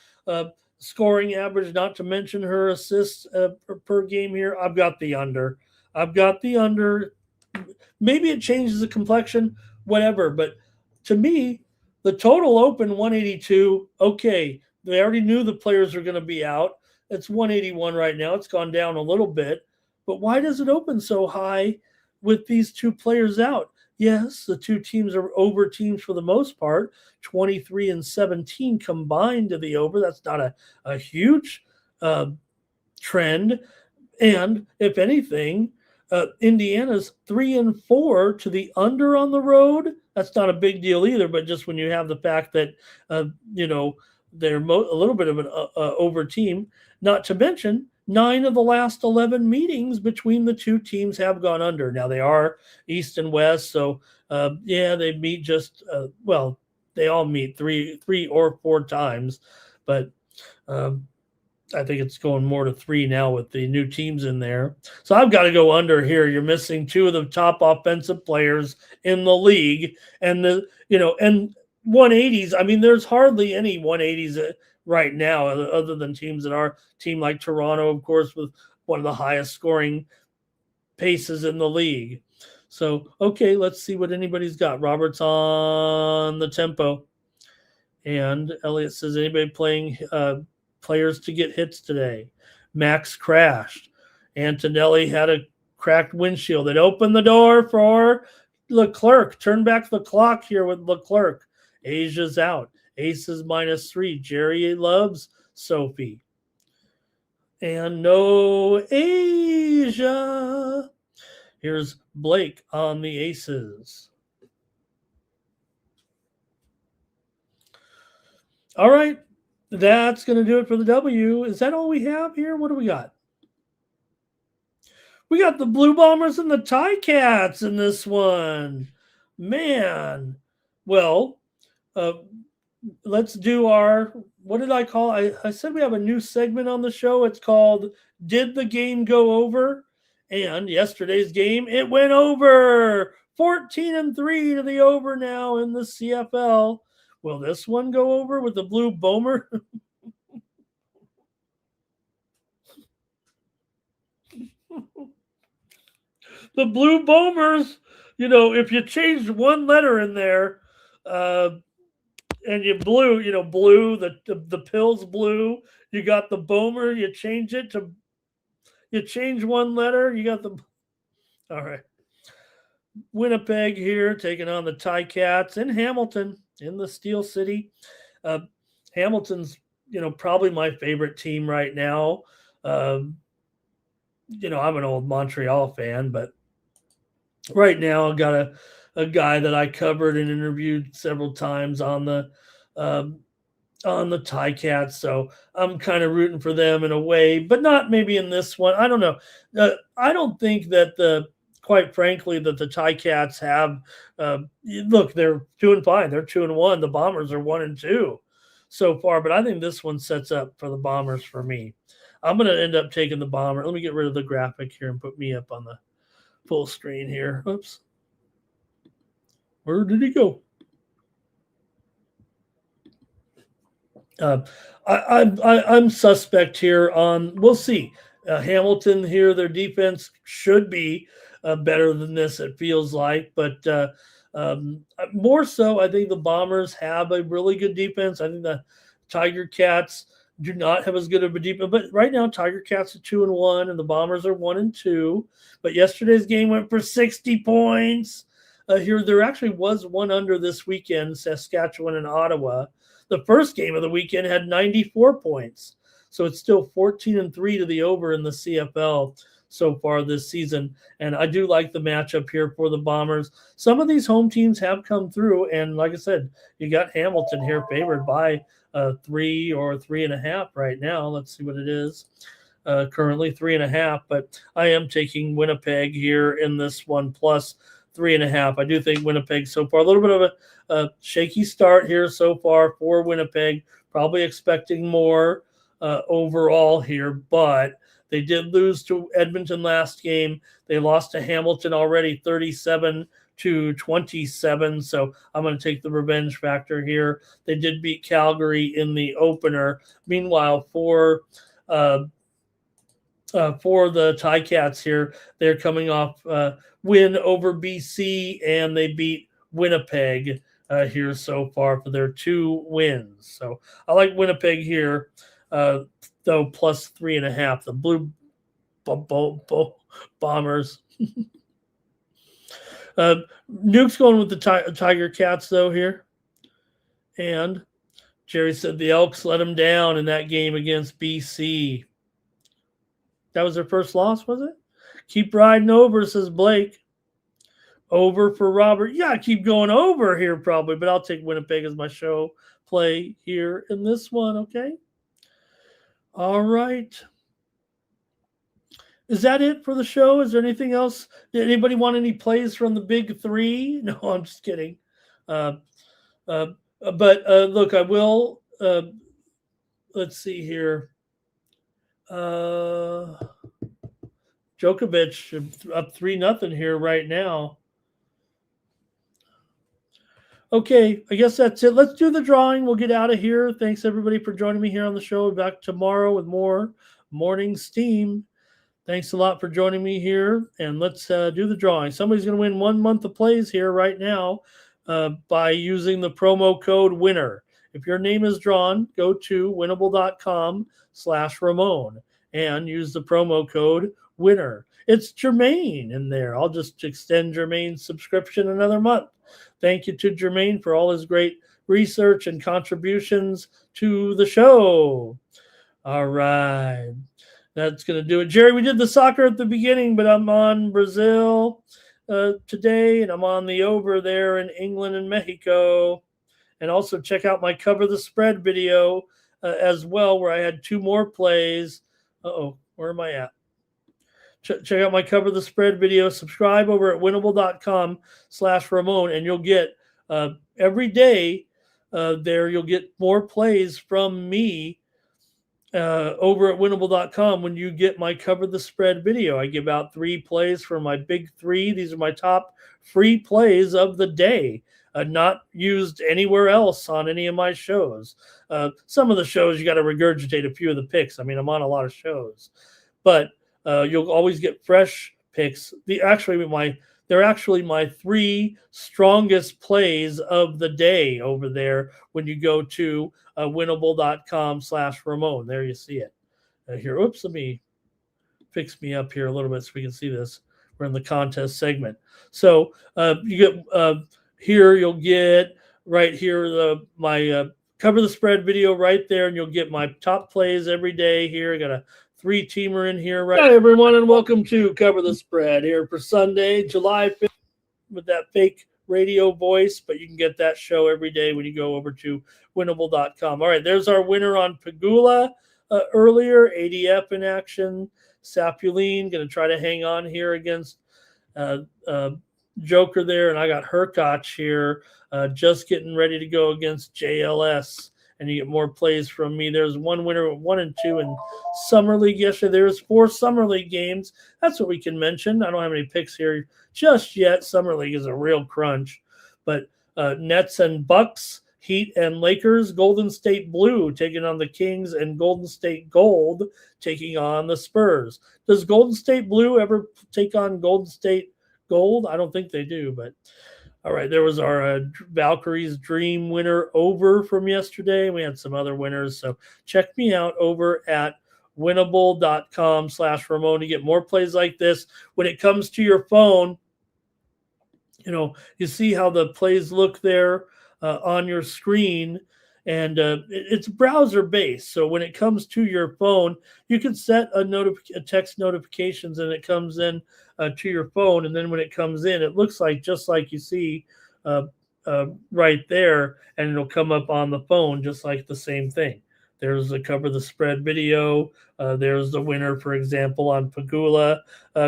scoring average, not to mention her assists per game here. I've got the under. Maybe it changes the complexion, whatever. But to me, the total open 182. Okay, they already knew the players were going to be out. It's 181 right now. It's gone down a little bit. But why does it open so high with these two players out? Yes, the two teams are over teams for the most part, 23-17 combined to the over. That's not a huge trend. And if anything, Indiana's 3-4 to the under on the road. That's not a big deal either, but just when you have the fact that, they're a little bit of an over team, not to mention 9 of the last 11 meetings between the two teams have gone under. Now, they are East and West, so, they meet just, they all meet three or four times, but I think it's going more to 3 now with the new teams in there. So I've got to go under here. You're missing 2 of the top offensive players in the league, and and 180s. I mean, there's hardly any 180s right now, other than teams that are team like Toronto, of course, with one of the highest scoring paces in the league. So, okay, let's see what anybody's got. Robert's on the tempo. And Elliot says, anybody playing players to get hits today? Max crashed. Antonelli had a cracked windshield. It opened the door for Leclerc. Turn back the clock here with Leclerc. Asia's out. Aces -3. Jerry loves Sophie. And no Asia. Here's Blake on the aces. All right. That's going to do it for the W. Is that all we have here? What do we got? We got the Blue Bombers and the Tie Cats in this one. Man. Well, let's do our, what did I call? I said we have a new segment on the show. It's called Did the Game Go Over? And yesterday's game, it went over. 14-3 to the over now in the CFL. Will this one go over with the Blue Bomber? The Blue Bombers, if you changed one letter in there, and you blue, blue, the pill's blue, you got the Bomer, you change one letter, you got the, all right. Winnipeg here taking on the Tie Cats in Hamilton in the Steel City. Hamilton's, probably my favorite team right now. I'm an old Montreal fan, but right now I've got a guy that I covered and interviewed several times on the Tie Cats, so I'm kind of rooting for them in a way, but not maybe in this one. I don't know. I don't think that quite frankly, that the Tie Cats have. Look, they're doing fine. They're 2-1. The Bombers are 1-2 so far, but I think this one sets up for the Bombers for me. I'm going to end up taking the Bomber. Let me get rid of the graphic here and put me up on the full screen here. Oops. Where did he go? I'm suspect here on. We'll see. Hamilton here, their defense should be better than this, it feels like. But more so, I think the Bombers have a really good defense. I think the Tiger Cats do not have as good of a defense. But right now, Tiger Cats are 2-1, and the Bombers are 1-2. But yesterday's game went for 60 points. Here, there actually was one under this weekend, Saskatchewan and Ottawa. The first game of the weekend had 94 points. So it's still 14-3 to the over in the CFL so far this season. And I do like the matchup here for the Bombers. Some of these home teams have come through. And like I said, you got Hamilton here favored by 3 or 3.5 right now. Let's see what it is. Currently 3.5, but I am taking Winnipeg here in this one plus 3.5. I do think Winnipeg so far, a little bit of a shaky start here so far for Winnipeg, probably expecting more overall here, but they did lose to Edmonton last game. They lost to Hamilton already 37-27, so I'm going to take the revenge factor here. They did beat Calgary in the opener. Meanwhile, for the Ticats here, they're coming off win over BC, and they beat Winnipeg here so far for their 2 wins. So I like Winnipeg here, though plus 3.5. The Blue Bombers. Nuke's going with the Tiger Cats, though, here. And Jerry said the Elks let them down in that game against BC. That was their first loss, was it? Keep riding over, says Blake. Over for Robert. Yeah, I keep going over here probably, but I'll take Winnipeg as my show play here in this one, okay? All right. Is that it for the show? Is there anything else? Did anybody want any plays from the big 3? No, I'm just kidding. But look, I will. Let's see here. Djokovic up 3-0 here right now. Okay, I guess that's it. Let's do the drawing. We'll get out of here. Thanks everybody for joining me here on the show. Back tomorrow with more morning steam. Thanks a lot for joining me here, and let's do the drawing. Somebody's going to win 1 month of plays here right now by using the promo code WINNER. If your name is drawn, go to winnable.com/Ramon and use the promo code WINNER. It's Jermaine in there. I'll just extend Jermaine's subscription another month. Thank you to Jermaine for all his great research and contributions to the show. All right. That's going to do it. Jerry, we did the soccer at the beginning, but I'm on Brazil today, and I'm on the over there in England and Mexico. And also check out my Cover the Spread video as well, where I had 2 more plays. Uh-oh, where am I at? Check out my Cover the Spread video. Subscribe over at winnable.com/Ramon, and you'll get every day there, you'll get more plays from me over at winnable.com when you get my Cover the Spread video. I give out 3 plays for my big 3. These are my top free plays of the day, not used anywhere else on any of my shows. Some of the shows, you got to regurgitate a few of the picks. I mean, I'm on a lot of shows, but you'll always get fresh picks. They're actually my 3 strongest plays of the day over there when you go to winnable.com/Ramon. There you see it. Here, oops, let me fix me up here a little bit so we can see this. We're in the contest segment. So you get here, you'll get right here my Cover the Spread video right there, and you'll get my top plays every day here. I got a 3-teamer in here right. Hi, everyone, and welcome to Cover the Spread here for Sunday, July 5th, with that fake radio voice, but you can get that show every day when you go over to winnable.com. All right, there's our winner on Pagula earlier, ADF in action. Sapuline going to try to hang on here against Joker there, and I got Herkoch here just getting ready to go against JLS, and you get more plays from me. There's one winner at 1 and 2 in Summer League yesterday. There's 4 Summer League games. That's what we can mention. I don't have any picks here just yet. Summer League is a real crunch, but Nets and Bucks, Heat and Lakers, Golden State Blue taking on the Kings, and Golden State Gold taking on the Spurs. Does Golden State Blue ever take on Golden State gold? I don't think they do, but all right. There was our Valkyrie's Dream winner over from yesterday. We had some other winners. So check me out over at winnable.com/Ramon to get more plays like this. When it comes to your phone, you see how the plays look there on your screen, and it's browser based. So when it comes to your phone, you can set a text notifications, and it comes in to your phone. And then when it comes in, it looks like just like you see right there, and it'll come up on the phone just like the same thing. There's the cover the spread video. There's the winner, for example, on Pagula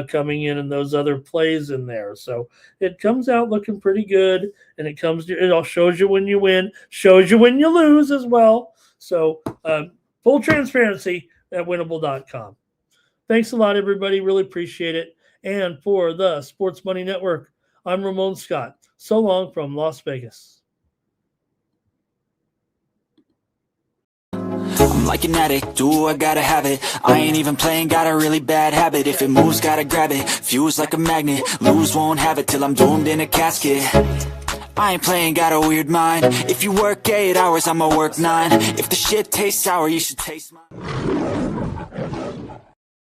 coming in, and those other plays in there. So it comes out looking pretty good, and it all shows you when you win, shows you when you lose as well. So full transparency at winnable.com. Thanks a lot, everybody. Really appreciate it. And for the Sports Money Network, I'm Ramon Scott. So long from Las Vegas. I'm like an addict, do I gotta have it. I ain't even playing, got a really bad habit. If it moves, gotta grab it, fuse like a magnet. Lose, won't have it till I'm doomed in a casket. I ain't playing, got a weird mind. If you work 8 hours, I'ma work 9. If the shit tastes sour, you should taste mine.